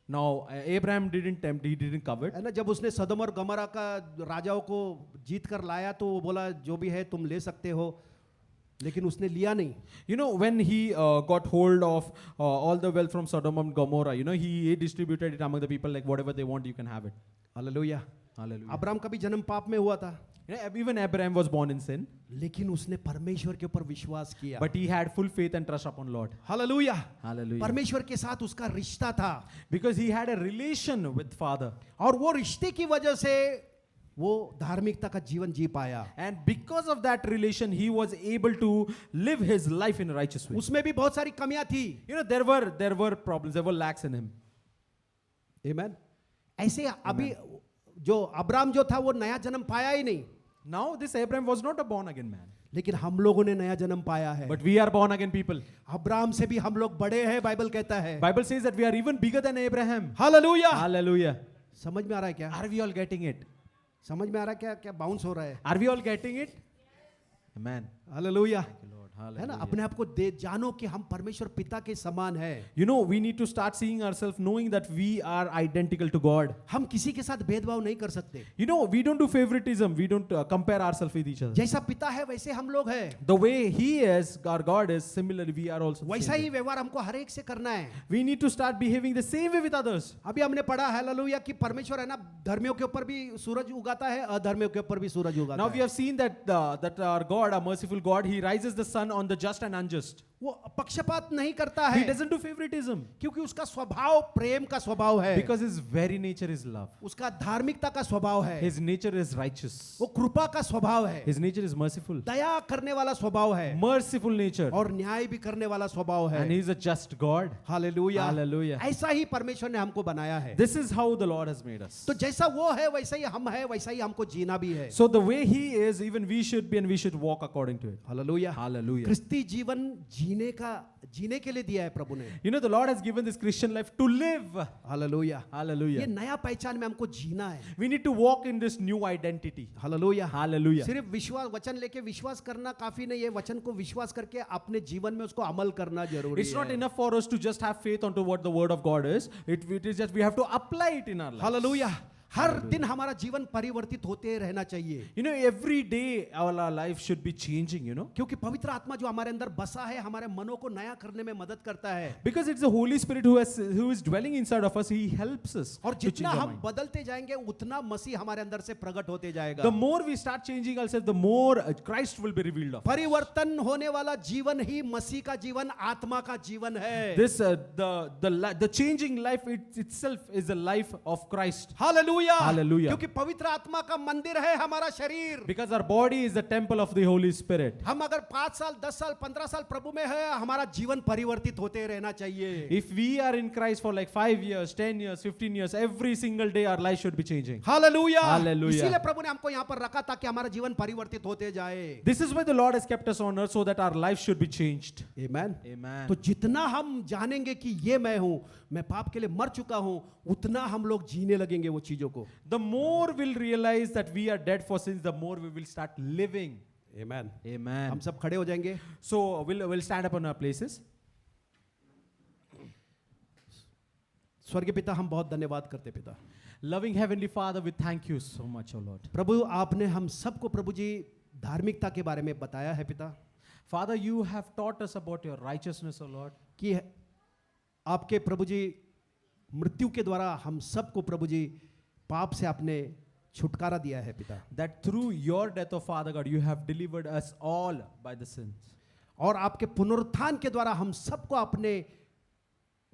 Now, Abraham didn't tempt, he didn't covet. है ना। जब उसने सदम और गमरा का राजाओं को जीत कर लाया तो वो बोला जो भी है तुम ले सकते हो, लेकिन उसने लिया नहीं। You know, when he got hold of all the wealth from Sodom and Gomorrah, you know, he distributed it among the people like whatever they want, you can have it. Hallelujah, Hallelujah. Abraham का भी जन्म पाप में हुआ था, You know, even Abraham was born in sin, लेकिन उसने परमेश्वर के ऊपर विश्वास किया। but he had full faith and trust upon Lord. Hallelujah, Hallelujah. परमेश्वर के साथ उसका रिश्ता था, Because he had a relation with Father. और वो रिश्ते की वजह से वो धार्मिकता का जीवन जी पाया। And because of that relation, he was able to live his life in a righteous way. उसमें भी बहुत सारी कमियां थी। You know, there were problems, there were lacks in him. आमेन। ऐसे अभी जो अब्राहम जो था वो नया जन्म पाया ही नहीं, Now, this Abraham was not a born again man, लेकिन हम लोगों ने नया जन्म पाया है। but we are born again people. Abraham से भी हम लोग बड़े हैं, बाइबल कहता है। Bible says that we are even bigger than Abraham. Hallelujah, Hallelujah. समझ में आ रहा है क्या? Are we all getting it? समझ में आ रहा है क्या? क्या बाउंस हो रहा है? Are we all getting it? Amen. Hallelujah, Thank you, Lord. है ना। Hallelujah. अपने आप को जानो कि हम परमेश्वर पिता के समान है। You know, we need to start seeing ourselves knowing that we are identical to God. हम किसी के साथ भेदभाव नहीं कर सकते। You know, we don't do favoritism. We don't compare ourselves with each other. जैसा पिता है वैसे हम लोग हैं, The way He is, our God is, similarly we are also. the वैसा same ही way. व्यवहार हमको हर एक से करना है। We need to start behaving the same way with others. अभी हमने पढ़ा हालेलुया कि परमेश्वर है ना, धर्मियों के ऊपर भी सूरज उगाता है, अधर्मियों के ऊपर भी सूरज उगाता Now we है। have seen that that our God, our merciful God, He rises the sun on the just and unjust. वो पक्षपात नहीं करता He है, doesn't do favoritism क्योंकि उसका स्वभाव प्रेम का स्वभाव है, because His very nature is love. उसका धार्मिकता का स्वभाव है, His nature is righteous. वो कृपा का स्वभाव है, His nature is merciful. दया करने वाला स्वभाव है, Merciful nature. और न्याय भी करने वाला स्वभाव है। And He is a just God. Hallelujah, Hallelujah. ऐसा ही परमेश्वर ने हमको बनाया है। This is how the Lord has made us. तो जैसा वो है वैसा ही हम है, वैसा ही हमको जीना भी है। So the way He is, even we should be, and we should walk according to it. Hallelujah, Hallelujah. क्रिस्ती जीवन जीने के लिए दिया है प्रभु ने। You know, the Lord has given this Christian life to live. Hallelujah, ये Hallelujah. नया पहचान में हमको जीना है। We need to walk in this new identity. Hallelujah, Hallelujah. सिर्फ विश्वास वचन लेके विश्वास करना काफी नहीं है, वचन को विश्वास करके अपने जीवन में उसको अमल करना जरूरी It's not है। enough for us to just have faith onto what the word of God is. It is just we have to apply it in our lives. Hallelujah, हर दिन हमारा जीवन परिवर्तित होते रहना चाहिए, You know, every day our life should be changing, you know. क्योंकि पवित्र आत्मा जो हमारे अंदर बसा है हमारे मनों को नया करने में मदद करता है। Because it's the Holy Spirit who is dwelling inside of us. He helps us और to change जितना our हम mind. बदलते जाएंगे उतना मसीह हमारे अंदर से प्रकट होते जाएगा। The more we start changing ourselves, the more Christ will be revealed of. परिवर्तन होने वाला जीवन ही मसीह का जीवन, आत्मा का जीवन है। This the changing life itself is the life of Christ. Hallelujah, Hallelujah. क्योंकि पवित्र आत्मा का मंदिर है हमारा शरीर। Because our body is the temple of the Holy Spirit. हम अगर 5 साल 10 साल 15 साल प्रभु में है, हमारा जीवन परिवर्तित होते रहना चाहिए। If we are in Christ for like 5 years, 10 years, 15 years, every single day our life should be changing. Hallelujah, Hallelujah. इसीलिए प्रभु ने हमको यहाँ पर रखा ताकि हमारा जीवन परिवर्तित होते जाए। This is why the Lord has kept us on earth, so that our life should be changed. Amen. Amen. तो जितना हम जानेंगे कि ये मैं हूं, मैं पाप के लिए मर चुका हूं, उतना हम लोग जीने लगेंगे वो चीजों को। The more we'll realize that we are dead for sins, the more we will start living. Amen. Amen. हम सब खड़े हो जाएंगे। So we'll stand up on our places. स्वर्गीय पिता, हम बहुत धन्यवाद करते पिता, Loving Heavenly Father, we thank you so much, O Lord. प्रभु आपने हम सबको प्रभु जी धार्मिकता के बारे में बताया है पिता, Father, you have taught us about your righteousness, O Lord. कि आपके प्रभु जी मृत्यु के द्वारा हम सबको प्रभु जी पाप से आपने छुटकारा दिया है पिता, That through your death, O Father God, you have delivered us all by the sins. और आपके पुनरुत्थान के द्वारा हम सबको अपने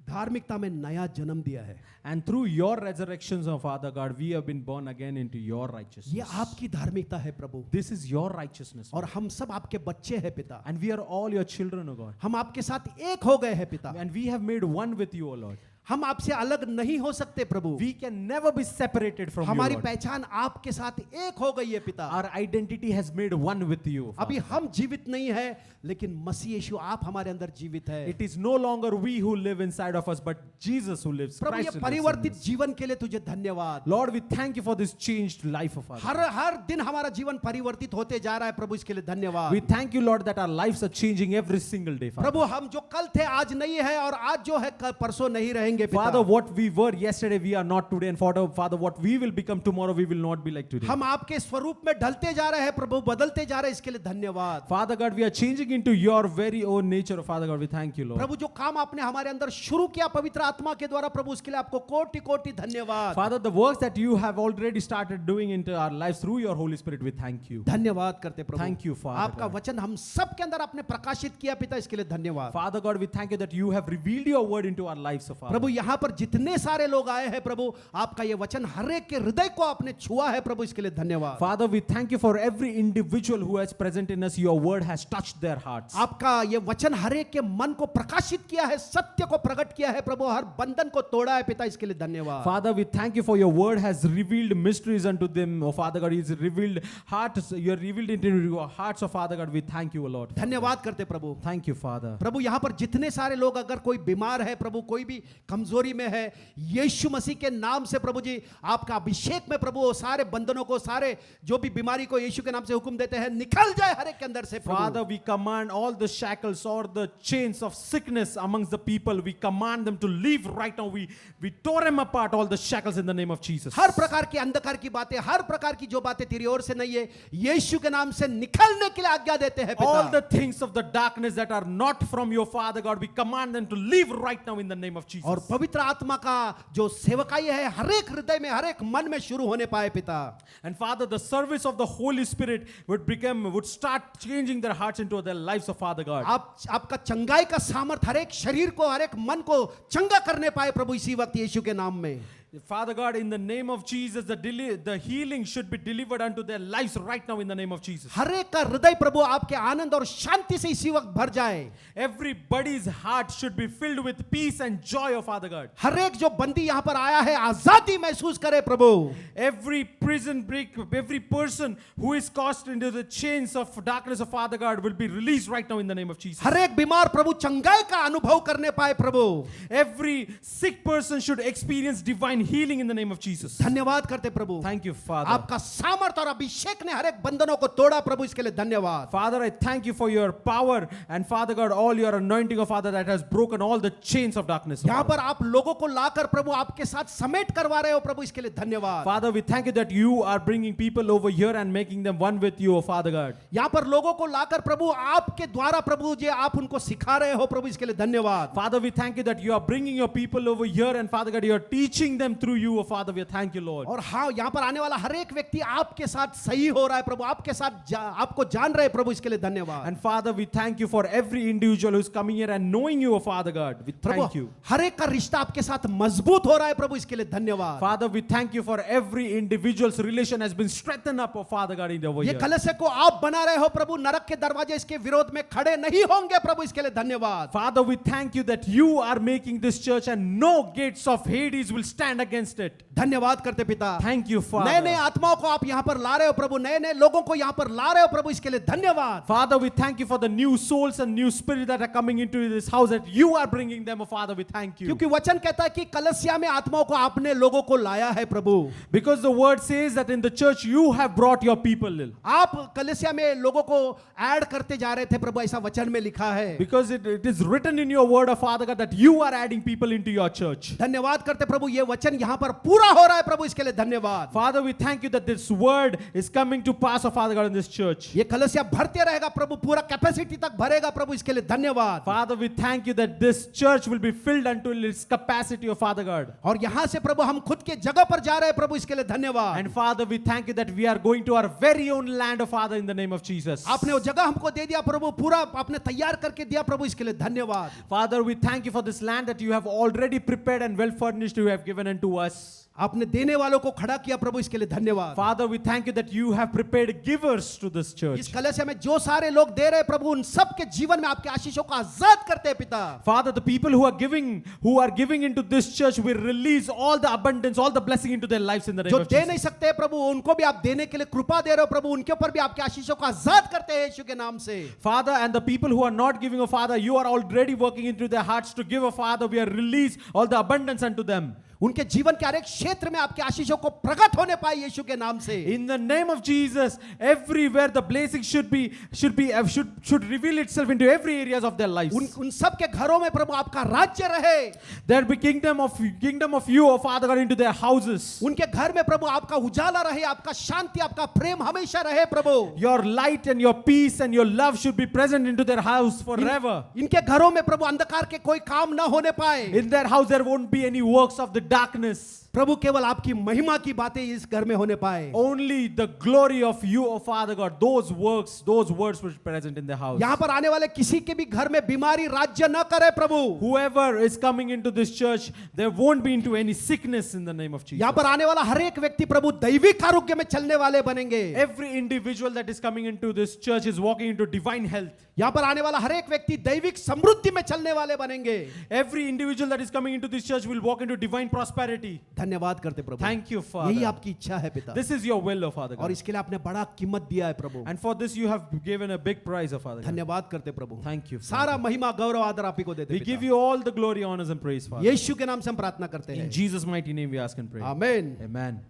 धार्मिकता में नया जन्म दिया है। And through your resurrections, O Father God, we have been born again into your righteousness. ये आपकी धार्मिकता है प्रभु, This is your righteousness. और हम सब आपके बच्चे हैं पिता, And we are all your children, O God. हम आपके साथ एक हो गए हैं पिता, And we have made one with you, O Lord. हम आपसे अलग नहीं हो सकते प्रभु, We can never be separated from you, हमारी Lord. पहचान आपके साथ एक हो गई है पिता। Our identity has made one with you, अभी Father. हम जीवित नहीं है, लेकिन मसीह यीशु आप हमारे अंदर जीवित है। It is no longer we who live inside of us, but Jesus who lives. प्रभु ये Christ who lives in परिवर्तित us. जीवन के लिए तुझे धन्यवाद। Lord, we thank you for this changed life of ours. हर दिन हमारा जीवन परिवर्तित होते जा रहा है प्रभु, इसके लिए We धन्यवाद। thank you, Lord, that our lives are changing every single day, Father. प्रभु हम जो कल थे आज नहीं है, और आज जो है कल परसों नहीं रहेंगे Father, पिता। what we were yesterday, we are not today. And Father, what we will become tomorrow, we will not be like today. हम आपके स्वरूप में ढलते जा रहे हैं प्रभु, बदलते जा रहे हैं, इसके लिए धन्यवाद। Father God, we are changing into your very own nature. Father God, we thank you, Lord. प्रभु जो काम आपने हमारे अंदर शुरू किया पवित्र आत्मा के द्वारा प्रभु, उसके लिए आपको कोटि कोटि धन्यवाद। Father, the works that you have already started doing into our lives through your Holy Spirit, we thank you. धन्यवाद करते प्रभु। Thank you, Father आपका God. वचन हम सब के अंदर आपने प्रकाशित किया पिता, इसके लिए धन्यवाद। Father God, we thank you that you have revealed your word into our lives, Father. प्रभु यहाँ पर जितने सारे लोग आए हैं प्रभु, आपका ये वचन हर एक के हृदय को आपने छुआ है प्रभु, इसके लिए धन्यवाद। Father, we thank you for every individual who has present in us. Your word has touched their hearts. आपका ये वचन हर एक के मन को प्रकाशित किया है, सत्य को प्रकट किया है प्रभु, हर बंधन को तोड़ा है पिता, इसके लिए धन्यवाद। Father, we thank you for your word has revealed mysteries unto them. Oh Father God, it's revealed hearts. You are revealed into your hearts, oh Father God. We thank you, O Lord. धन्यवाद करते प्रभु। Thank you, Father. प्रभु यहाँ पर जितने सारे लोग, अगर कोई बीमार है प्रभु, कोई भी कमजोरी में है, यीशु मसीह के नाम से प्रभु जी आपका अभिषेक में प्रभु, वो सारे बंधनों को, सारे जो भी बीमारी को यीशु के नाम से हुक्म देते हैं, निकल जाए हर एक के अंदर से प्रभु। Father, we command all the shackles or the chains of sickness amongst the people. We command them to leave right now. We tore them apart, all the shackles in the name of Jesus. हर प्रकार की अंधकार की बातें, हर प्रकार की जो बातें तेरी ओर से नहीं है, यीशु के नाम से निकलने के लिए आज्ञा देते हैं All पिता। the things of the darkness that are not from your Father God, we command them to leave right now in the name of Jesus. और पवित्र आत्मा का जो सेवकाई है, हर एक हृदय में, हर एक मन में शुरू होने पाए पिता। And Father, the service of the Holy Spirit would start changing their hearts into their lives of Father God. आपका चंगाई का सामर्थ हर एक शरीर को, हर एक मन को चंगा करने पाए प्रभु, इसी वक्त यीशु के नाम में। Father God, in the name of Jesus, the healing should be delivered unto their lives right now in the name of Jesus. हर एक का हृदय प्रभु आपके आनंद और शांति से इसी वक्त भर जाए। Everybody's heart should be filled with peace and joy, oh Father God. हर एक जो बंदी यहाँ पर आया है, आजादी महसूस करे प्रभु। Every prison break, every person who is cast into the chains of darkness of Father God will be released right now in the name of Jesus. हर एक बीमार प्रभु चंगाई का अनुभव करने पाए प्रभु। Every sick person should experience divine healing in the name of Jesus. धन्यवाद करते प्रभु। Thank you, Father. आपका सामर्थ और अभिषेक ने हर एक बंधनों को तोड़ा प्रभु, इसके लिए धन्यवाद। Father, I thank you for your power and Father God, all your anointing of Father that has broken all the chains of darkness. यहाँ पर आप लोगों को लाकर प्रभु आपके साथ समेट करवा रहे हो प्रभु, इसके लिए धन्यवाद। Father, we thank you that you are bringing people over here and making them one with you, oh Father God. यहाँ पर लोगों को लाकर प्रभु आपके द्वारा प्रभु जी आप उनको सिखा रहे हो प्रभु, इसके लिए धन्यवाद। Father, we thank you that you are bringing your people over here and Father God, you are teaching them through you, oh Father. We thank you, Lord. और हाँ, यहाँ पर आने वाला हर एक व्यक्ति आपके साथ सही हो रहा है प्रभु, आपके साथ आपको जान रहे प्रभु, इसके लिए धन्यवाद। And Father, we thank you for every individual who is coming here and knowing you, oh Father God. We thank you. हर एक का रिश्ता आपके साथ मजबूत हो रहा है प्रभु, इसके लिए धन्यवाद। Father, we thank you for every individual's relation has been strengthened up, oh Father God, in over ये here. कलश को आप बना रहे हो प्रभु, नरक के दरवाजे इसके विरोध में खड़े नहीं होंगे प्रभु, इसके लिए धन्यवाद। Father, we thank you that you are making this church and no gates of Hades will stand against it. धन्यवाद करते पिता। Thank you, Father. नए नए आत्माओं को आप यहाँ पर ला रहे हो प्रभु, नए नए लोगों को यहाँ पर ला रहे हो प्रभु, इसके लिए धन्यवाद। Father, we thank you for the new souls and new spirits that are coming into this house, that you are bringing them, oh Father. We thank you. क्योंकि वचन कहता है कि कलसिया में आत्माओं को आपने लोगों को लाया है प्रभु। Because the word says that in the church you have brought your people. आप कलसिया में लोगों को ऐड करते जा रहे थे प्रभु, ऐसा वचन में लिखा है। Because it is written in your word, oh Father God, that you are adding people into your church. धन्यवाद करते प्रभु, ये वचन वचन यहाँ पर पूरा हो रहा है प्रभु, इसके लिए धन्यवाद। Father, we thank you that this word is coming to pass, oh Father God, in this church. ये कलीसिया भरते रहेगा प्रभु, पूरा कैपेसिटी तक भरेगा प्रभु, इसके लिए धन्यवाद। Father, we thank you that this church will be filled until its capacity, oh Father God. और यहाँ से प्रभु हम खुद के जगह पर जा रहे हैं प्रभु, इसके लिए धन्यवाद। And Father, we thank you that we are going to our very own land, oh Father, in the name of Jesus. आपने वो जगह हमको दे दिया प्रभु, पूरा आपने तैयार करके दिया प्रभु, इसके लिए धन्यवाद। Father, we thank you for this land that you have already prepared and well furnished, you have given unto us. आपने देने वालों को खड़ा किया प्रभु, इसके लिए धन्यवाद। Father, we thank you that you have prepared givers to this इस church. कलीसिया में जो सारे लोग दे रहे हैं प्रभु, उन सब के जीवन में आपके आशीषों को आजाद करते हैं पिता। Father, the people who are giving into this church will release all the abundance, all the blessing into their lives in the name जो of दे नहीं Jesus. सकते प्रभु, उनको भी आप देने के लिए कृपा दे रहे हो प्रभु, उनके ऊपर भी आपके आशीषों को आजाद करते हैं यीशु के नाम से। Father, and the people who are not giving, oh Father, you are already working into their hearts to give, oh Father, we are release all the abundance unto them. उनके जीवन के हर एक क्षेत्र में आपके आशीषों को प्रकट होने पाए यीशु के नाम से। In the name of Jesus, everywhere the blessing should reveal itself into every areas of their lives. उन सब के घरों में प्रभु आपका राज्य रहे। There be kingdom of you, oh Father God, into their houses. उनके घर में प्रभु आपका उजाला रहे, आपका शांति, आपका प्रेम हमेशा रहे प्रभु। Your light and your peace and your love should be present into their house forever. इनके घरों में प्रभु अंधकार के कोई काम ना होने पाए। In their house there won't be any works of the darkness. प्रभु केवल आपकी महिमा की बातें इस घर में होने पाए। Only the glory of you, oh Father God, those words were present in the house. यहाँ पर आने वाले किसी के भी घर में बीमारी राज्य न करे प्रभु। Whoever is coming into this church, there won't be into any sickness in the name of Jesus. यहाँ पर आने वाला हर एक व्यक्ति प्रभु दैविक आरोग्य में चलने वाले बनेंगे। Every individual that is coming into this church is walking into divine health. यहाँ पर आने वाला हर एक व्यक्ति दैविक समृद्धि में चलने वाले बनेंगे। Every individual that is coming into this church will walk into divine prosperity. धन्यवाद करते प्रभु। Thank you, यही Father. आपकी इच्छा है पिता। This is your will, oh Father और God. इसके लिए आपने बड़ा कीमत दिया है प्रभु। And for this you have given a big prize, oh Father God. धन्यवाद करते प्रभु। Thank you, सारा Father. महिमा गौरव आदर आप ही को देते We पिता। give you all the glory, honors and praise, Father. यीशु के नाम से हम प्रार्थना करते In हैं। Jesus' mighty name we ask and pray. आमीन। Amen.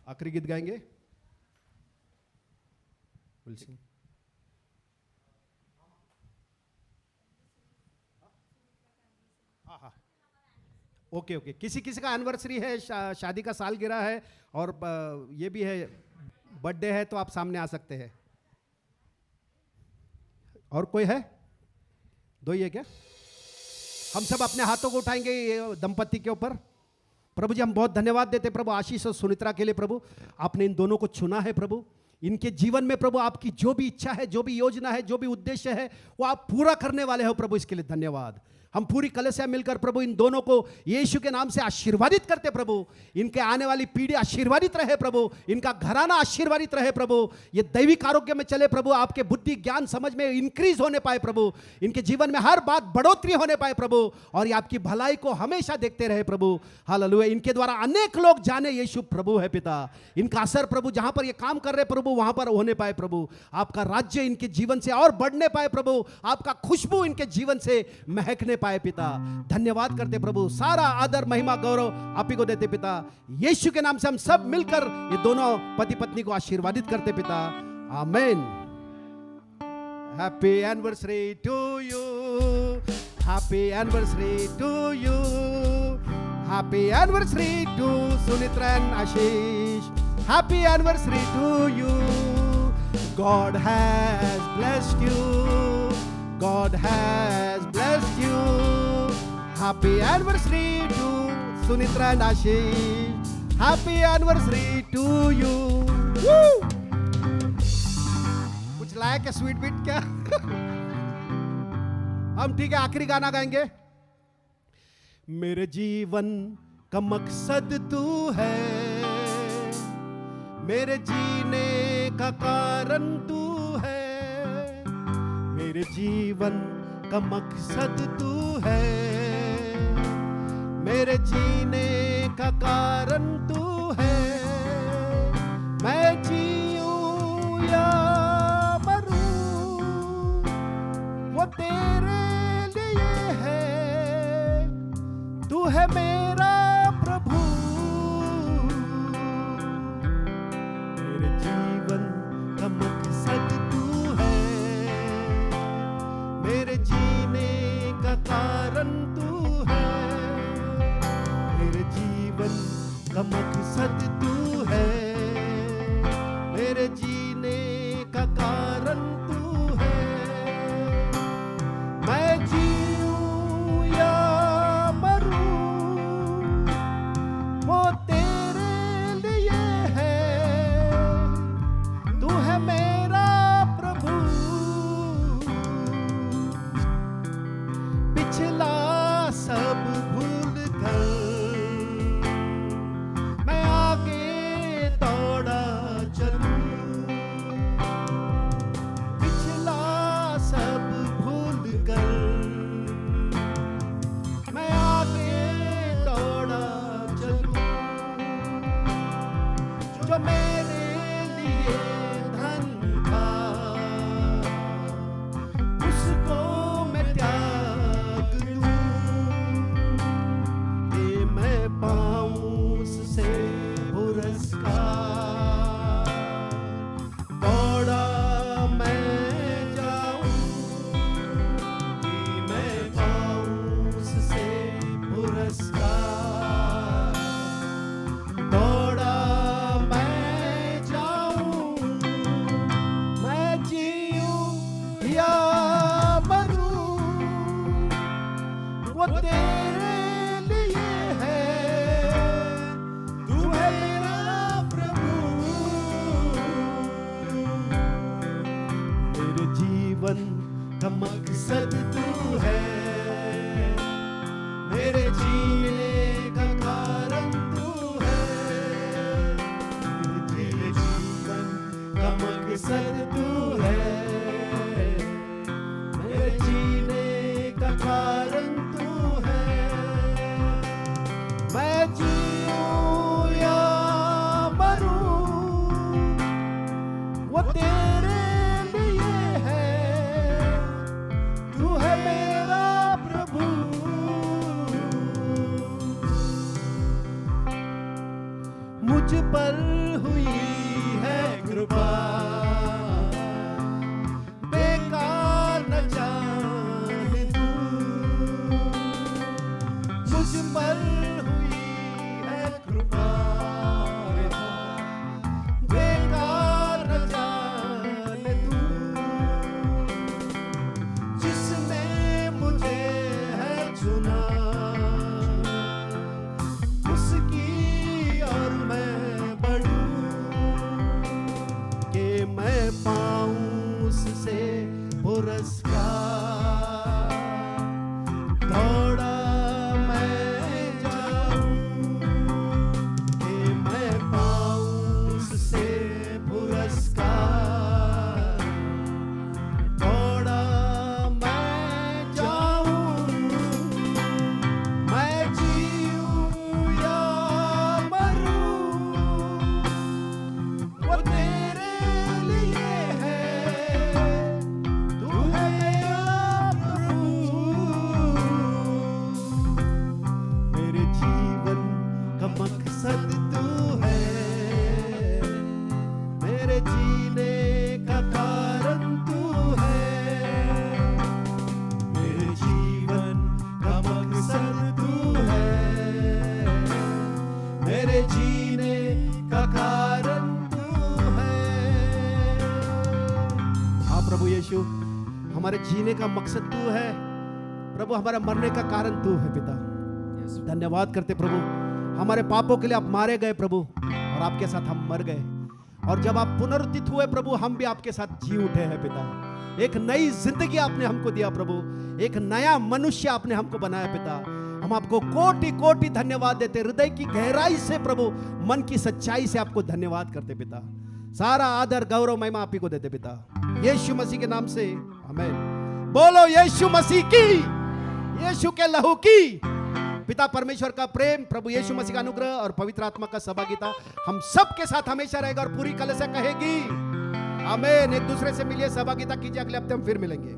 आखिरी गीत गाएंगे। ओके ओके, किसी किसी का एनिवर्सरी है, शादी का साल गिरा है और ये भी है, बर्थडे है, तो आप सामने आ सकते हैं। और कोई है? दो ही है क्या? हम सब अपने हाथों को उठाएंगे ये दंपति के ऊपर। प्रभु जी हम बहुत धन्यवाद देते प्रभु आशीष और सुनित्रा के लिए। प्रभु आपने इन दोनों को चुना है प्रभु, इनके जीवन में प्रभु आपकी जो भी इच्छा है, जो भी योजना है, जो भी उद्देश्य है, वो आप पूरा करने वाले हो प्रभु, इसके लिए धन्यवाद। हम पूरी कलीसिया मिलकर प्रभु इन दोनों को यीशु के नाम से आशीर्वादित करते प्रभु। इनके आने वाली पीढ़ी आशीर्वादित रहे प्रभु, इनका घराना आशीर्वादित रहे प्रभु, ये दैविक आरोग्य में चले प्रभु, आपके बुद्धि ज्ञान समझ में इंक्रीज होने पाए प्रभु, इनके जीवन में हर बात बढ़ोतरी होने पाए प्रभु, और ये आपकी भलाई को हमेशा देखते रहे प्रभु। हालेलुया। इनके द्वारा अनेक लोग जाने यीशु प्रभु है पिता। इनका असर प्रभु जहां पर ये काम कर रहे प्रभु वहां पर होने पाए प्रभु, आपका राज्य इनके जीवन से और बढ़ने पाए प्रभु, आपका खुशबू इनके जीवन से महकने पाए पिता। धन्यवाद करते प्रभु, सारा आदर महिमा गौरव आप ही को देते पिता। यीशु के नाम से हम सब मिलकर ये दोनों पति पत्नी को आशीर्वादित करते पिता। आमीन। Happy anniversary to you, happy anniversary to you, happy anniversary to Sunitra and Ashish, happy anniversary to you. God has blessed you, God has blessed you. Happy anniversary to Sunitra and Ashish. Happy anniversary to you. Woo! कुछ लाया क्या sweet beat क्या? हम ठीक है आखिरी गाना गाएंगे। मेरे जीवन का मकसद तू है, मेरे जीने का कारण तू है, मेरे जीवन का मकसद तू है, मेरे जीने का कारण तू है। मैं जीऊं या मरूं वो तेरे लिए है, तू है मेरा प्रभु। मेरे जीवन का मकसद तू है, मेरे जीने का कारण तू है, मेरे जीने का कारण तू है। मैं जीऊं या मरूं वो तेरे लिए है। तू है मेरा प्रभु, पिछला सब भूल कर मैं आगे दौड़ा चलूं। पिछला सब भूल कर मैं आगे दौड़ा चलूं। जो मेरे लिए धन था उसको मैं त्याग दूं कि मैं पाऊं उससे पुरस्कार। दौड़ा मैं जाऊं कि मैं पाऊं उससे पुरस्कार। दौड़ा मैं जाऊं, मैं जीऊं या मरूं वो तेरे लिए है। तू है मेरा प्रभु, मेरे जीवन का मकसद तू है। मेरे जीने का कारण तू है। मेरे जीवन का मकसद तू है। मेरे जीने का कारण तू है। मैं जीऊं या मरूं वो तेरे लिए है। तू है मेरा प्रभु, मुझ पर हुई है कृपा। बेकार न जाने तू, मुझ पर हुई है कृपा। बेकार न जाने तू, जिसने मुझे है चुना उसकी और मैं बढ़ूं कि मैं पाऊं उससे पुरस्कार। दौड़ा मैं जाऊं कि मैं पाऊं उससे पुरस्कार। दौड़ा मैं जाऊं, मैं जीऊं या मरूं वो तेरे लिए है। तू है मेरा प्रभु, मेरे जीवन का मकसद तू है। मेरे जीने का कारण तू है। मेरे जीवन का मकसद तू है। मेरे जीने का कारण तू है। हाँ प्रभु यीशु, हमारे जीने का मकसद तू है। प्रभु हमारा मरने का कारण तू है पिता। धन्यवाद करते प्रभु, हमारे पापों के लिए आप मारे गए प्रभु और आपके साथ हम मर गए। और जब आप पुनरुत्थित हुए प्रभु, हम भी आपके साथ जी उठे हैं पिता। एक नई जिंदगी आपने हमको दिया प्रभु, एक नया मनुष्य आपने हमको बनाया पिता। हम आपको कोटि कोटि धन्यवाद देते, हृदय की गहराई से प्रभु, मन की सच्चाई से आपको धन्यवाद करते पिता। सारा आदर गौरव महिमा आप ही को देते पिता, यीशु मसीह के नाम से आमीन। बोलो यीशु मसीह की, यीशु के लहू की। पिता परमेश्वर का प्रेम, प्रभु यीशु मसीह का अनुग्रह और पवित्र आत्मा का सहभागिता हम सब के साथ हमेशा रहेगा। और पूरी कलीसिया कहेगी आमीन। एक दूसरे से मिलिए, सहभागिता कीजिए। अगले हफ्ते हम फिर मिलेंगे।